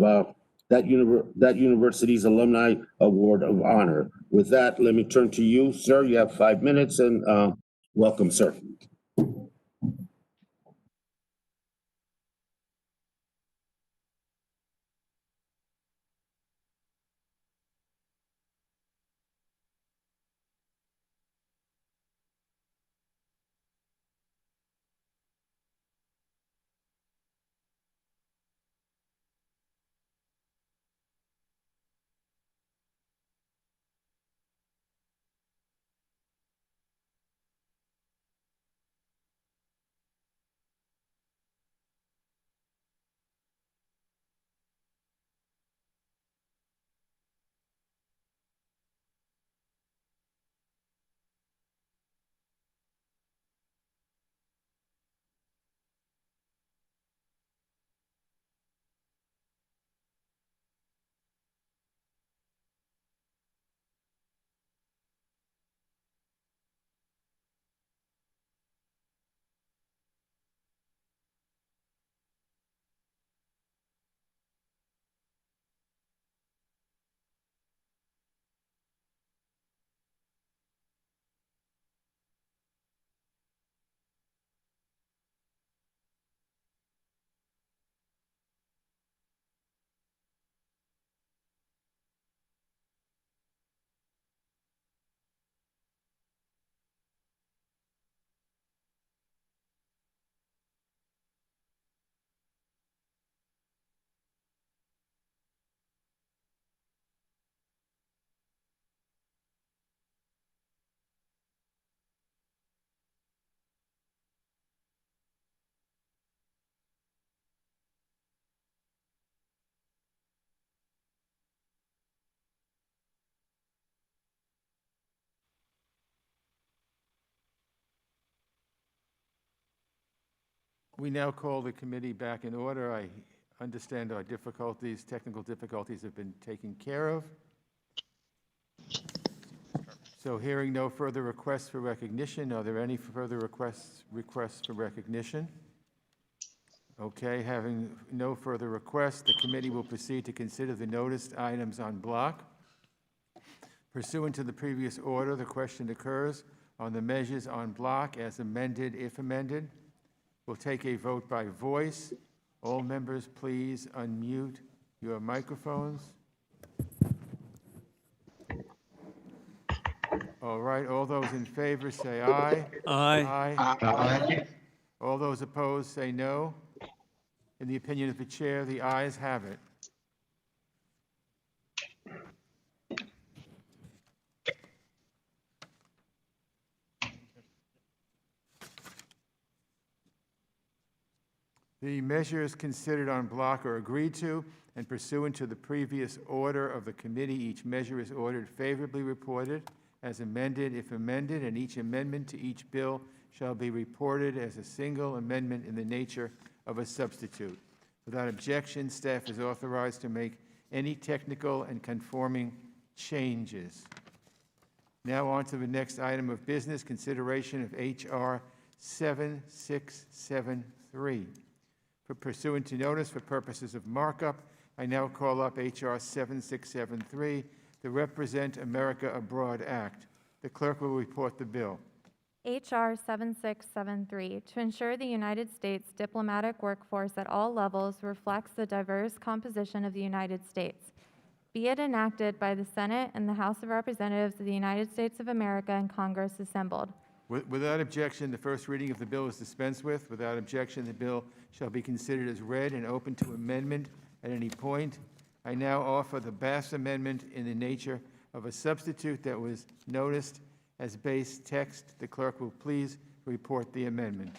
that university's Alumni Award of Honor. With that, let me turn to you, sir. You have 5 minutes, and welcome, sir. We now call the committee back in order. I understand our difficulties, technical difficulties have been taken care of. So hearing no further requests for recognition, are there any further requests for recognition? Okay, having no further requests, the committee will proceed to consider the noticed items en bloc. Pursuant to the previous order, the question occurs on the measures en bloc as amended, if amended. We'll take a vote by voice. All members, please unmute your microphones. All right, all those in favor say aye. Aye. Aye. All those opposed say no. In the opinion of the chair, the ayes have it. The measures considered en bloc are agreed to, and pursuant to the previous order of the committee, each measure is ordered favorably reported as amended, if amended, and each amendment to each bill shall be reported as a single amendment in the nature of a substitute. Without objection, staff is authorized to make any technical and conforming changes. Now on to the next item of business, consideration of H.R. 7673. Pursuant to notice for purposes of markup, I now call up H.R. 7673, the Represent America Abroad Act. The clerk will report the bill. H.R. 7673, to ensure the United States diplomatic workforce at all levels reflects the diverse composition of the United States. Be it enacted by the Senate and the House of Representatives of the United States of America and Congress assembled. Without objection, the first reading of the bill is dispensed with. Without objection, the bill shall be considered as read and open to amendment at any point. I now offer the Bass Amendment in the nature of a substitute that was noticed as base text. The clerk will please report the amendment.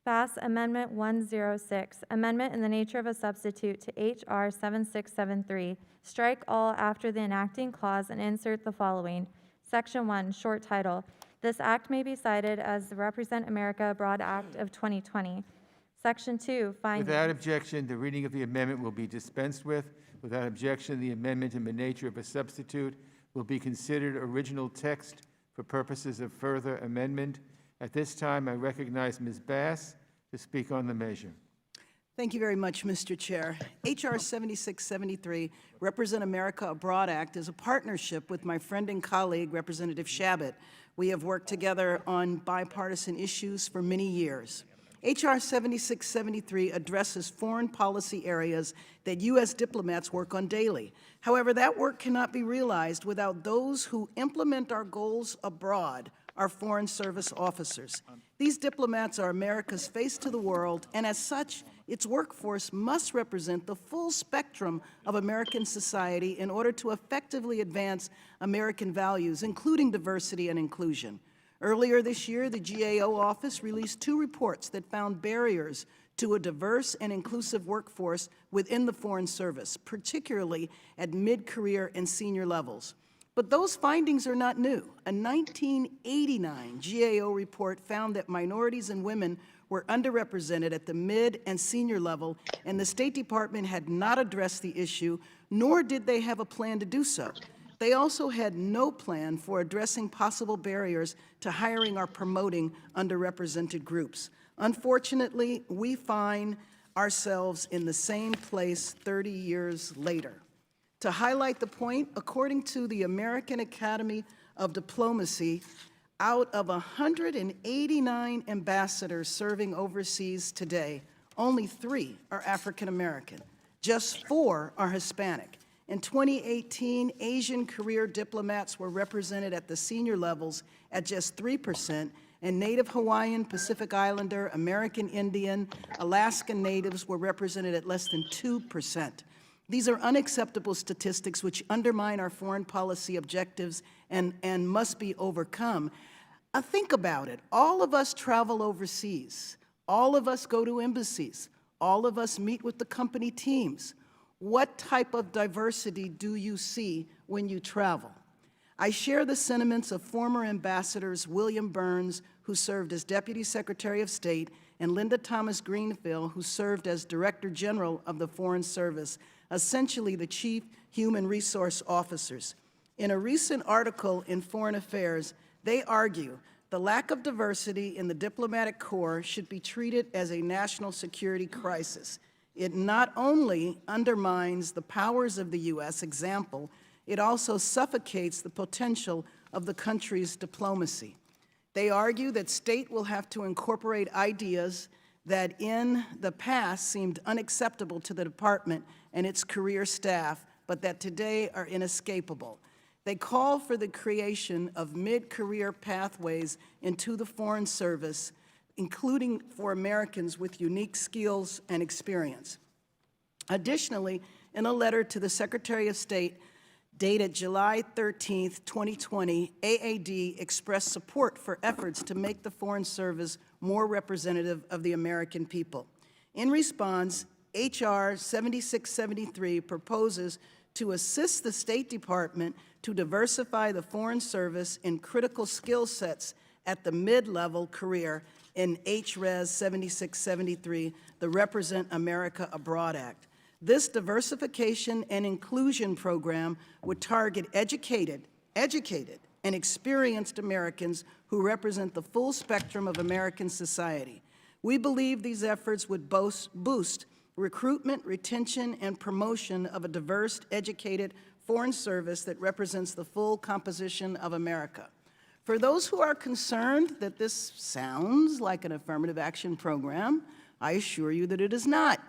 Bass Amendment 106, amendment in the nature of a substitute to H.R. 7673. Strike all after the enacting clause and insert the following. Section 1, short title. This act may be cited as the Represent America Abroad Act of 2020. Section 2, findings. Without objection, the reading of the amendment will be dispensed with. Without objection, the amendment in the nature of a substitute will be considered original text for purposes of further amendment. At this time, I recognize Ms. Bass to speak on the measure. Thank you very much, Mr. Chair. H.R. 7673, Represent America Abroad Act, is a partnership with my friend and colleague, Representative Shabbat. We have worked together on bipartisan issues for many years. H.R. 7673 addresses foreign policy areas that U.S. diplomats work on daily. However, that work cannot be realized without those who implement our goals abroad, our Foreign Service officers. These diplomats are America's face to the world, and as such, its workforce must represent the full spectrum of American society in order to effectively advance American values, including diversity and inclusion. Earlier this year, the GAO office released 2 reports that found barriers to a diverse and inclusive workforce within the Foreign Service, particularly at mid-career and senior levels. But those findings are not new. A 1989 GAO report found that minorities and women were underrepresented at the mid and senior level, and the State Department had not addressed the issue, nor did they have a plan to do so. They also had no plan for addressing possible barriers to hiring or promoting underrepresented groups. Unfortunately, we find ourselves in the same place 30 years later. To highlight the point, according to the American Academy of Diplomacy, out of 189 ambassadors serving overseas today, only 3 are African American. Just 4 are Hispanic. In 2018, Asian career diplomats were represented at the senior levels at just 3%, and Native Hawaiian, Pacific Islander, American Indian, Alaskan natives were represented at less than 2%. These are unacceptable statistics which undermine our foreign policy objectives and must be overcome. Think about it. All of us travel overseas. All of us go to embassies. All of us meet with the company teams. What type of diversity do you see when you travel? I share the sentiments of former ambassadors William Burns, who served as Deputy Secretary of State, and Linda Thomas Greenfield, who served as Director General of the Foreign Service, essentially the Chief Human Resource Officers. In a recent article in Foreign Affairs, they argue the lack of diversity in the diplomatic corps should be treated as a national security crisis. It not only undermines the powers of the U.S. example, it also suffocates the potential of the country's diplomacy. They argue that state will have to incorporate ideas that in the past seemed unacceptable to the department and its career staff, but that today are inescapable. They call for the creation of mid-career pathways into the Foreign Service, including for Americans with unique skills and experience. Additionally, in a letter to the Secretary of State dated July 13, 2020, AAD expressed support for efforts to make the Foreign Service more representative of the American people. In response, H.R. 7673 proposes to assist the State Department to diversify the Foreign Service in critical skill sets at the mid-level career in H.Res. 7673, the Represent America Abroad Act. This diversification and inclusion program would target educated, and experienced Americans who represent the full spectrum of American society. We believe these efforts would boost recruitment, retention, and promotion of a diverse, educated Foreign Service that represents the full composition of America. For those who are concerned that this sounds like an affirmative action program, I assure you that it is not.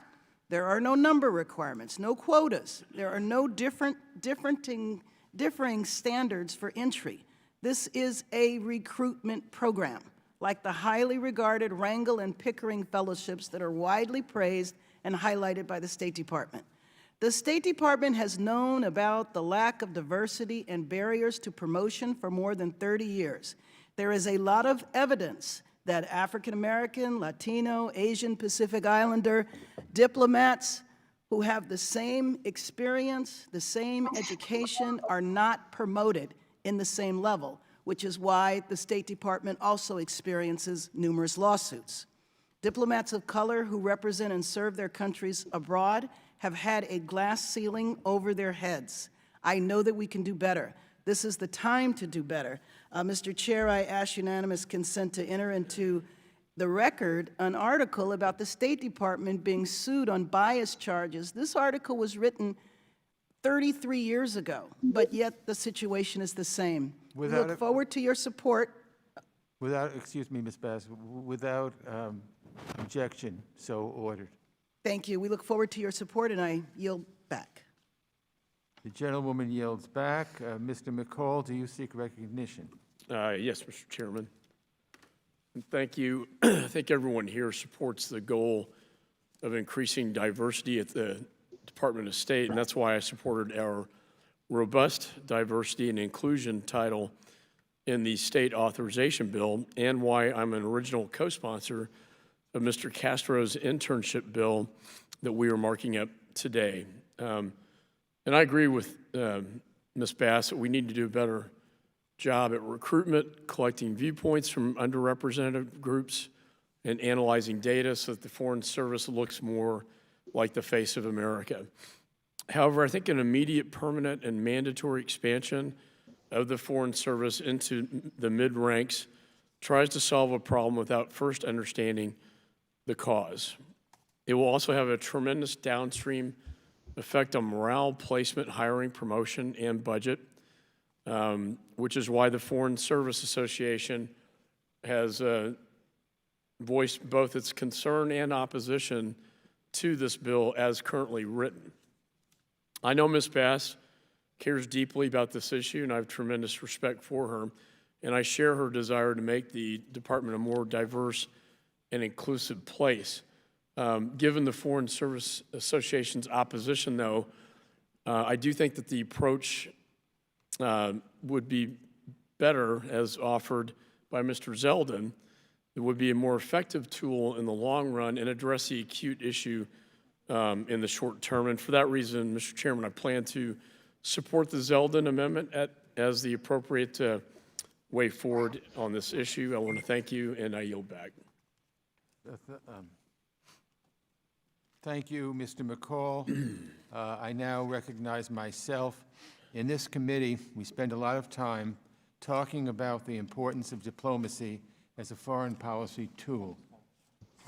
There are no number requirements, no quotas. There are no differing standards for entry. This is a recruitment program, like the highly regarded Wrangell and Pickering fellowships that are widely praised and highlighted by the State Department. The State Department has known about the lack of diversity and barriers to promotion for more than 30 years. There is a lot of evidence that African American, Latino, Asian Pacific Islander diplomats who have the same experience, the same education, are not promoted in the same level, which is why the State Department also experiences numerous lawsuits. Diplomats of color who represent and serve their countries abroad have had a glass ceiling over their heads. I know that we can do better. This is the time to do better. Mr. Chair, I ask unanimous consent to enter into the record an article about the State Department being sued on bias charges. This article was written 33 years ago, but yet the situation is the same. We look forward to your support. Excuse me, Ms. Bass, without objection, so ordered. Thank you. We look forward to your support, and I yield back. The gentlewoman yields back. Mr. McCall, do you seek recognition? Yes, Mr. Chairman. And thank you. I think everyone here supports the goal of increasing diversity at the Department of State, and that's why I supported our robust diversity and inclusion title in the state authorization bill, and why I'm an original co-sponsor of Mr. Castro's internship bill that we are marking up today. And I agree with Ms. Bass that we need to do a better job at recruitment, collecting viewpoints from underrepresented groups, and analyzing data so that the Foreign Service looks more like the face of America. However, I think an immediate, permanent, and mandatory expansion of the Foreign Service into the mid-ranks tries to solve a problem without first understanding the cause. It will also have a tremendous downstream effect on morale, placement, hiring, promotion, and budget, which is why the Foreign Service Association has voiced both its concern and opposition to this bill as currently written. I know Ms. Bass cares deeply about this issue, and I have tremendous respect for her, and I share her desire to make the department a more diverse and inclusive place. Given the Foreign Service Association's opposition, though, I do think that the approach would be better, as offered by Mr. Zeldin. It would be a more effective tool in the long run and address the acute issue in the short term. And for that reason, Mr. Chairman, I plan to support the Zeldin amendment as the appropriate way forward on this issue. I want to thank you, and I yield back. Thank you, Mr. McCall. I now recognize myself. In this committee, we spend a lot of time talking about the importance of diplomacy as a foreign policy tool.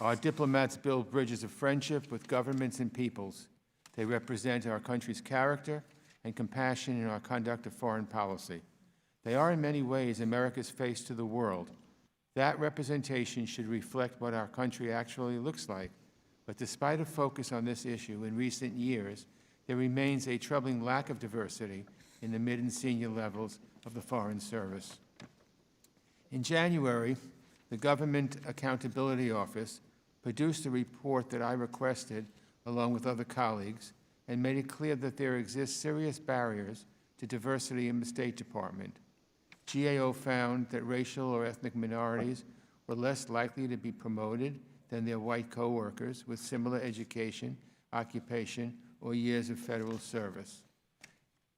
Our diplomats build bridges of friendship with governments and peoples. They represent our country's character and compassion in our conduct of foreign policy. They are in many ways America's face to the world. That representation should reflect what our country actually looks like. But despite a focus on this issue in recent years, there remains a troubling lack of diversity in the mid and senior levels of the Foreign Service. In January, the Government Accountability Office produced a report that I requested along with other colleagues and made it clear that there exist serious barriers to diversity in the State Department. GAO found that racial or ethnic minorities were less likely to be promoted than their white coworkers with similar education, occupation, or years of federal service.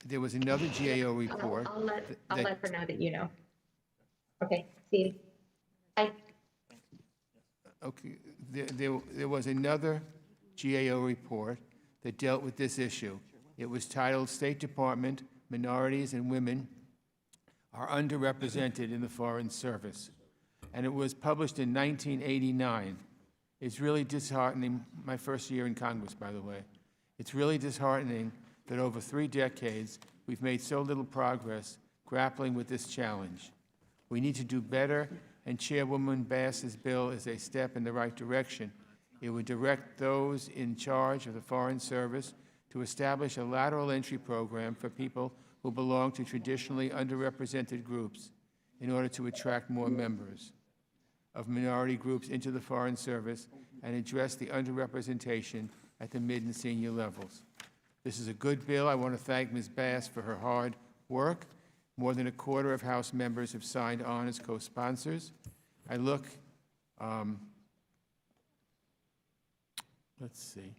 There was another GAO report. I'll let her know that you know. Okay, see. Bye. Okay, there was another GAO report that dealt with this issue. It was titled State Department, Minorities and Women are Underrepresented in the Foreign Service. And it was published in 1989. It's really disheartening, my first year in Congress, by the way. It's really disheartening that over 3 decades, we've made so little progress grappling with this challenge. We need to do better, and Chairwoman Bass's bill is a step in the right direction. It would direct those in charge of the Foreign Service to establish a lateral entry program for people who belong to traditionally underrepresented groups in order to attract more members of minority groups into the Foreign Service and address the underrepresentation at the mid and senior levels. This is a good bill. I want to thank Ms. Bass for her hard work. More than a quarter of House members have signed on as co-sponsors. I look, let's see.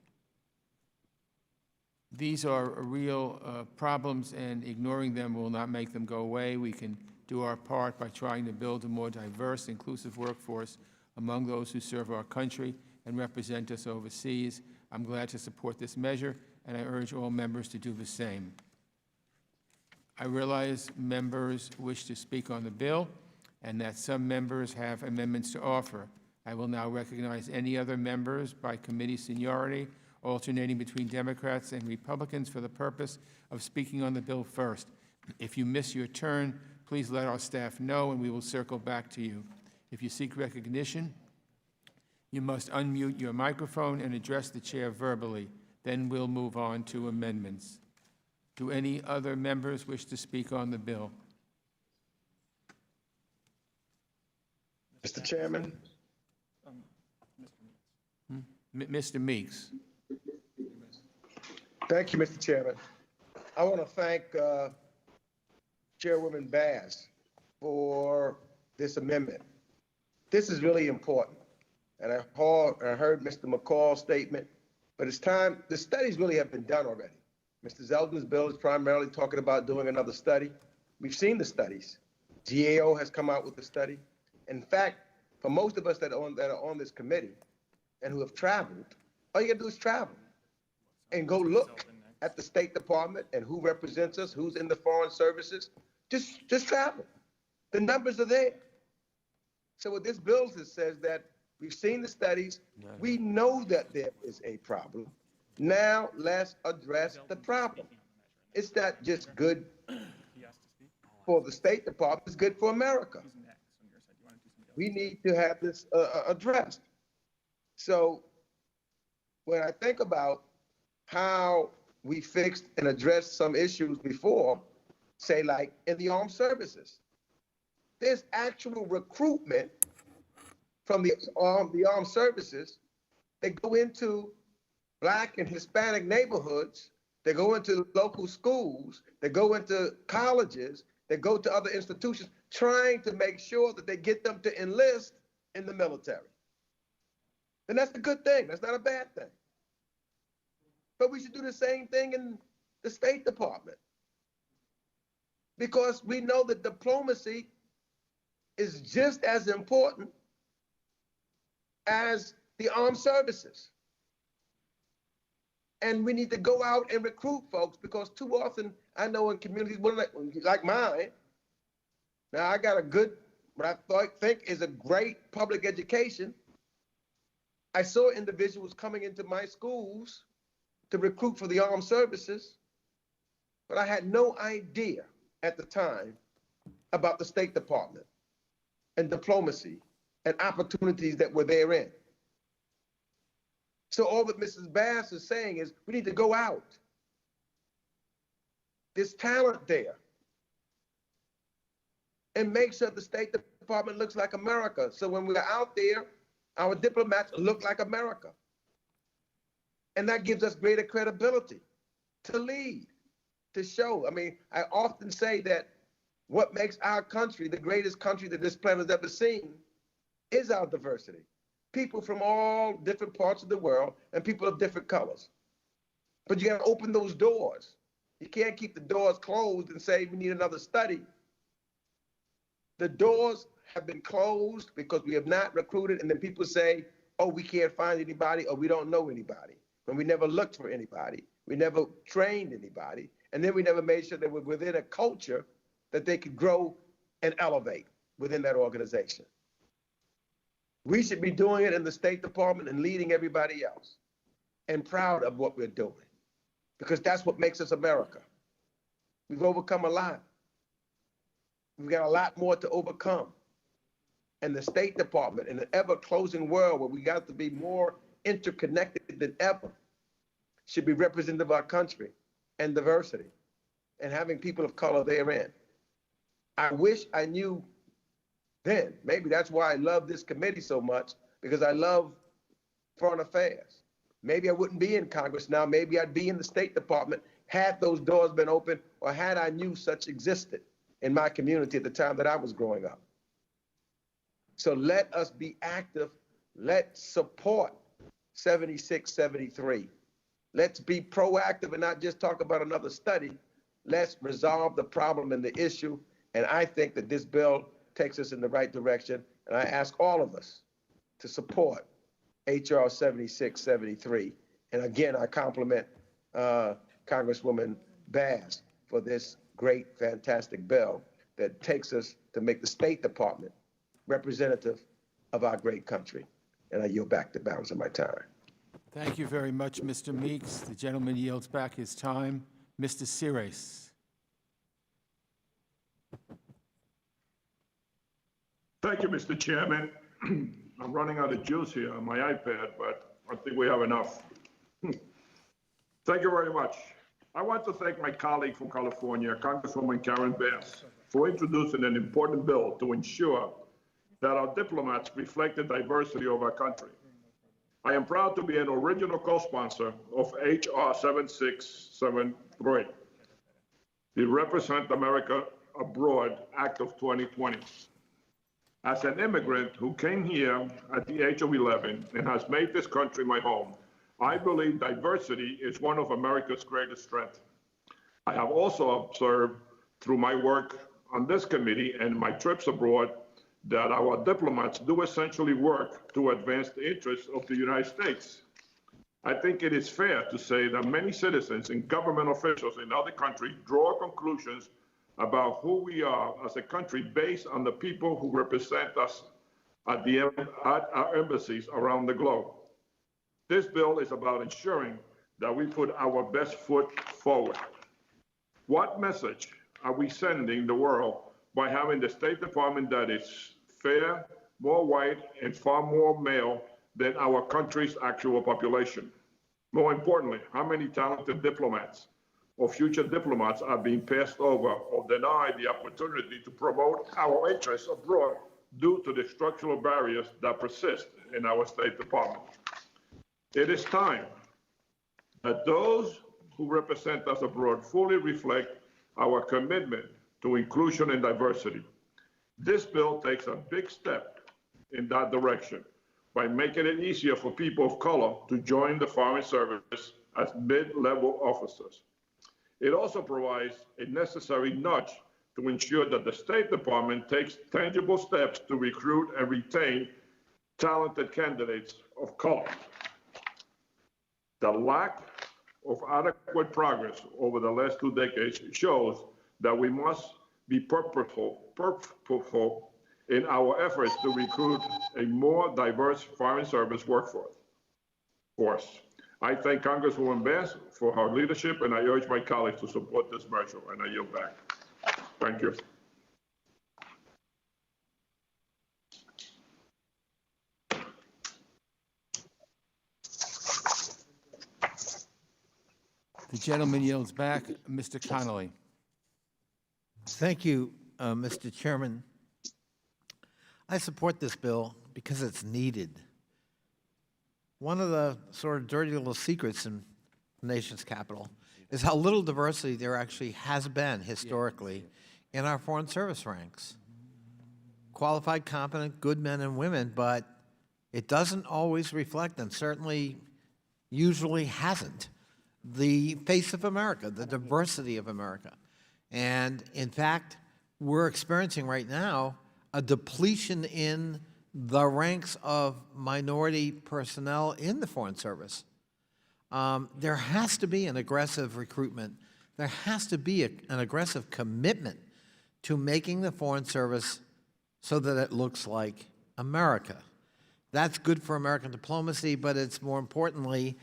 These are real problems, and ignoring them will not make them go away. We can do our part by trying to build a more diverse, inclusive workforce among those who serve our country and represent us overseas. I'm glad to support this measure, and I urge all members to do the same. I realize members wish to speak on the bill and that some members have amendments to offer. I will now recognize any other members by committee seniority, alternating between Democrats and Republicans for the purpose of speaking on the bill first. If you miss your turn, please let our staff know and we will circle back to you. If you seek recognition, you must unmute your microphone and address the chair verbally. Then we'll move on to amendments. Do any other members wish to speak on the bill? Mr. Chairman. Mr. Meeks. Thank you, Mr. Chairman. I want to thank Chairwoman Bass for this amendment. This is really important. And I heard Mr. McCall's statement, but it's time, the studies really have been done already. Mr. Zeldin's bill is primarily talking about doing another study. We've seen the studies. GAO has come out with the study. In fact, for most of us that are on this committee and who have traveled, all you gotta do is travel and go look at the State Department and who represents us, who's in the foreign services. Just travel. The numbers are there. So what this bill says that we've seen the studies, we know that there is a problem. Now let's address the problem. It's not just good for the State Department, it's good for America. We need to have this addressed. So when I think about how we fixed and addressed some issues before, say like in the armed services, there's actual recruitment from the armed services that go into Black and Hispanic neighborhoods, they go into local schools, they go into colleges, they go to other institutions, trying to make sure that they get them to enlist in the military. And that's a good thing, that's not a bad thing. But we should do the same thing in the State Department. Because we know that diplomacy is just as important as the armed services. And we need to go out and recruit folks, because too often I know in communities like mine, now I got a good, what I think is a great public education. I saw individuals coming into my schools to recruit for the armed services, but I had no idea at the time about the State Department and diplomacy and opportunities that were therein. So all that Mrs. Bass is saying is we need to go out. There's talent there. And make sure the State Department looks like America. So when we're out there, our diplomats look like America. And that gives us greater credibility to lead, to show. I mean, I often say that what makes our country the greatest country that this planet has ever seen is our diversity. People from all different parts of the world and people of different colors. But you got to open those doors. You can't keep the doors closed and say we need another study. The doors have been closed because we have not recruited, and then people say, oh, we can't find anybody, or we don't know anybody. When we never looked for anybody, we never trained anybody, and then we never made sure that we're within a culture that they could grow and elevate within that organization. We should be doing it in the State Department and leading everybody else, and proud of what we're doing, because that's what makes us America. We've overcome a lot. We've got a lot more to overcome. And the State Department, in an ever-closing world where we got to be more interconnected than ever, should be representative of our country and diversity, and having people of color therein. I wish I knew then. Maybe that's why I love this committee so much, because I love foreign affairs. Maybe I wouldn't be in Congress now. Maybe I'd be in the State Department had those doors been open, or had I knew such existed in my community at the time that I was growing up. So let us be active. Let's support 7673. Let's be proactive and not just talk about another study. Let's resolve the problem and the issue. And I think that this bill takes us in the right direction. And I ask all of us to support H.R. 7673. And again, I compliment Congresswoman Bass for this great, fantastic bill that takes us to make the State Department representative of our great country. And I yield back the balance of my time. Thank you very much, Mr. Meeks. The gentleman yields back his time. Mr. H.Res. Thank you, Mr. Chairman. I'm running out of juice here on my iPad, but I think we have enough. Thank you very much. I want to thank my colleague from California, Congresswoman Karen Bass, for introducing an important bill to ensure that our diplomats reflect the diversity of our country. I am proud to be an original co-sponsor of H.R. 7673, the Represent America Abroad Act of 2020. As an immigrant who came here at the age of 11 and has made this country my home, I believe diversity is one of America's greatest strengths. I have also observed through my work on this committee and my trips abroad that our diplomats do essentially work to advance the interests of the United States. I think it is fair to say that many citizens and government officials in other countries draw conclusions about who we are as a country based on the people who represent us at our embassies around the globe. This bill is about ensuring that we put our best foot forward. What message are we sending the world by having the State Department that is fair, more white, and far more male than our country's actual population? More importantly, how many talented diplomats or future diplomats are being passed over or denied the opportunity to promote our interests abroad due to the structural barriers that persist in our State Department? It is time that those who represent us abroad fully reflect our commitment to inclusion and diversity. This bill takes a big step in that direction by making it easier for people of color to join the Foreign Service as mid-level officers. It also provides a necessary nudge to ensure that the State Department takes tangible steps to recruit and retain talented candidates of color. The lack of adequate progress over the last 2 decades shows that we must be purposeful in our efforts to recruit a more diverse foreign service workforce. I thank Congresswoman Bass for her leadership, and I urge my colleagues to support this measure, and I yield back. Thank you. The gentleman yields back. Mr. Connolly. Thank you, Mr. Chairman. I support this bill because it's needed. One of the sort of dirty little secrets in the nation's capital is how little diversity there actually has been historically in our foreign service ranks. Qualified, competent, good men and women, but it doesn't always reflect, and certainly usually hasn't, the face of America, the diversity of America. And in fact, we're experiencing right now a depletion in the ranks of minority personnel in the Foreign Service. There has to be an aggressive recruitment. There has to be an aggressive commitment to making the Foreign Service so that it looks like America. That's good for American diplomacy, but it's more importantly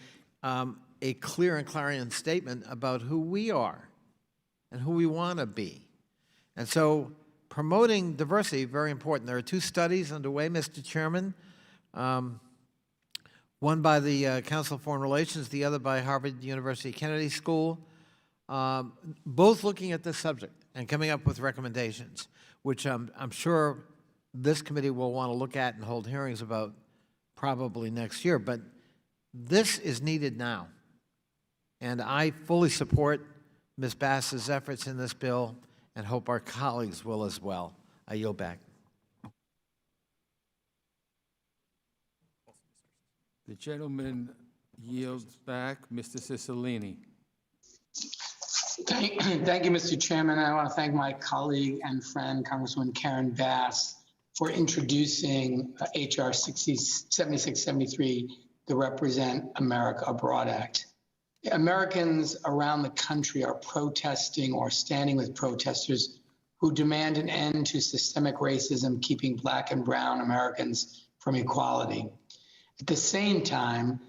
a clear and clarion statement about who we are and who we want to be. And so promoting diversity, very important. There are 2 studies underway, Mr. Chairman, one by the Council of Foreign Relations, the other by Harvard University Kennedy School, both looking at this subject and coming up with recommendations, which I'm sure this committee will want to look at and hold hearings about probably next year. But this is needed now. And I fully support Ms. Bass's efforts in this bill and hope our colleagues will as well. I yield back. The gentleman yields back. Mr. Cicilline. Thank you, Mr. Chairman. I want to thank my colleague and friend, Congresswoman Karen Bass, for introducing H.R. 7673, the Represent America Abroad Act. Americans around the country are protesting or standing with protesters who demand an end to systemic racism, keeping Black and brown Americans from equality. At the same time,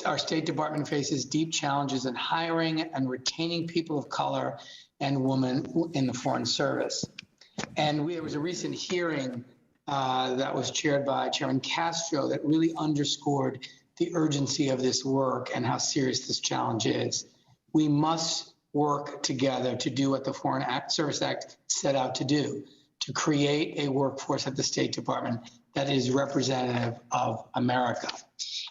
our State Department faces deep challenges in hiring and retaining people of color and women in the Foreign Service. And there was a recent hearing that was chaired by Chairman Castro that really underscored the urgency of this work and how serious this challenge is. We must work together to do what the Foreign Service Act set out to do, to create a workforce at the State Department that is representative of America.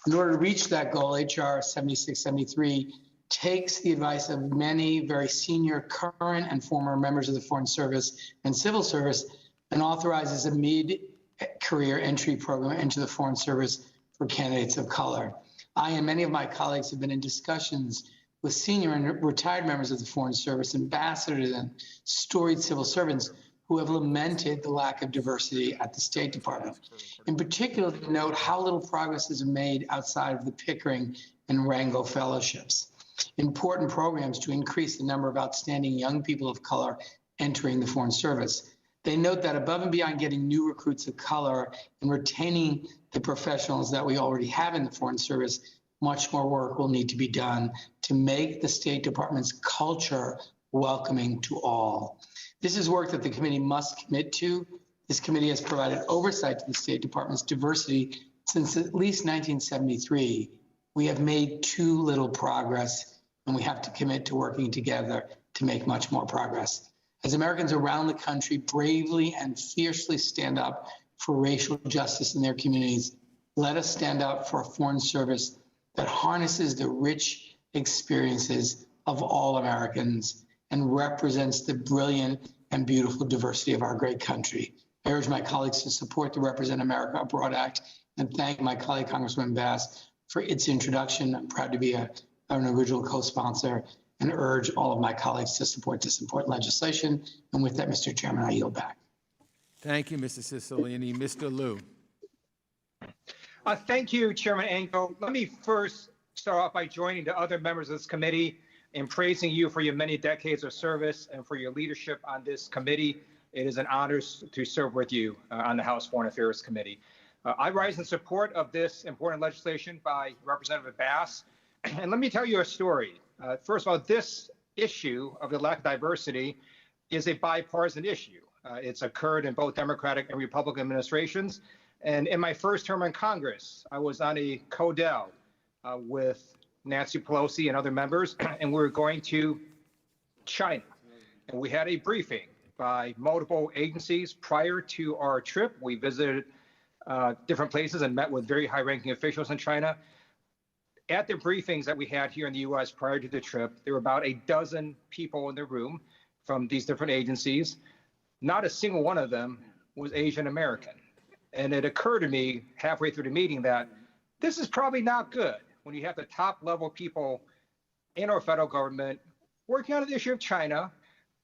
In order to reach that goal, H.R. 7673 takes the advice of many very senior current and former members of the Foreign Service and Civil Service and authorizes a mid-career entry program into the Foreign Service for candidates of color. I and many of my colleagues have been in discussions with senior and retired members of the Foreign Service, ambassadors and storied civil servants who have lamented the lack of diversity at the State Department. In particular, to note how little progress is made outside of the Pickering and Rangel fellowships. Important programs to increase the number of outstanding young people of color entering the Foreign Service. They note that above and beyond getting new recruits of color and retaining the professionals that we already have in the Foreign Service, much more work will need to be done to make the State Department's culture welcoming to all. This is work that the committee must commit to. This committee has provided oversight to the State Department's diversity since at least 1973. We have made too little progress, and we have to commit to working together to make much more progress. As Americans around the country bravely and fiercely stand up for racial justice in their communities, let us stand up for a Foreign Service that harnesses the rich experiences of all Americans and represents the brilliant and beautiful diversity of our great country. I urge my colleagues to support the Represent America Abroad Act and thank my colleague Congresswoman Bass for its introduction. I'm proud to be an original co-sponsor and urge all of my colleagues to support this important legislation. And with that, Mr. Chairman, I yield back. Thank you, Mr. Cicilline. Mr. Liu. Thank you, Chairman Engel. Let me first start off by joining the other members of this committee in praising you for your many decades of service and for your leadership on this committee. It is an honor to serve with you on the House Foreign Affairs Committee. I rise in support of this important legislation by Representative Bass. And let me tell you a story. First of all, this issue of the lack of diversity is a bipartisan issue. It's occurred in both Democratic and Republican administrations. And in my first term in Congress, I was on a CODEL with Nancy Pelosi and other members, and we were going to China. And we had a briefing by multiple agencies prior to our trip. We visited different places and met with very high-ranking officials in China. At the briefings that we had here in the U.S. prior to the trip, there were about a dozen people in the room from these different agencies. Not a single one of them was Asian American. And it occurred to me halfway through the meeting that this is probably not good when you have the top level people in our federal government working on the issue of China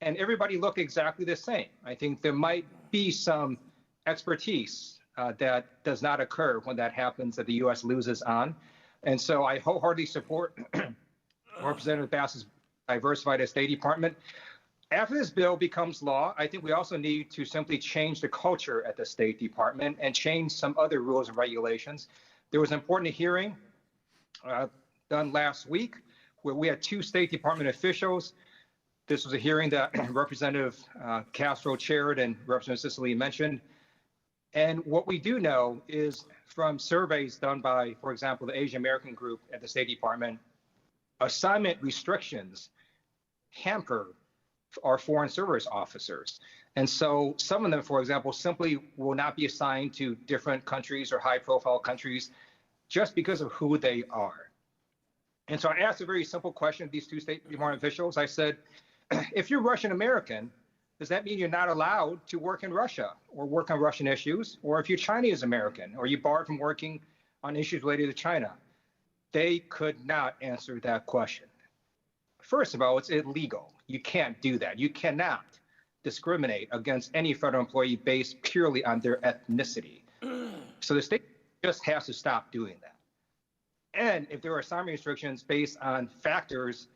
and everybody look exactly the same. I think there might be some expertise that does not occur when that happens, that the U.S. loses on. And so I wholeheartedly support Representative Bass's diversified State Department. After this bill becomes law, I think we also need to simply change the culture at the State Department and change some other rules and regulations. There was an important hearing done last week where we had two State Department officials. This was a hearing that Representative Castro chaired and Representative Sicily mentioned. And what we do know is from surveys done by, for example, the Asian American group at the State Department, assignment restrictions hamper our foreign service officers. And so some of them, for example, simply will not be assigned to different countries or high-profile countries just because of who they are. And so I asked a very simple question of these two State Department officials. I said, if you're Russian American, does that mean you're not allowed to work in Russia or work on Russian issues? Or if you're Chinese American, or you barred from working on issues related to China? They could not answer that question. First of all, it's illegal. You can't do that. You cannot discriminate against any federal employee based purely on their ethnicity. So the state just has to stop doing that. And if there are assignment restrictions based on factors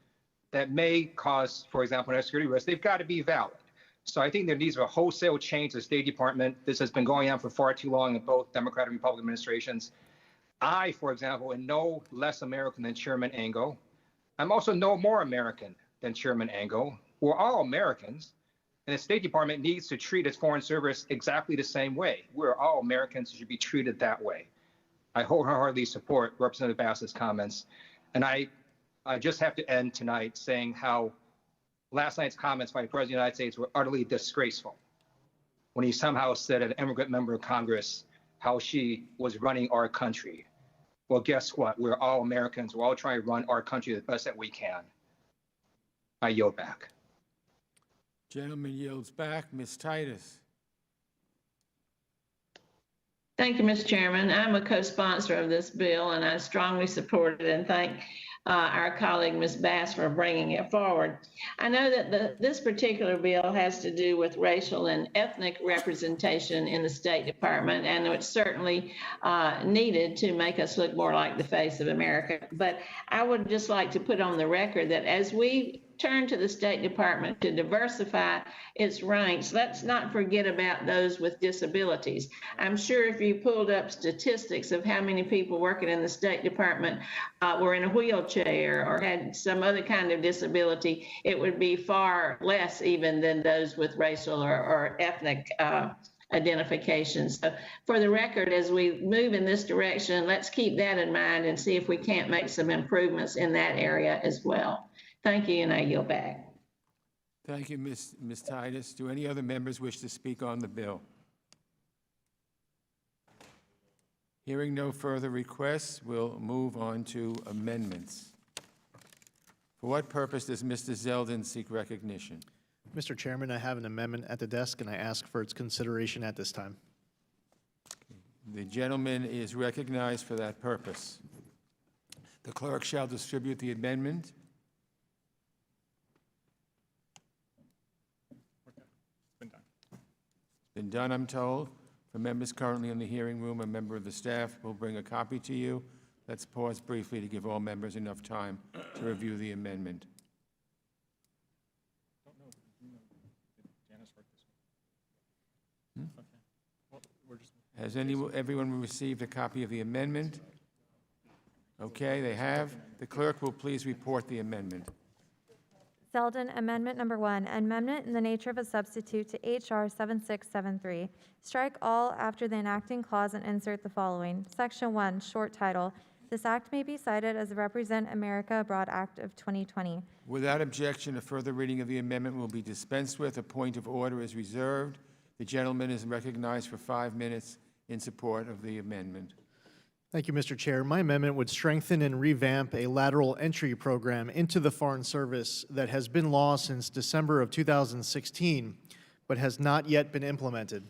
that may cause, for example, a security risk, they've got to be valid. So I think there needs a wholesale change to the State Department. This has been going on for far too long in both Democratic and Republican administrations. I, for example, am no less American than Chairman Engel. I'm also no more American than Chairman Engel. We're all Americans, and the State Department needs to treat its foreign service exactly the same way. We're all Americans and should be treated that way. I wholeheartedly support Representative Bass's comments, and I just have to end tonight saying how last night's comments by the President of the United States were utterly disgraceful when he somehow said an immigrant member of Congress how she was running our country. Well, guess what? We're all Americans. We're all trying to run our country the best that we can. I yield back. Gentleman yields back. Ms. Titus. Thank you, Mr. Chairman. I'm a co-sponsor of this bill, and I strongly support it and thank our colleague, Ms. Bass, for bringing it forward. I know that this particular bill has to do with racial and ethnic representation in the State Department, and it's certainly needed to make us look more like the face of America. But I would just like to put on the record that as we turn to the State Department to diversify its ranks, let's not forget about those with disabilities. I'm sure if you pulled up statistics of how many people working in the State Department were in a wheelchair or had some other kind of disability, it would be far less even than those with racial or ethnic identifications. So for the record, as we move in this direction, let's keep that in mind and see if we can't make some improvements in that area as well. Thank you, and I yield back. Thank you, Ms. Titus. Do any other members wish to speak on the bill? Hearing no further requests, we'll move on to amendments. For what purpose does Mr. Zeldin seek recognition? Mr. Chairman, I have an amendment at the desk, and I ask for its consideration at this time. The gentleman is recognized for that purpose. The clerk shall distribute the amendment. Been done, I'm told. For members currently in the hearing room, a member of the staff will bring a copy to you. Let's pause briefly to give all members enough time to review the amendment. Has everyone received a copy of the amendment? Okay, they have. The clerk will please report the amendment. Zeldin, Amendment Number 1, amendment in the nature of a substitute to H.R. 7673. Strike all after the enacting clause and insert the following. Section 1, short title. This act may be cited as the Represent America Abroad Act of 2020. Without objection, a further reading of the amendment will be dispensed with. A point of order is reserved. The gentleman is recognized for 5 minutes in support of the amendment. Thank you, Mr. Chair. My amendment would strengthen and revamp a lateral entry program into the Foreign Service that has been law since December of 2016, but has not yet been implemented.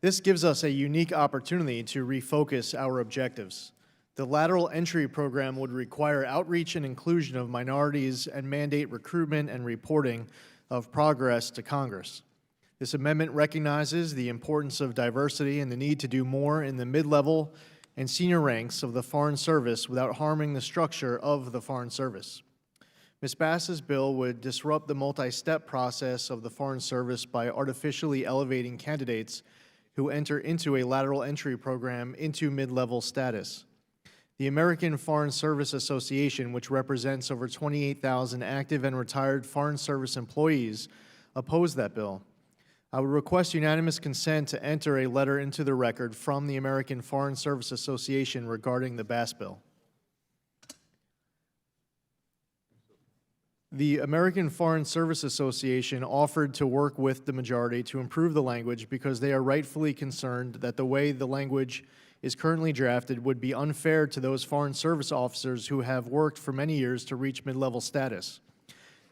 This gives us a unique opportunity to refocus our objectives. The lateral entry program would require outreach and inclusion of minorities and mandate recruitment and reporting of progress to Congress. This amendment recognizes the importance of diversity and the need to do more in the mid-level and senior ranks of the Foreign Service without harming the structure of the Foreign Service. Ms. Bass's bill would disrupt the multi-step process of the Foreign Service by artificially elevating candidates who enter into a lateral entry program into mid-level status. The American Foreign Service Association, which represents over 28,000 active and retired Foreign Service employees, opposed that bill. I would request unanimous consent to enter a letter into the record from the American Foreign Service Association regarding the Bass bill. The American Foreign Service Association offered to work with the majority to improve the language because they are rightfully concerned that the way the language is currently drafted would be unfair to those Foreign Service officers who have worked for many years to reach mid-level status.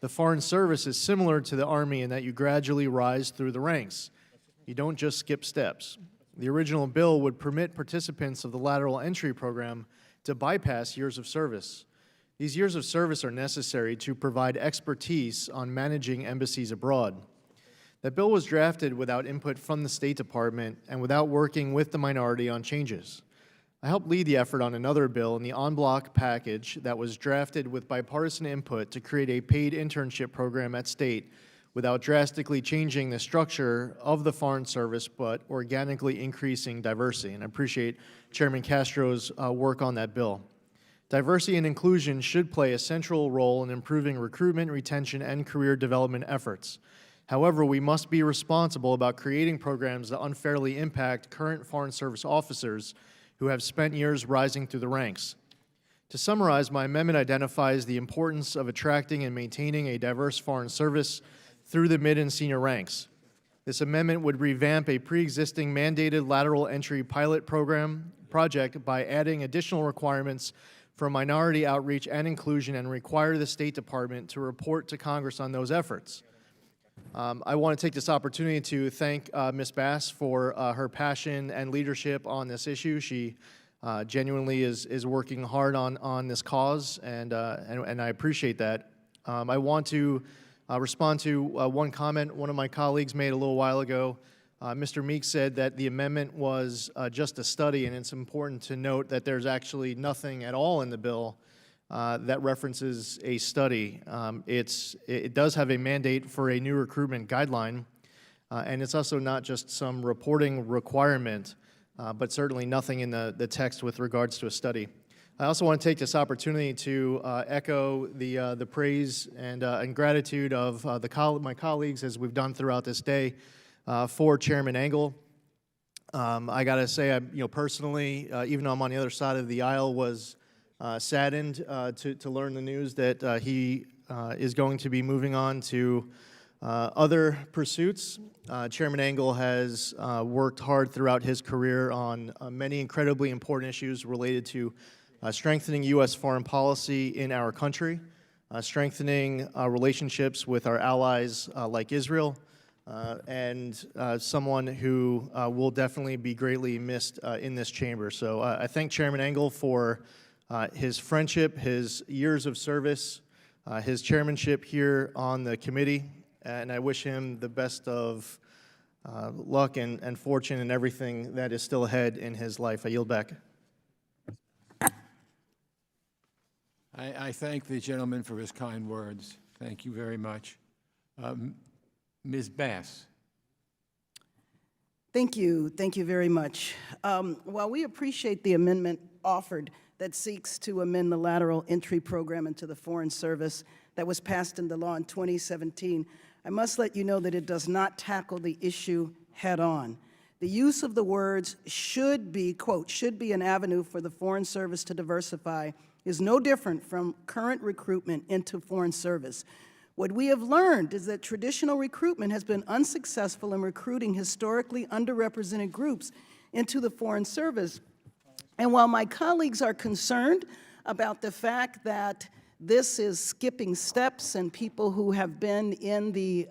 The Foreign Service is similar to the Army in that you gradually rise through the ranks. You don't just skip steps. The original bill would permit participants of the lateral entry program to bypass years of service. These years of service are necessary to provide expertise on managing embassies abroad. That bill was drafted without input from the State Department and without working with the minority on changes. I helped lead the effort on another bill in the en bloc package that was drafted with bipartisan input to create a paid internship program at State without drastically changing the structure of the Foreign Service, but organically increasing diversity. And I appreciate Chairman Castro's work on that bill. Diversity and inclusion should play a central role in improving recruitment, retention, and career development efforts. However, we must be responsible about creating programs that unfairly impact current Foreign Service officers who have spent years rising through the ranks. To summarize, my amendment identifies the importance of attracting and maintaining a diverse Foreign Service through the mid and senior ranks. This amendment would revamp a pre-existing mandated lateral entry pilot project by adding additional requirements for minority outreach and inclusion and require the State Department to report to Congress on those efforts. I want to take this opportunity to thank Ms. Bass for her passion and leadership on this issue. She genuinely is working hard on this cause, and I appreciate that. I want to respond to one comment one of my colleagues made a little while ago. Mr. Meek said that the amendment was just a study, and it's important to note that there's actually nothing at all in the bill that references a study. It does have a mandate for a new recruitment guideline, and it's also not just some reporting requirement, but certainly nothing in the text with regards to a study. I also want to take this opportunity to echo the praise and gratitude of my colleagues, as we've done throughout this day, for Chairman Engel. I got to say, personally, even though I'm on the other side of the aisle, was saddened to learn the news that he is going to be moving on to other pursuits. Chairman Engel has worked hard throughout his career on many incredibly important issues related to strengthening U.S. foreign policy in our country, strengthening relationships with our allies like Israel, and someone who will definitely be greatly missed in this chamber. So I thank Chairman Engel for his friendship, his years of service, his chairmanship here on the committee, and I wish him the best of luck and fortune and everything that is still ahead in his life. I yield back. I thank the gentleman for his kind words. Thank you very much. Ms. Bass. Thank you. Thank you very much. While we appreciate the amendment offered that seeks to amend the lateral entry program into the Foreign Service that was passed into law in 2017, I must let you know that it does not tackle the issue head-on. The use of the words should be, quote, should be an avenue for the Foreign Service to diversify is no different from current recruitment into Foreign Service. What we have learned is that traditional recruitment has been unsuccessful in recruiting historically underrepresented groups into the Foreign Service. And while my colleagues are concerned about the fact that this is skipping steps and people who have been in the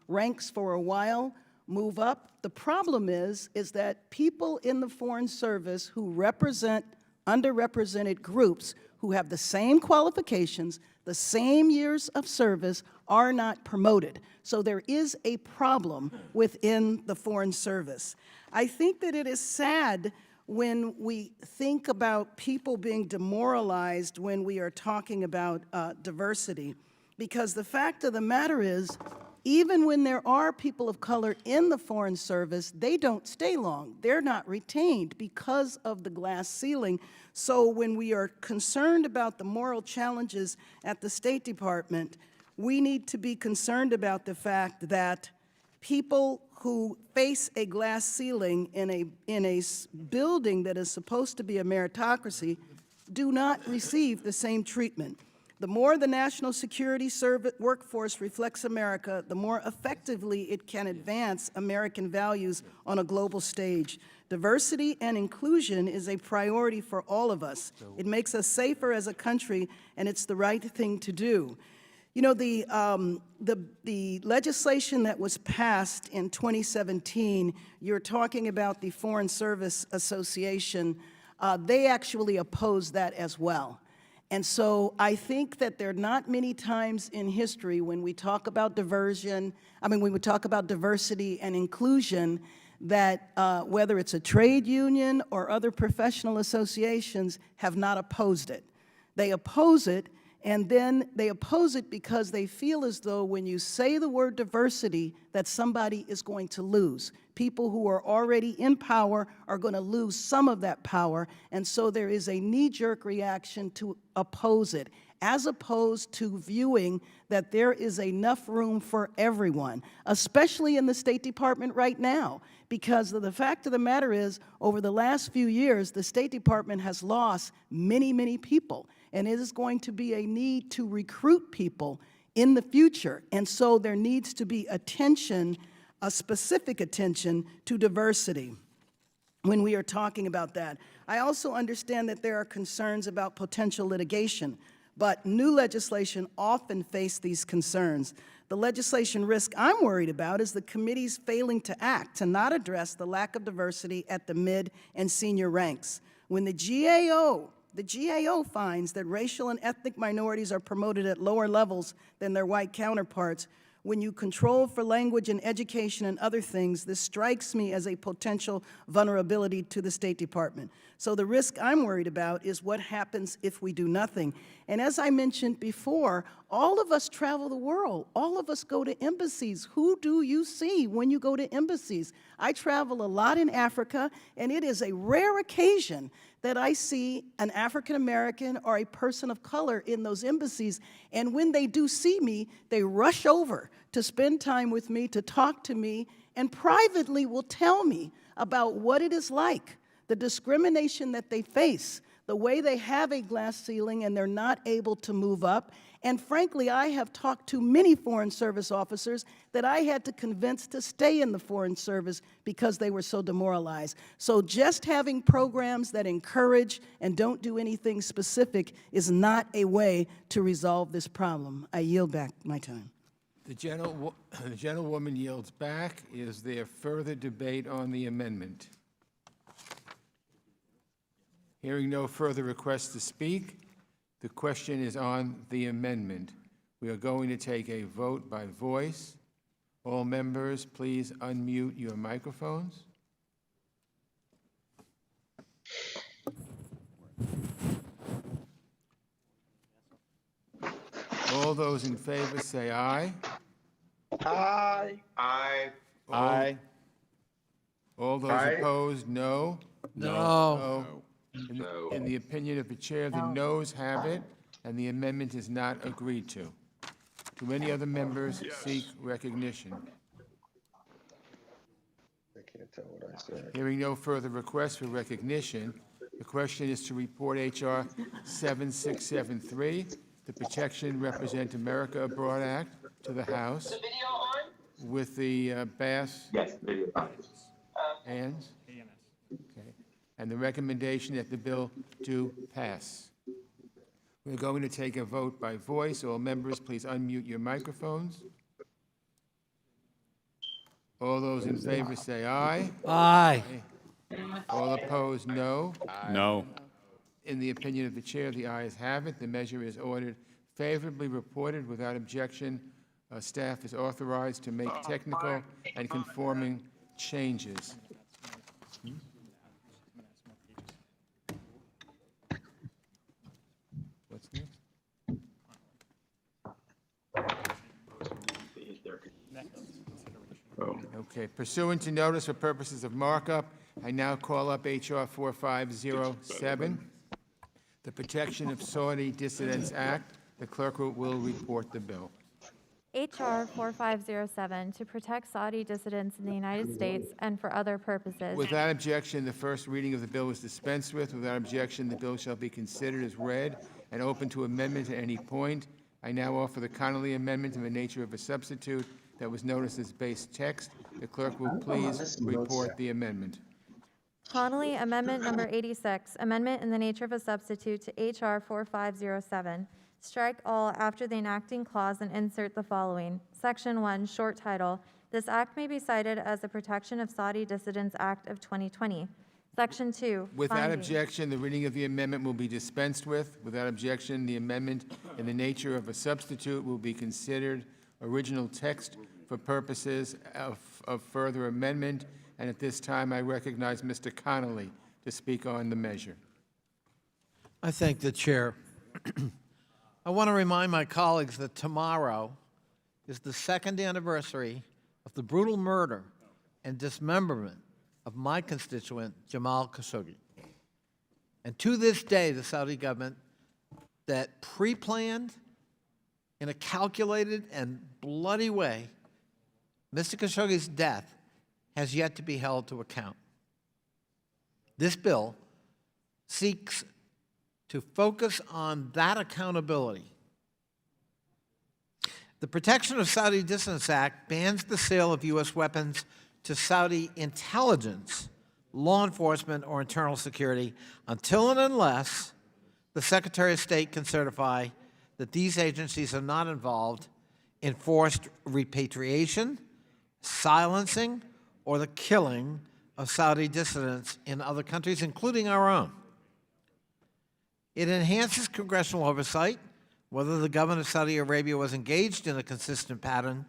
ranks for a while move up, the problem is that people in the Foreign Service who represent underrepresented groups who have the same qualifications, the same years of service, are not promoted. So there is a problem within the Foreign Service. I think that it is sad when we think about people being demoralized when we are talking about diversity, because the fact of the matter is, even when there are people of color in the Foreign Service, they don't stay long. They're not retained because of the glass ceiling. So when we are concerned about the moral challenges at the State Department, we need to be concerned about the fact that people who face a glass ceiling in a building that is supposed to be a meritocracy do not receive the same treatment. The more the national security workforce reflects America, the more effectively it can advance American values on a global stage. Diversity and inclusion is a priority for all of us. It makes us safer as a country, and it's the right thing to do. You know, the legislation that was passed in 2017, you're talking about the Foreign Service Association, they actually opposed that as well. And so I think that there are not many times in history when we talk about when we talk about diversity and inclusion, that whether it's a trade union or other professional associations have not opposed it. They oppose it, and then they oppose it because they feel as though when you say the word diversity, that somebody is going to lose. People who are already in power are going to lose some of that power, and so there is a knee-jerk reaction to oppose it, as opposed to viewing that there is enough room for everyone, especially in the State Department right now, because the fact of the matter is, over the last few years, the State Department has lost many, many people, and it is going to be a need to recruit people in the future, and so there needs to be attention, a specific attention to diversity when we are talking about that. I also understand that there are concerns about potential litigation, but new legislation often face these concerns. The legislation risk I'm worried about is the committee's failing to act, to not address the lack of diversity at the mid and senior ranks. When the GAO finds that racial and ethnic minorities are promoted at lower levels than their white counterparts, when you control for language and education and other things, this strikes me as a potential vulnerability to the State Department. So the risk I'm worried about is what happens if we do nothing. And as I mentioned before, all of us travel the world. All of us go to embassies. Who do you see when you go to embassies? I travel a lot in Africa, and it is a rare occasion that I see an African American or a person of color in those embassies, and when they do see me, they rush over to spend time with me, to talk to me, and privately will tell me about what it is like, the discrimination that they face, the way they have a glass ceiling and they're not able to move up. And frankly, I have talked to many Foreign Service officers that I had to convince to stay in the Foreign Service because they were so demoralized. So just having programs that encourage and don't do anything specific is not a way to resolve this problem. I yield back my time. The gentlewoman yields back. Is there further debate on the amendment? Hearing no further requests to speak, the question is on the amendment. We are going to take a vote by voice. All members, please unmute your microphones. All those in favor say aye. Aye. Aye. Aye. All those Aye. opposed, no. No. In the opinion of the chair, the noes have it, and the amendment is not agreed to. Do any other members seek recognition? I can't tell what I said. Hearing no further requests for recognition, the question is to report H.R. 7673, the Protection Represent America Abroad Act, to the House with the Bass hands. Okay. And the recommendation that the bill do pass. We're going to take a vote by voice. All members, please unmute your microphones. All those in favor say aye. Aye. All opposed, no. No. In the opinion of the chair, the ayes have it. The measure is ordered favorably reported without objection. Staff is authorized to make technical and conforming changes. What's next? Okay, pursuant to notice for purposes of markup, I now call up H.R. 4507, the Protection of Saudi Dissidents Act. The clerk will report the bill. H.R. 4507, to protect Saudi dissidents in the United States and for other purposes. Without objection, the first reading of the bill is dispensed with. Without objection, the bill shall be considered as read and open to amendment at any point. I now offer the Connolly Amendment in the nature of a substitute that was noticed as base text. The clerk will please report the amendment. Connolly Amendment Number 86, amendment in the nature of a substitute to H.R. 4507. Strike all after the enacting clause and insert the following. Section 1, short title. This act may be cited as the Protection of Saudi Dissidents Act of 2020. Section 2, Without finding. objection, the reading of the amendment will be dispensed with. Without objection, the amendment in the nature of a substitute will be considered original text for purposes of further amendment. And at this time, I recognize Mr. Connolly to speak on the measure. I thank the chair. I want to remind my colleagues that tomorrow is the second anniversary of the brutal murder and dismemberment of my constituent, Jamal Khashoggi. And to this day, the Saudi government that pre-planned in a calculated and bloody way Mr. Khashoggi's death has yet to be held to account. This bill seeks to focus on that accountability. The Protection of Saudi Dissidents Act bans the sale of U.S. weapons to Saudi intelligence, law enforcement, or internal security until and unless the Secretary of State can certify that these agencies are not involved in forced repatriation, silencing, or the killing of Saudi dissidents in other countries, including our own. It enhances congressional oversight, whether the government of Saudi Arabia was engaged in a consistent pattern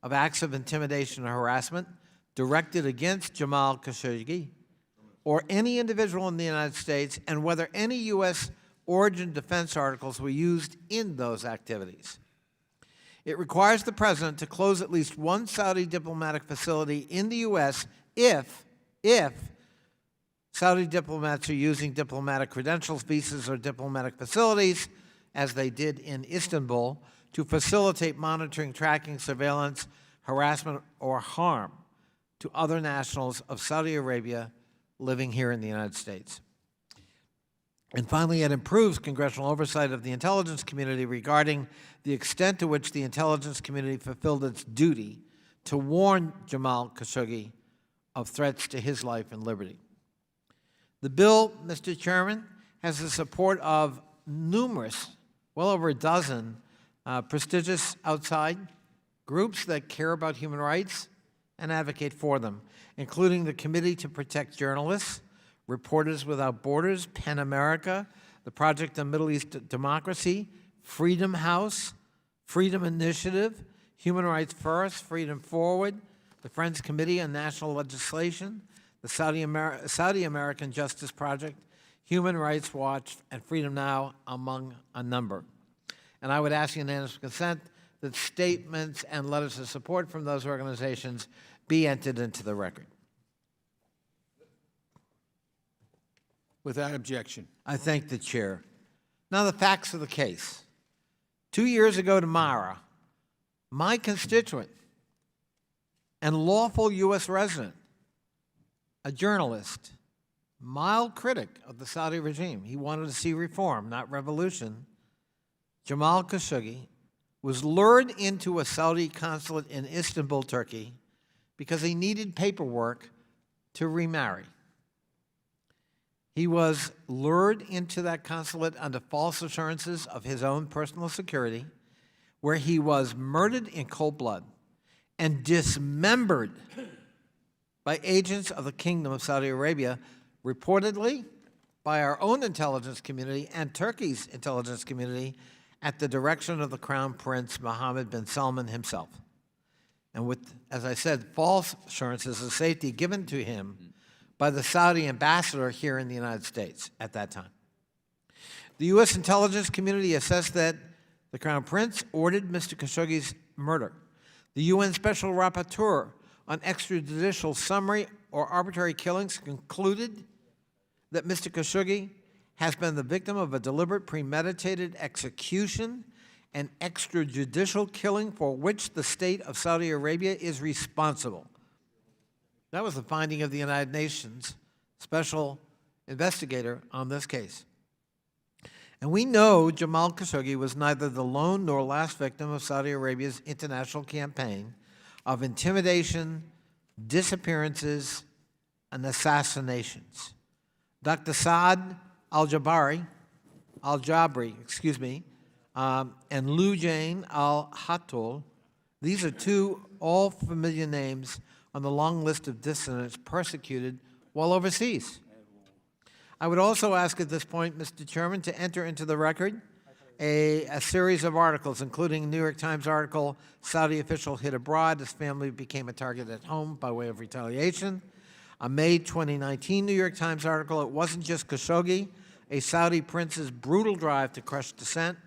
of acts of intimidation or harassment directed against Jamal Khashoggi or any individual in the United States, and whether any U.S. origin defense articles were used in those activities. It requires the president to close at least one Saudi diplomatic facility in the U.S. if Saudi diplomats are using diplomatic credentials, visas, or diplomatic facilities, as they did in Istanbul, to facilitate monitoring, tracking, surveillance, harassment, or harm to other nationals of Saudi Arabia living here in the United States. And finally, it improves congressional oversight of the intelligence community regarding the extent to which the intelligence community fulfilled its duty to warn Jamal Khashoggi of threats to his life and liberty. The bill, Mr. Chairman, has the support of numerous, well over a dozen, prestigious outside groups that care about human rights and advocate for them, including the Committee to Protect Journalists, Reporters Without Borders, PEN America, the Project on Middle East Democracy, Freedom House, Freedom Initiative, Human Rights First, Freedom Forward, the Friends Committee on National Legislation, the Saudi American Justice Project, Human Rights Watch, and Freedom Now, among a number. And I would ask unanimous consent that statements and letters of support from those organizations be entered into the record. Without objection. I thank the chair. Now the facts of the case. 2 years ago tomorrow, my constituent and lawful U.S. resident, a journalist, mild critic of the Saudi regime, he wanted to see reform, not revolution, Jamal Khashoggi, was lured into a Saudi consulate in Istanbul, Turkey, because he needed paperwork to remarry. He was lured into that consulate under false assurances of his own personal security, where he was murdered in cold blood and dismembered by agents of the Kingdom of Saudi Arabia, reportedly by our own intelligence community and Turkey's intelligence community at the direction of the Crown Prince Mohammed bin Salman himself. And with, as I said, false assurances of safety given to him by the Saudi ambassador here in the United States at that time. The U.S. intelligence community assessed that the Crown Prince ordered Mr. Khashoggi's murder. The UN Special Rapporteur on extrajudicial summary or arbitrary killings concluded that Mr. Khashoggi has been the victim of a deliberate, premeditated execution and extrajudicial killing for which the state of Saudi Arabia is responsible. That was the finding of the United Nations special investigator on this case. And we know Jamal Khashoggi was neither the lone nor last victim of Saudi Arabia's international campaign of intimidation, disappearances, and assassinations. Dr. Saad al-Jabri, and Lujain al-Hatul, these are two all familiar names on the long list of dissidents persecuted while overseas. I would also ask at this point, Mr. Chairman, to enter into the record a series of articles, including a New York Times article, Saudi official hid abroad, his family became a target at home by way of retaliation. A May 2019 New York Times article, it wasn't just Khashoggi, a Saudi prince's brutal drive to crush dissent.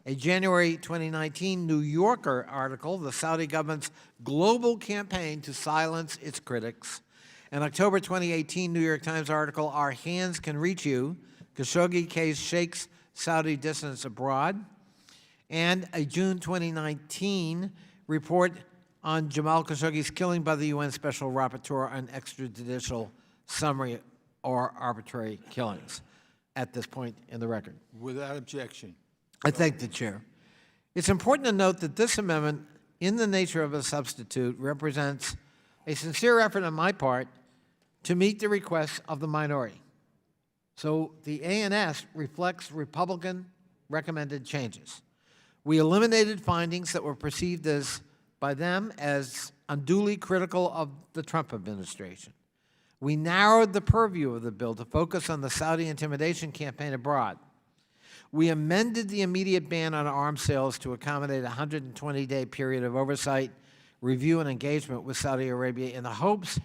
A January 2019 New Yorker article, the Saudi government's global campaign to silence its critics. An October 2018 New York Times article, Our Hands Can Reach You, Khashoggi case shakes Saudi dissidents abroad. And a June 2019 report on Jamal Khashoggi's killing by the UN Special Rapporteur on extrajudicial summary or arbitrary killings at this point in the record. Without objection. I thank the chair. It's important to note that this amendment, in the nature of a substitute, represents a sincere effort on my part to meet the requests of the minority. So the ANS reflects Republican recommended changes. We eliminated findings that were perceived as, by them, as unduly critical of the Trump administration. We narrowed the purview of the bill to focus on the Saudi intimidation campaign abroad. We amended the immediate ban on arms sales to accommodate a 120-day period of oversight, review, and engagement with Saudi Arabia in the hopes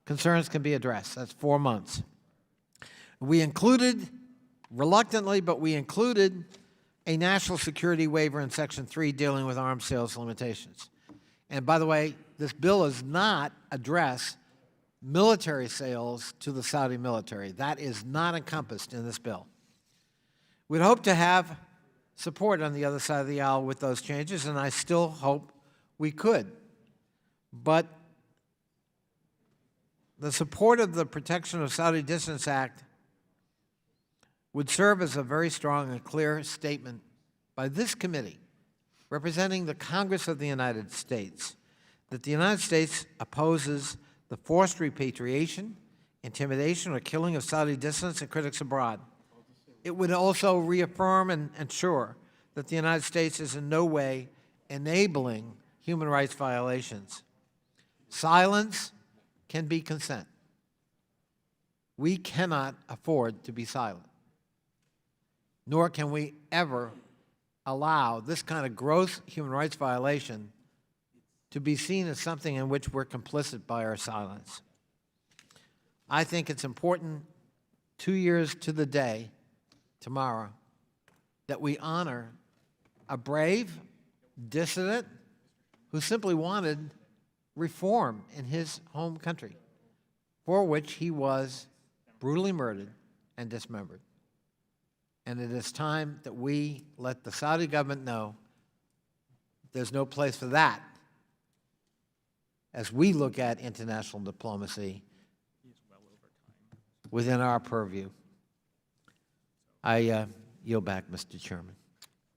concerns can be addressed. That's 4 months. We included, reluctantly, but we included a national security waiver in Section 3 dealing with arms sales limitations. And by the way, this bill does not address military sales to the Saudi military. That is not encompassed in this bill. We'd hope to have support on the other side of the aisle with those changes, and I still hope we could. But the support of the Protection of Saudi Dissidents Act would serve as a very strong and clear statement by this committee, representing the Congress of the United States, that the United States opposes the forced repatriation, intimidation, or killing of Saudi dissidents and critics abroad. It would also reaffirm and ensure that the United States is in no way enabling human rights violations. Silence can be consent. We cannot afford to be silent, nor can we ever allow this kind of gross human rights violation to be seen as something in which we're complicit by our silence. I think it's important, 2 years to the day, tomorrow, that we honor a brave dissident who simply wanted reform in his home country, for which he was brutally murdered and dismembered. And it is time that we let the Saudi government know there's no place for that as we look at international diplomacy within our purview. I yield back, Mr. Chairman.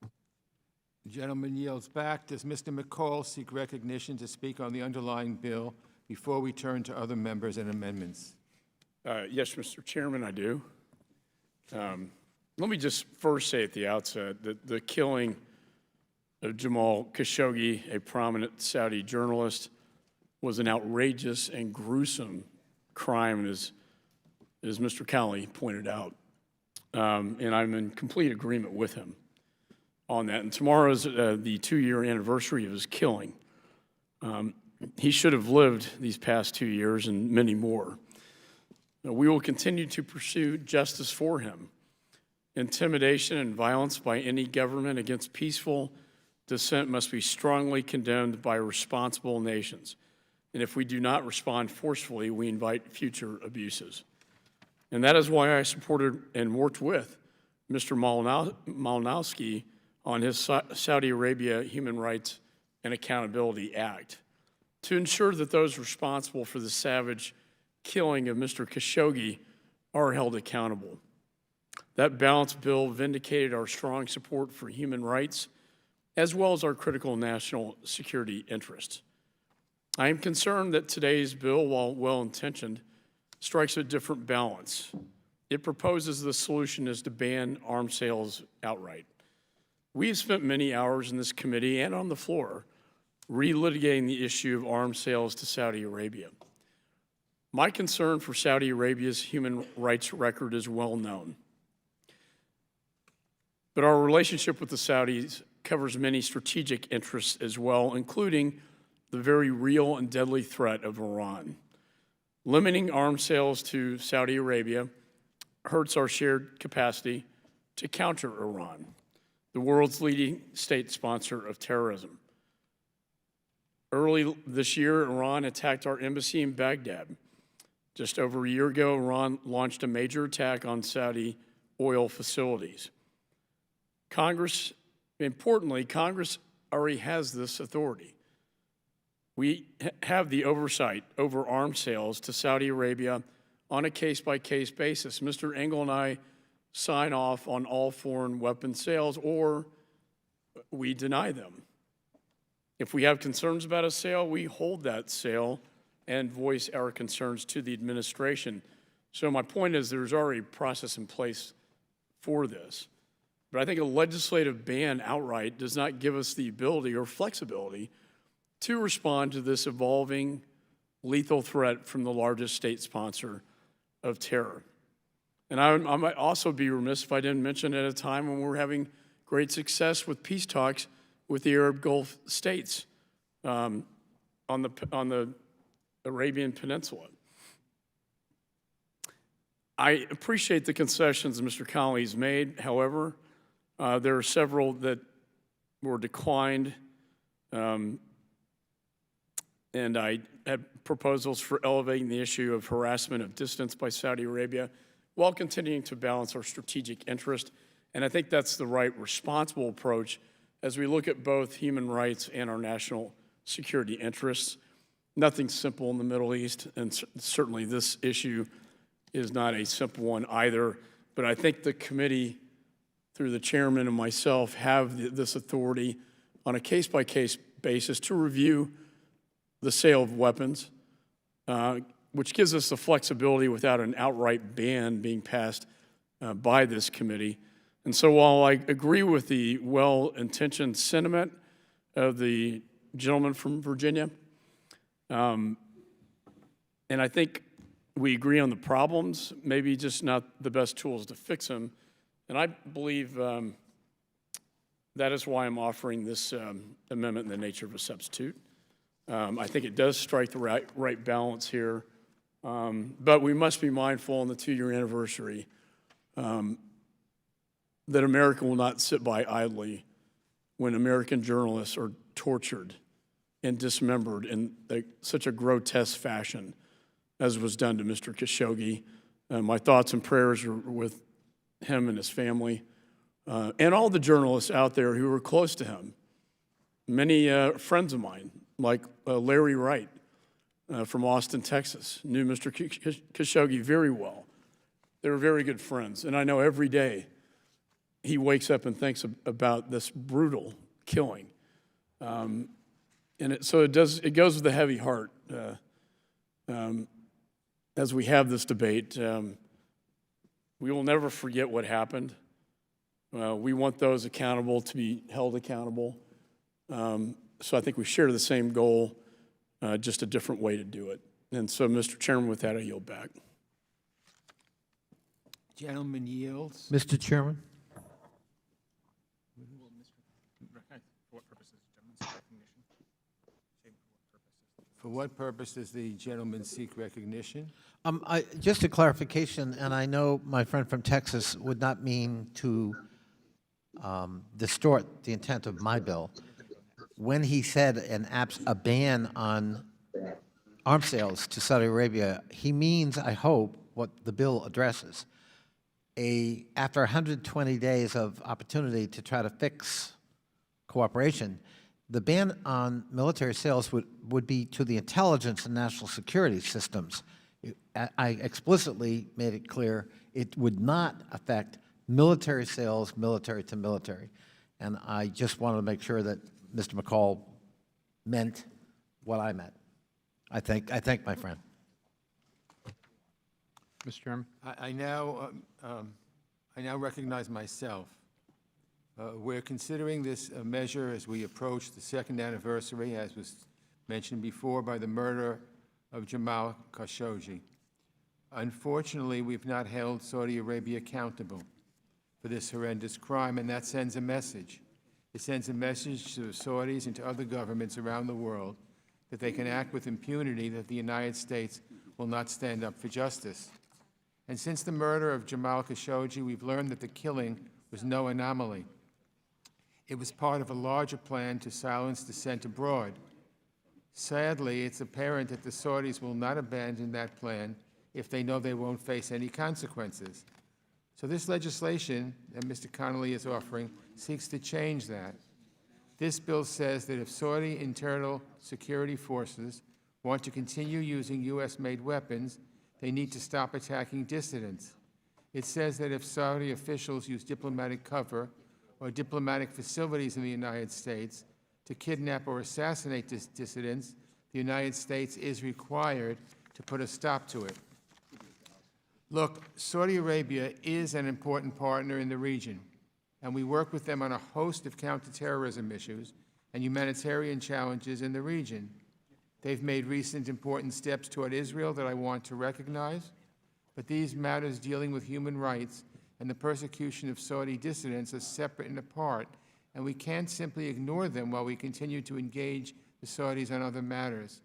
The gentleman yields back. Does Mr. McCall seek recognition to speak on the underlying bill before we turn to other members and amendments? Yes, Mr. Chairman, I do. Let me just first say at the outset that the killing of Jamal Khashoggi, a prominent Saudi journalist, was an outrageous and gruesome crime, as Mr. Cowley pointed out. And I'm in complete agreement with him on that. And tomorrow is the 2-year anniversary of his killing. He should have lived these past 2 years and many more. We will continue to pursue justice for him. Intimidation and violence by any government against peaceful dissent must be strongly condemned by responsible nations. And if we do not respond forcefully, we invite future abuses. And that is why I supported and worked with Mr. Malinowski on his Saudi Arabia Human Rights and Accountability Act to ensure that those responsible for the savage killing of Mr. Khashoggi are held accountable. That balanced bill vindicated our strong support for human rights as well as our critical national security interests. I am concerned that today's bill, while well-intentioned, strikes a different balance. It proposes the solution is to ban arms sales outright. We have spent many hours in this committee and on the floor relitigating the issue of arms sales to Saudi Arabia. My concern for Saudi Arabia's human rights record is well known. But our relationship with the Saudis covers many strategic interests as well, including the very real and deadly threat of Iran. Limiting arms sales to Saudi Arabia hurts our shared capacity to counter Iran, the world's leading state sponsor of terrorism. Early this year, Iran attacked our embassy in Baghdad. Just over a year ago, Iran launched a major attack on Saudi oil facilities. Importantly, Congress already has this authority. We have the oversight over arms sales to Saudi Arabia on a case-by-case basis. Mr. Engel and I sign off on all foreign weapon sales, or we deny them. If we have concerns about a sale, we hold that sale and voice our concerns to the administration. So my point is there's already a process in place for this. But I think a legislative ban outright does not give us the ability or flexibility to respond to this evolving lethal threat from the largest state sponsor of terror. And I might also be remiss if I didn't mention at a time when we're having great success with peace talks with the Arab Gulf states on the Arabian Peninsula. I appreciate the concessions Mr. Connolly's made. However, there are several that were declined, and I had proposals for elevating the issue of harassment of dissidents by Saudi Arabia while continuing to balance our strategic interest. And I think that's the right responsible approach as we look at both human rights and our national security interests. Nothing simple in the Middle East, and certainly this issue is not a simple one either. But I think the committee, through the chairman and myself, have this authority on a case-by-case basis to review the sale of weapons, which gives us the flexibility without an outright ban being passed by this committee. And so while I agree with the well-intentioned sentiment of the gentleman from Virginia, and I think we agree on the problems, maybe just not the best tools to fix them. And I believe that is why I'm offering this amendment in the nature of a substitute. I think it does strike the right balance here. But we must be mindful on the 2-year anniversary that America will not sit by idly when American journalists are tortured and dismembered in such a grotesque fashion as was done to Mr. Khashoggi. My thoughts and prayers are with him and his family, and all the journalists out there who were close to him. Many friends of mine, like Larry Wright from Austin, Texas, knew Mr. Khashoggi very well. They were very good friends, and I know every day he wakes up and thinks about this brutal killing. So it goes with a heavy heart as we have this debate. We will never forget what happened. We want those accountable to be held accountable. So I think we share the same goal, just a different way to do it. And so, Mr. Chairman, with that, I yield back. Gentleman yields. Mr. Chairman? For what purpose does the gentleman seek recognition? Just a clarification, and I know my friend from Texas would not mean to distort the intent of my bill. When he said a ban on arms sales to Saudi Arabia, he means, I hope, what the bill addresses. After 120 days of opportunity to try to fix cooperation, the ban on military sales would be to the intelligence and national security systems. I explicitly made it clear it would not affect military sales, military to military. And I just wanted to make sure that Mr. McCall meant what I meant. I thank my friend. Mr. Chairman? I now recognize myself. We're considering this measure as we approach the 2nd anniversary, as was mentioned before, by the murder of Jamal Khashoggi. Unfortunately, we've not held Saudi Arabia accountable for this horrendous crime, and that sends a message. It sends a message to the Saudis and to other governments around the world that they can act with impunity, that the United States will not stand up for justice. And since the murder of Jamal Khashoggi, we've learned that the killing was no anomaly. It was part of a larger plan to silence dissent abroad. Sadly, it's apparent that the Saudis will not abandon that plan if they know they won't face any consequences. So this legislation that Mr. Connolly is offering seeks to change that. This bill says that if Saudi internal security forces want to continue using U.S.-made weapons, they need to stop attacking dissidents. It says that if Saudi officials use diplomatic cover or diplomatic facilities in the United States to kidnap or assassinate dissidents, the United States is required to put a stop to it. Look, Saudi Arabia is an important partner in the region, and we work with them on a host of counterterrorism issues and humanitarian challenges in the region. They've made recent important steps toward Israel that I want to recognize, but these matters dealing with human rights and the persecution of Saudi dissidents are separate and apart, and we can't simply ignore them while we continue to engage the Saudis on other matters.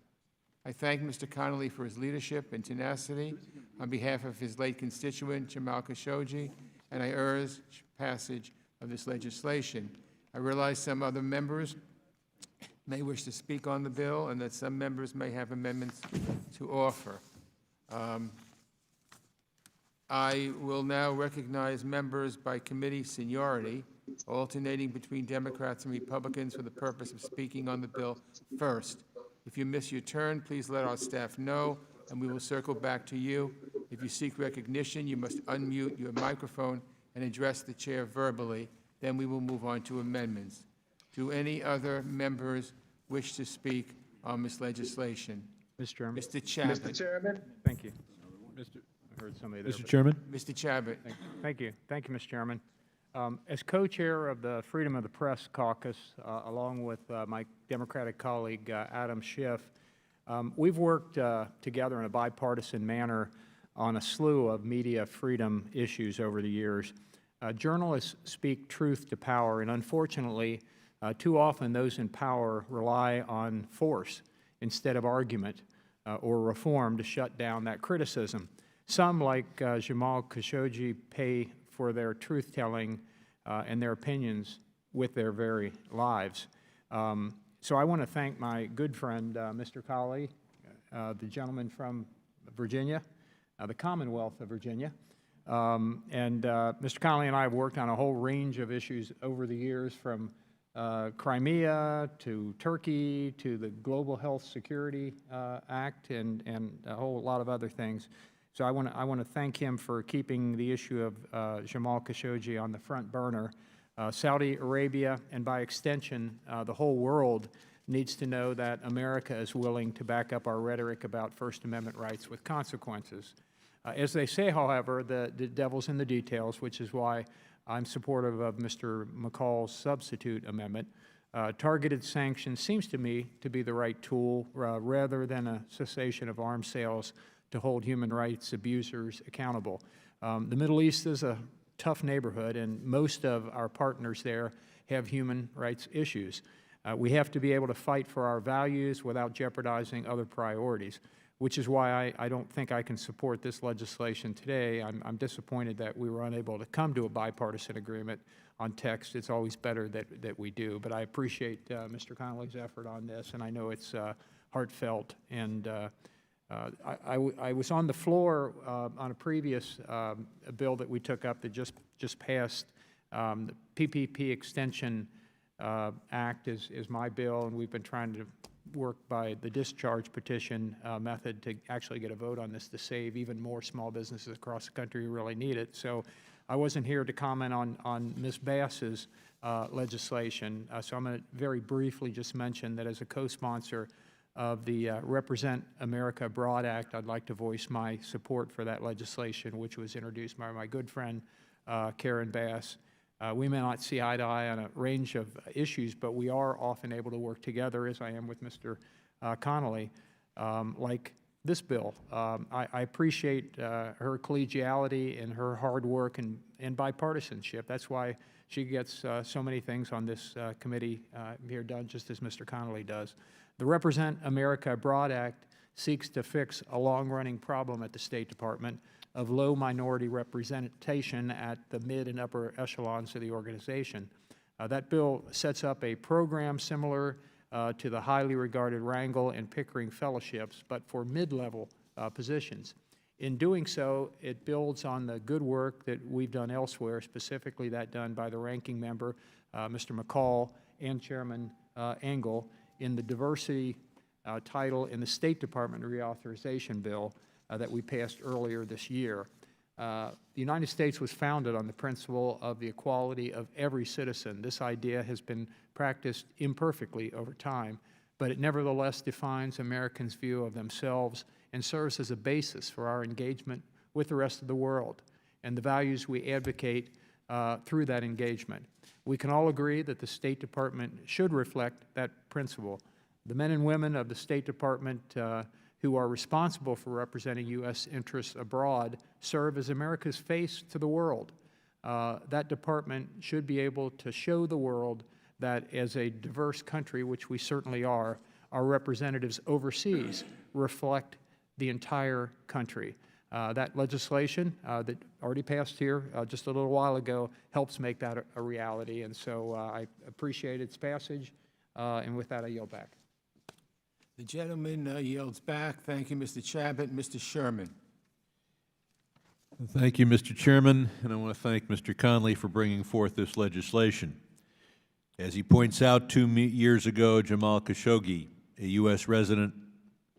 I thank Mr. Connolly for his leadership and tenacity on behalf of his late constituent, Jamal Khashoggi, and I urge passage of this legislation. I realize some other members may wish to speak on the bill and that some members may have amendments to offer. I will now recognize members by committee seniority, alternating between Democrats and Republicans for the purpose of speaking on the bill first. If you miss your turn, please let our staff know, and we will circle back to you. If you seek recognition, you must unmute your microphone and address the chair verbally. Then we will move on to amendments. Do any other members wish to speak on this legislation? Mr. Chairman. Mr. Chabot. Mr. Chairman? Thank you. I heard somebody there. Mr. Chairman? Mr. Chabot. Thank you. Thank you, Mr. Chairman. As co-chair of the Freedom of the Press Caucus, along with my Democratic colleague, Adam Schiff, we've worked together in a bipartisan manner on a slew of media freedom issues over the years. Journalists speak truth to power, and unfortunately, too often those in power rely on force instead of argument or reform to shut down that criticism. Some, like Jamal Khashoggi, pay for their truth-telling and their opinions with their very lives. So I want to thank my good friend, Mr. Colley, the gentleman from Virginia, the Commonwealth of Virginia. Mr. Connolly and I have worked on a whole range of issues over the years, from Crimea to Turkey to the Global Health Security Act and a whole lot of other things. So I want to thank him for keeping the issue of Jamal Khashoggi on the front burner. Saudi Arabia, and by extension, the whole world, needs to know that America is willing to back up our rhetoric about First Amendment rights with consequences. As they say, however, the devil's in the details, which is why I'm supportive of Mr. McCall's substitute amendment. Targeted sanctions seems to me to be the right tool rather than a cessation of arms sales to hold human rights abusers accountable. The Middle East is a tough neighborhood, and most of our partners there have human rights issues. We have to be able to fight for our values without jeopardizing other priorities, which is why I don't think I can support this legislation today. I'm disappointed that we were unable to come to a bipartisan agreement on text. It's always better that we do, but I appreciate Mr. Connolly's effort on this, and I know it's heartfelt. And I was on the floor on a previous bill that we took up that just passed. The PPP Extension Act is my bill, and we've been trying to work by the discharge petition method to actually get a vote on this to save even more small businesses across the country who really need it. So I wasn't here to comment on Ms. Bass's legislation, so I'm going to very briefly just mention that as a co-sponsor of the Represent America Abroad Act, I'd like to voice my support for that legislation, which was introduced by my good friend Karen Bass. We may not see eye to eye on a range of issues, but we are often able to work together, as I am with Mr. Connolly, like this bill. I appreciate her collegiality and her hard work and bipartisanship. That's why she gets so many things on this committee here done, just as Mr. Connolly does. The Represent America Abroad Act seeks to fix a long-running problem at the State Department of low minority representation at the mid and upper echelons of the organization. That bill sets up a program similar to the highly regarded Wrangell and Pickering Fellowships, but for mid-level positions. In doing so, it builds on the good work that we've done elsewhere, specifically that done by the ranking member, Mr. McCall, and Chairman Engel, in the diversity title in the State Department reauthorization bill that we passed earlier this year. The United States was founded on the principle of the equality of every citizen. This idea has been practiced imperfectly over time, but it nevertheless defines Americans' view of themselves and serves as a basis for our engagement with the rest of the world and the values we advocate through that engagement. We can all agree that the State Department should reflect that principle. The men and women of the State Department who are responsible for representing U.S. interests abroad serve as America's face to the world. That department should be able to show the world that as a diverse country, which we certainly are, our representatives overseas reflect the entire country. That legislation that already passed here just a little while ago helps make that a reality, and so I appreciate its passage, and with that I yield back. The gentleman yields back. Thank you, Mr. Chabot. Mr. Sherman. Thank you, Mr. Chairman, and I want to thank Mr. Conley for bringing forth this legislation. As he points out, 2 years ago, Jamal Khashoggi, a U.S. resident,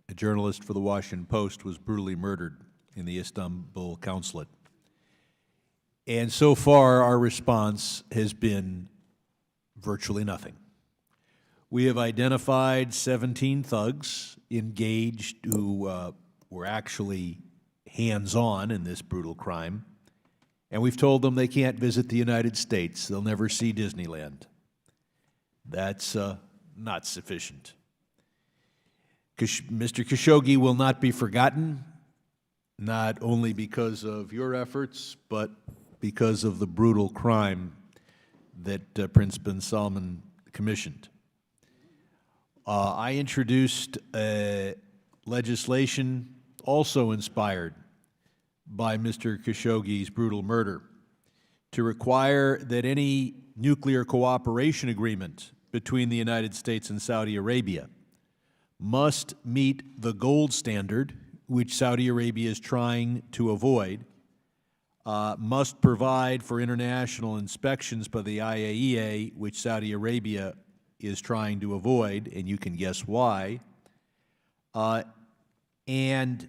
a journalist for the Washington Post, was brutally murdered in the Istanbul consulate. And so far, our response has been virtually nothing. We have identified 17 thugs engaged who were actually hands-on in this brutal crime, and we've told them they can't visit the United States. They'll never see Disneyland. That's not sufficient. Mr. Khashoggi will not be forgotten, not only because of your efforts, but because of the brutal crime that Prince bin Salman commissioned. I introduced legislation also inspired by Mr. Khashoggi's brutal murder to require that any nuclear cooperation agreement between the United States and Saudi Arabia must meet the gold standard, which Saudi Arabia is trying to avoid, must provide for international inspections by the IAEA, which Saudi Arabia is trying to avoid, and you can guess why. And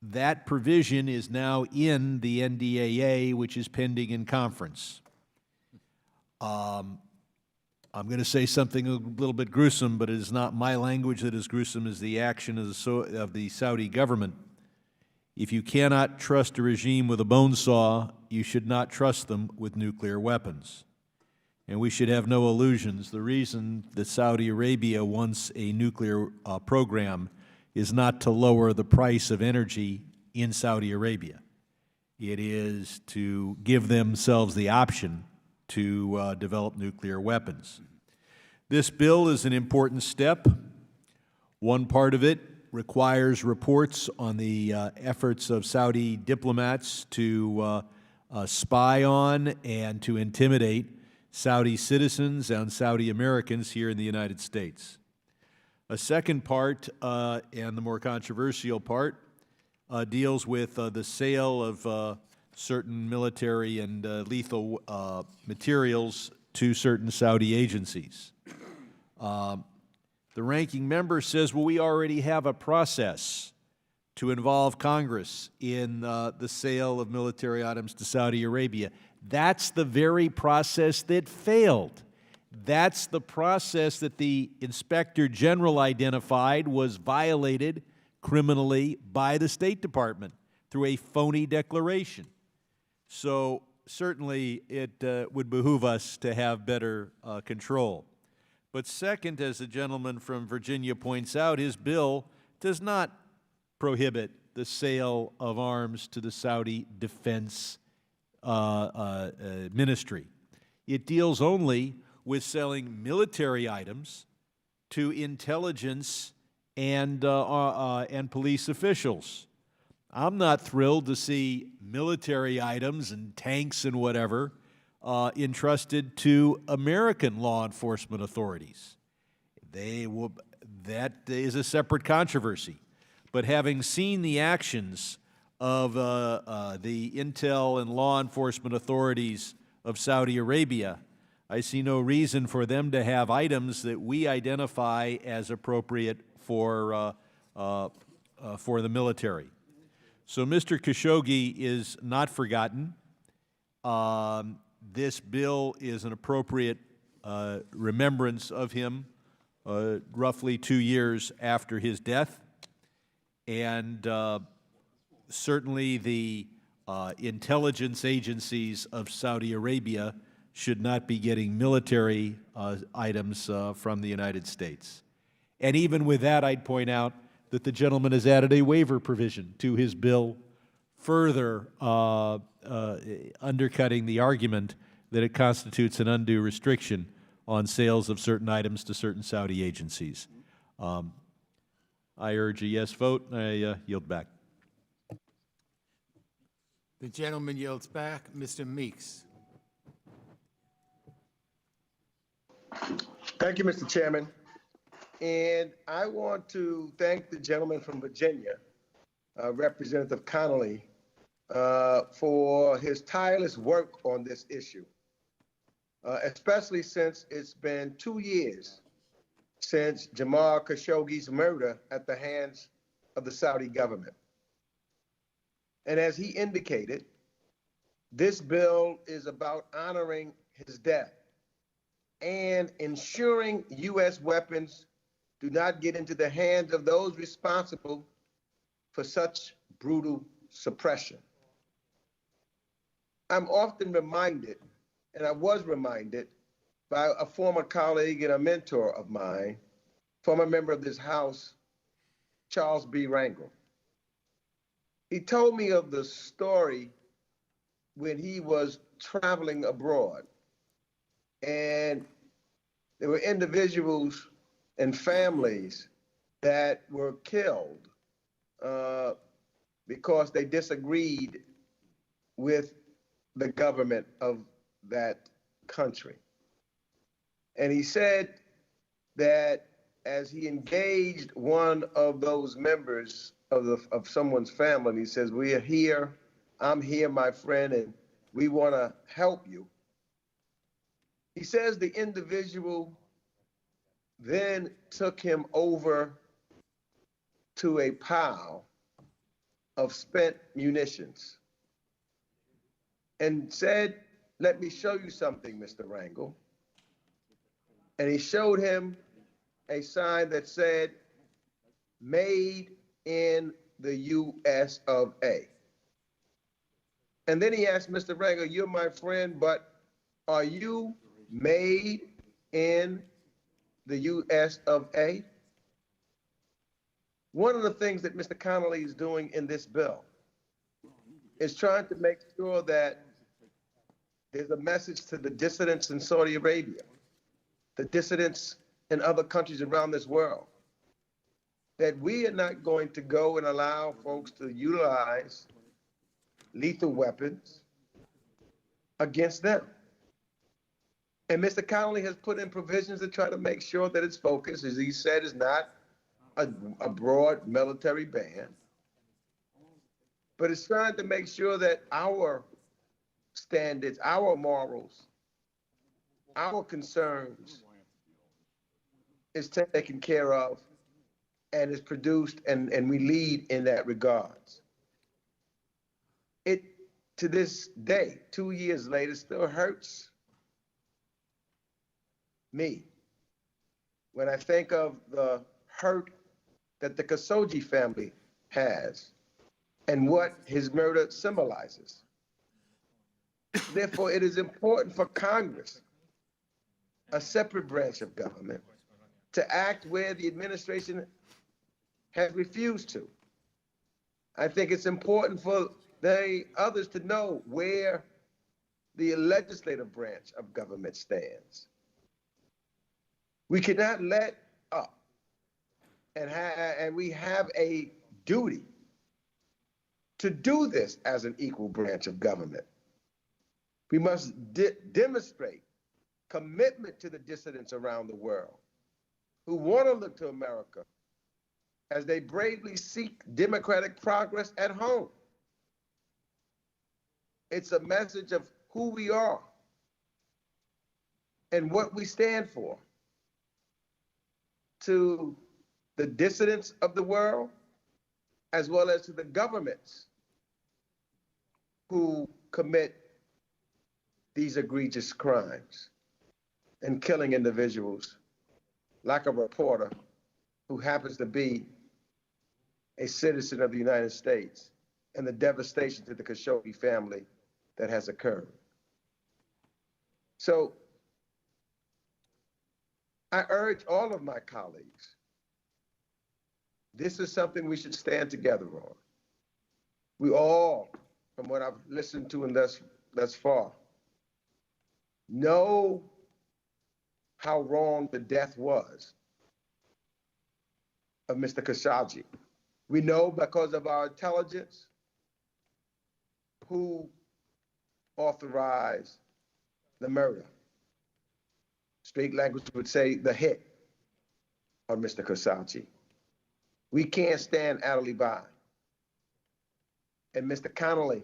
that provision is now in the NDAA, which is pending in conference. I'm going to say something a little bit gruesome, but it is not my language that is gruesome as the action of the Saudi government. If you cannot trust a regime with a bone saw, you should not trust them with nuclear weapons. And we should have no illusions. The reason that Saudi Arabia wants a nuclear program is not to lower the price of energy in Saudi Arabia. It is to give themselves the option to develop nuclear weapons. This bill is an important step. One part of it requires reports on the efforts of Saudi diplomats to spy on and to intimidate Saudi citizens and Saudi Americans here in the United States. A second part, and the more controversial part, deals with the sale of certain military and lethal materials to certain Saudi agencies. The ranking member says, well, we already have a process to involve Congress in the sale of military items to Saudi Arabia. That's the very process that failed. That's the process that the Inspector General identified was violated criminally by the State Department through a phony declaration. So certainly it would behoove us to have better control. But second, as the gentleman from Virginia points out, his bill does not prohibit the sale of arms to the Saudi Defense Ministry. It deals only with selling military items to intelligence and police officials. I'm not thrilled to see military items and tanks and whatever entrusted to American law enforcement authorities. That is a separate controversy. But having seen the actions of the intel and law enforcement authorities of Saudi Arabia, I see no reason for them to have items that we identify as appropriate for the military. So Mr. Khashoggi is not forgotten. This bill is an appropriate remembrance of him roughly 2 years after his death. And certainly the intelligence agencies of Saudi Arabia should not be getting military items from the United States. And even with that, I'd point out that the gentleman has added a waiver provision to his bill, further undercutting the argument that it constitutes an undue restriction on sales of certain items to certain Saudi agencies. I urge a yes vote, and I yield back. The gentleman yields back. Mr. Meeks. Thank you, Mr. Chairman. And I want to thank the gentleman from Virginia, Representative Connolly, for his tireless work on this issue, especially since it's been 2 years since Jamal Khashoggi's murder at the hands of the Saudi government. And as he indicated, this bill is about honoring his death and ensuring U.S. weapons do not get into the hands of those responsible for such brutal suppression. I'm often reminded, and I was reminded by a former colleague and a mentor of mine, former member of this House, Charles B. Rangel. He told me of the story when he was traveling abroad, and there were individuals and families that were killed because they disagreed with the government of that country. And he said that as he engaged one of those members of someone's family, he says, "We are here, I'm here, my friend, and we want to help you." He says the individual then took him over to a pile of spent munitions and said, "Let me show you something, Mr. Rangel." And he showed him a sign that said, "Made in the US of A." And then he asked Mr. Rangel, "You're my friend, but are you made in the US of A?" One of the things that Mr. Connolly is doing in this bill is trying to make sure that there's a message to the dissidents in Saudi Arabia, the dissidents in other countries around this world, that we are not going to go and allow folks to utilize lethal weapons against them. And Mr. Connolly has put in provisions to try to make sure that its focus, as he said, is not a broad military ban, but it's trying to make sure that our standards, our morals, our concerns is taken care of and is produced, and we lead in that regards. It, to this day, 2 years later, still hurts me when I think of the hurt that the Khashoggi family has and what his murder symbolizes. Therefore, it is important for Congress, a separate branch of government, to act where the administration has refused to. I think it's important for the others to know where the legislative branch of government stands. We cannot let up, and we have a duty to do this as an equal branch of government. We must demonstrate commitment to the dissidents around the world who want to look to America as they bravely seek democratic progress at home. It's a message of who we are and what we stand for to the dissidents of the world, as well as to the governments who commit these egregious crimes and killing individuals, like a reporter who happens to be a citizen of the United States, and the devastation to the Khashoggi family that has occurred. So I urge all of my colleagues, this is something we should stand together on. We all, from what I've listened to and thus far, know how wrong the death was of Mr. Khashoggi. We know because of our intelligence who authorized the murder. Street language would say the hit on Mr. Khashoggi. We can't stand idly by. And Mr. Connolly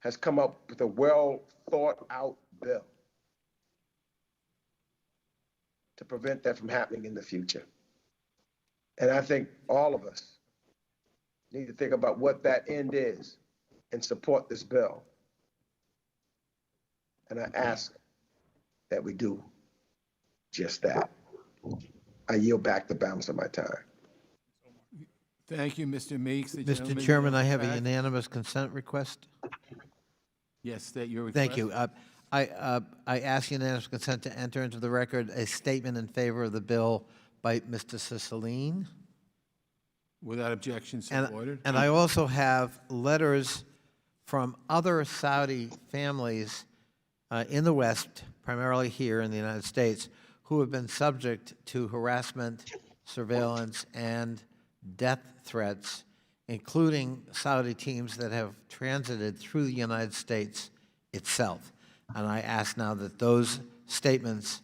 has come up with a well thought out bill to prevent that from happening in the future. And I think all of us need to think about what that end is and support this bill. And I ask that we do just that. I yield back the balance of my time. Thank you, Mr. Meeks. The Mr. gentleman Chairman, in I the have a back. unanimous consent request. Yes, state your request. Thank you. I ask unanimous consent to enter into the record a statement in favor of the bill by Mr. Cicilline. Without objection, so ordered. And I also have letters from other Saudi families in the West, primarily here in the United States, who have been subject to harassment, surveillance, and death threats, including Saudi teams that have transited through the United States itself. And I ask now that those statements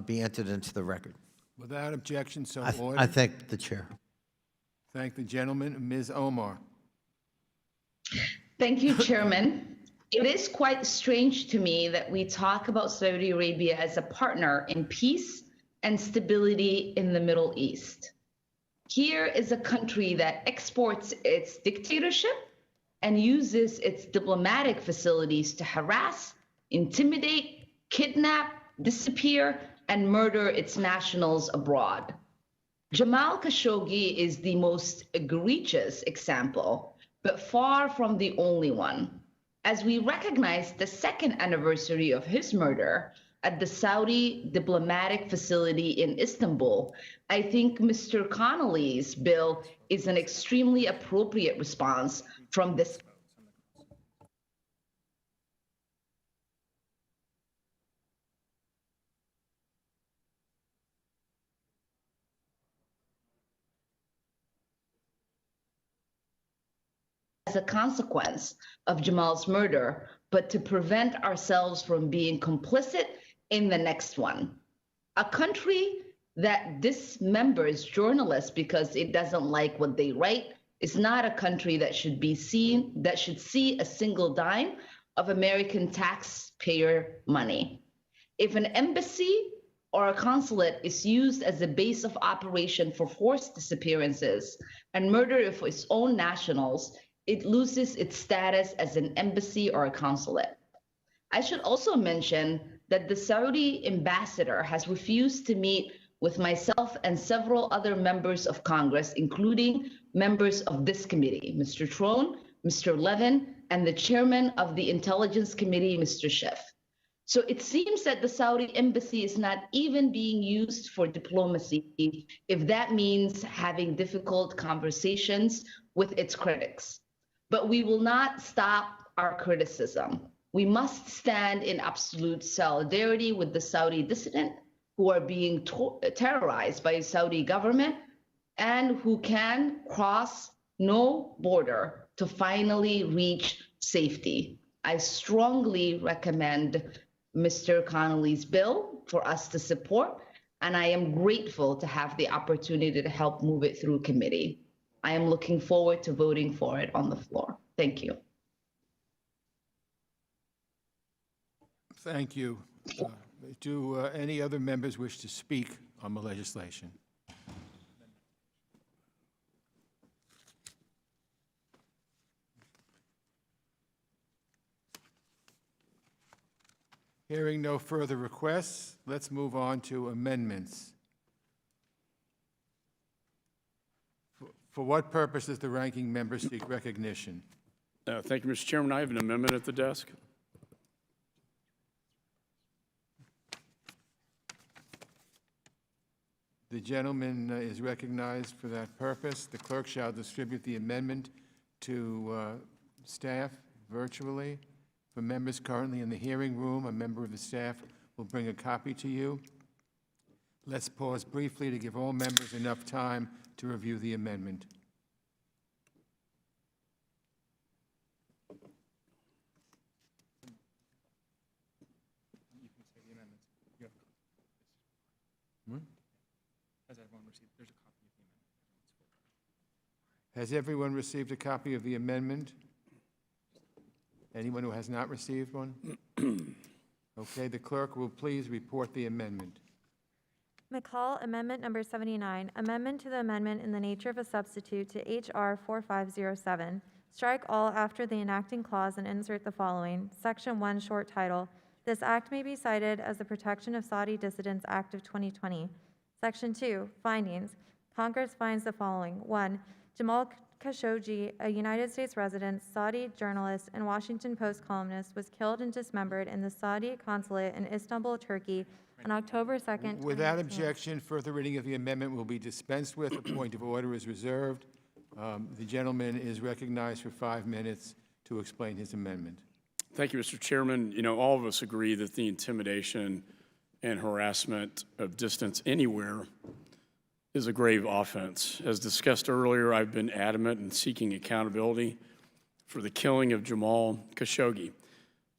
be entered into the record. Without objection, so I ordered. thank the chair. Thank the gentleman. Ms. Omar. Thank you, Chairman. It is quite strange to me that we talk about Saudi Arabia as a partner in peace and stability in the Middle East. Here is a country that exports its dictatorship and uses its diplomatic facilities to harass, intimidate, kidnap, disappear, and murder its nationals abroad. Jamal Khashoggi is the most egregious example, but far from the only one. As we recognize the second anniversary of his murder at the Saudi diplomatic facility in Istanbul, I think Mr. Connolly's bill is an extremely appropriate response from this. As a consequence of Jamal's murder, but to prevent ourselves from being complicit in the next one. A country that dismembers journalists because it doesn't like what they write is not a country that should see a single dime of American taxpayer money. If an embassy or a consulate is used as a base of operation for forced disappearances and murder of its own nationals, it loses its status as an embassy or a consulate. I should also mention that the Saudi ambassador has refused to meet with myself and several other members of Congress, including members of this committee, Mr. Trone, Mr. Levin, and the chairman of the Intelligence Committee, Mr. Schiff. So it seems that the Saudi embassy is not even being used for diplomacy, if that means having difficult conversations with its critics. But we will not stop our criticism. We must stand in absolute solidarity with the Saudi dissident who are being terrorized by the Saudi government and who can cross no border to finally reach safety. I strongly recommend Mr. Connolly's bill for us to support, and I am grateful to have the opportunity to help move it through committee. I am looking forward to voting for it on the floor. Thank you. Thank you. Do any other members wish to speak on the legislation? Hearing no further requests, let's move on to amendments. For what purpose does the ranking member seek recognition? Thank you, Mr. Chairman. I have an amendment at the desk. The gentleman is recognized for that purpose. The clerk shall distribute the amendment to staff virtually. For members currently in the hearing room, a member of the staff will bring a copy to you. Let's pause briefly to give all members enough time to review the amendment. Has everyone received a copy of the amendment? Anyone who has not received one? Okay, the clerk will please report the amendment. McCall, Amendment Number 79, amendment to the amendment in the nature of a substitute to H.R. 4507. Strike all after the enacting clause and insert the following. Section 1, short title. This act may be cited as the Protection of Saudi Dissidents Act of 2020. Section 2, findings. Congress finds the following. 1. Jamal Khashoggi, a United States resident, Saudi journalist, and Washington Post columnist, was killed and dismembered in the Saudi consulate in Istanbul, Turkey, on October 2nd. Without objection, further reading of the amendment will be dispensed with. A point of order is reserved. The gentleman is recognized for 5 minutes to explain his amendment. Thank you, Mr. Chairman. You know, all of us agree that the intimidation and harassment of distance anywhere is a grave offense. As discussed earlier, I've been adamant in seeking accountability for the killing of Jamal Khashoggi.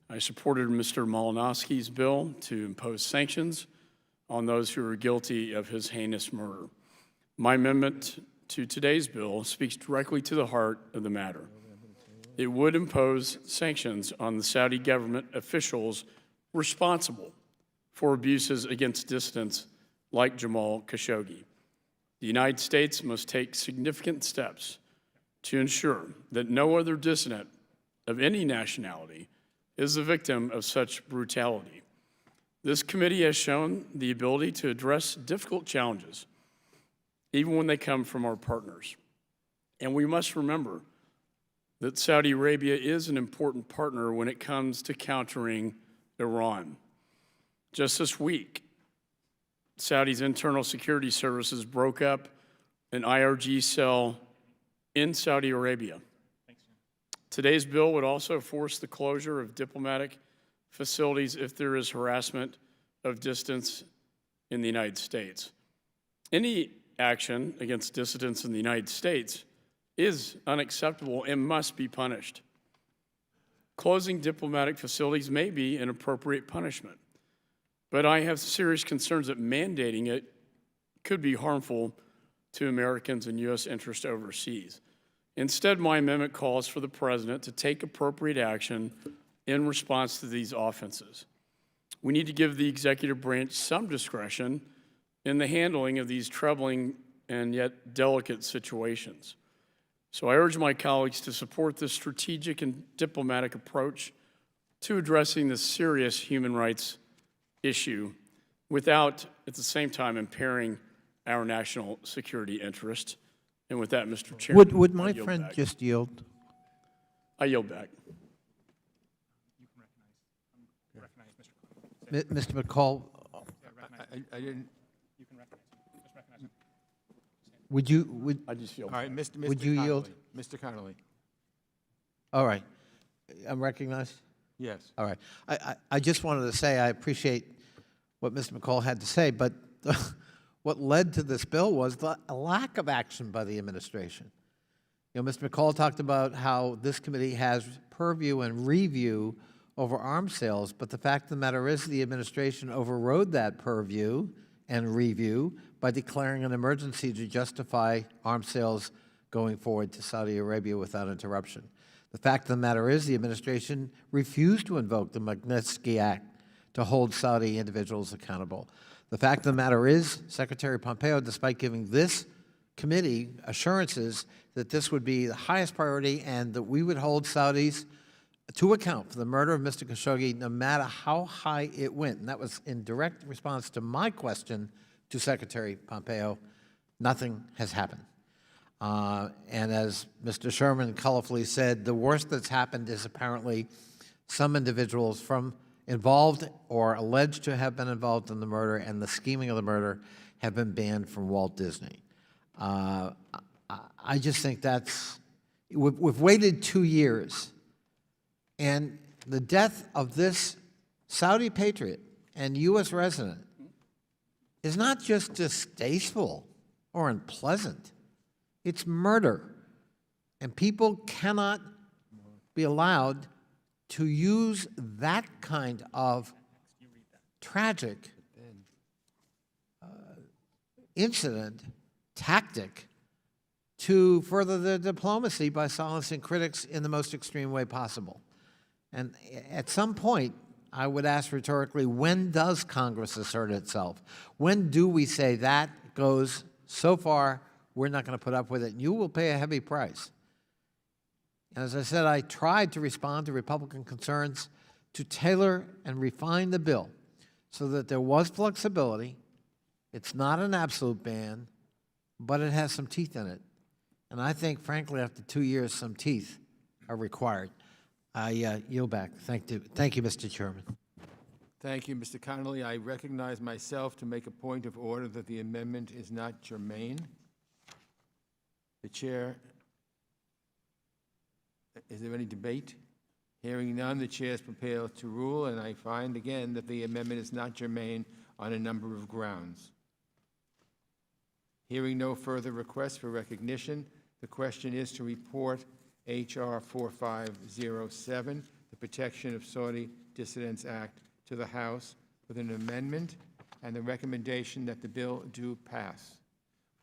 I supported Mr. Malinowski's bill to impose sanctions on those who are guilty of his heinous murder. My amendment to today's bill speaks directly to the heart of the matter. It would impose sanctions on the Saudi government officials responsible for abuses against dissidents like Jamal Khashoggi. The United States must take significant steps to ensure that no other dissident of any nationality is the victim of such brutality. This committee has shown the ability to address difficult challenges, even when they come from our partners. And we must remember that Saudi Arabia is an important partner when it comes to countering Iran. Just this week, Saudi's internal security services broke up an IRG cell in Saudi Arabia. Today's bill would also force the closure of diplomatic facilities if there is harassment of dissidents in the United States. Any action against dissidents in the United States is unacceptable and must be punished. Closing diplomatic facilities may be an appropriate punishment, but I have serious concerns that mandating it could be harmful to Americans and U.S. interests overseas. Instead, my amendment calls for the President to take appropriate action in response to these offenses. We need to give the executive branch some discretion in the handling of these troubling and yet delicate situations. So I urge my colleagues to support this strategic and diplomatic approach to addressing this serious human rights issue without, at the same time, impairing our national security interest. And with that, Mr. Chairman, Would my friend just yield? I yield back. Mr. McCall, I didn't. would I just feel. All right, Mr. Would you yield? Mr. Connolly. all right, I'm recognized? Yes. All right. I just wanted to say I appreciate what Mr. McCall had to say, but what led to this bill was a lack of action by the administration. You know, Mr. McCall talked about how this committee has purview and review over arms sales, but the fact of the matter is the administration overrode that purview and review by declaring an emergency to justify arms sales going forward to Saudi Arabia without interruption. The fact of the matter is the administration refused to invoke the Magnitsky Act to hold Saudi individuals accountable. The fact of the matter is Secretary Pompeo, despite giving this committee assurances that this would be the highest priority and that we would hold Saudis to account for the murder of Mr. Khashoggi, no matter how high it went. And that was in direct response to my question to Secretary Pompeo. Nothing has happened. And as Mr. Sherman colorfully said, the worst that's happened is apparently some individuals involved or alleged to have been involved in the murder and the scheming of the murder have been banned from Walt Disney. I just think we've waited 2 years, and the death of this Saudi patriot and U.S. resident is not just distasteful or unpleasant. It's murder. And people cannot be allowed to use that kind of tragic incident, tactic, to further their diplomacy by silencing critics in the most extreme way possible. And at some point, I would ask rhetorically, when does Congress assert itself? When do we say that goes so far, we're not going to put up with it, and you will pay a heavy price? And as I said, I tried to respond to Republican concerns to tailor and refine the bill so that there was flexibility. It's not an absolute ban, but it has some teeth in it. And I think, frankly, after 2 years, some teeth are required. I yield back. Thank you, Mr. Chairman. Thank you, Mr. Connolly. I recognize myself to make a point of order that the amendment is not germane. The chair, is there any debate? Hearing none, the chair is prepared to rule, and I find again that the amendment is not germane on a number of grounds. Hearing no further requests for recognition, the question is to report H.R. 4507, the Protection of Saudi Dissidents Act, to the House with an amendment and the recommendation that the bill do pass.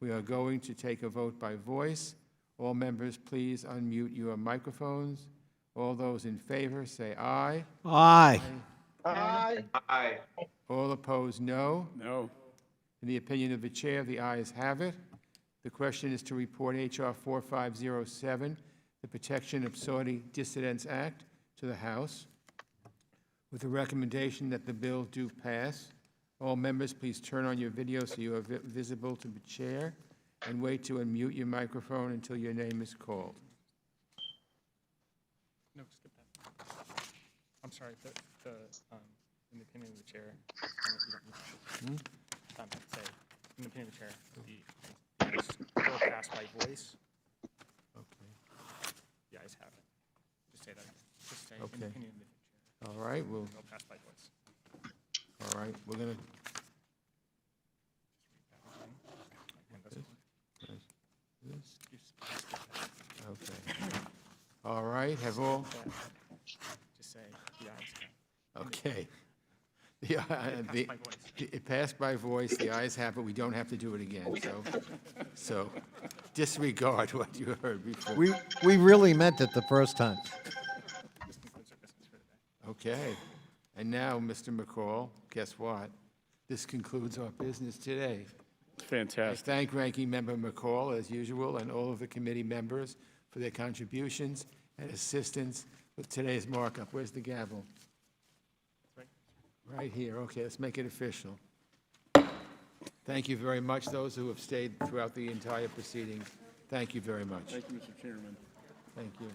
We are going to take a vote by voice. All members, please unmute your microphones. All those in favor, say aye. Aye. Aye. Aye. All opposed, no. No. In the opinion of the chair, the ayes have it. The question is to report H.R. 4507, the Protection of Saudi Dissidents Act, to the House with the recommendation that the bill do pass. All members, please turn on your video so you are visible to the chair, and wait to unmute your microphone until your name is called. No, skip that. I'm sorry, in the opinion of the chair, in the opinion of the chair, the bill passed by voice. Okay. The ayes have it. Just say that. Just say, Okay. in the opinion of the chair. All right, well, Bill passed by voice. all right, we're going to, okay. All right, have all, Just say, the ayes have it. okay. It passed by voice, the ayes have it, we don't have to do it again, so disregard what you heard before. We really meant it the first time. This concludes our business for today. Okay, and now, Mr. McCall, guess what? This concludes our business today. I Fantastic. thank Ranking Member McCall, as usual, and all of the committee members for their contributions and assistance with today's markup. Where's the gavel? Right here. Okay, let's make it official. Thank you very much, those who have stayed throughout the entire proceedings. Thank you very much. Thank you, Mr. Chairman. Thank you.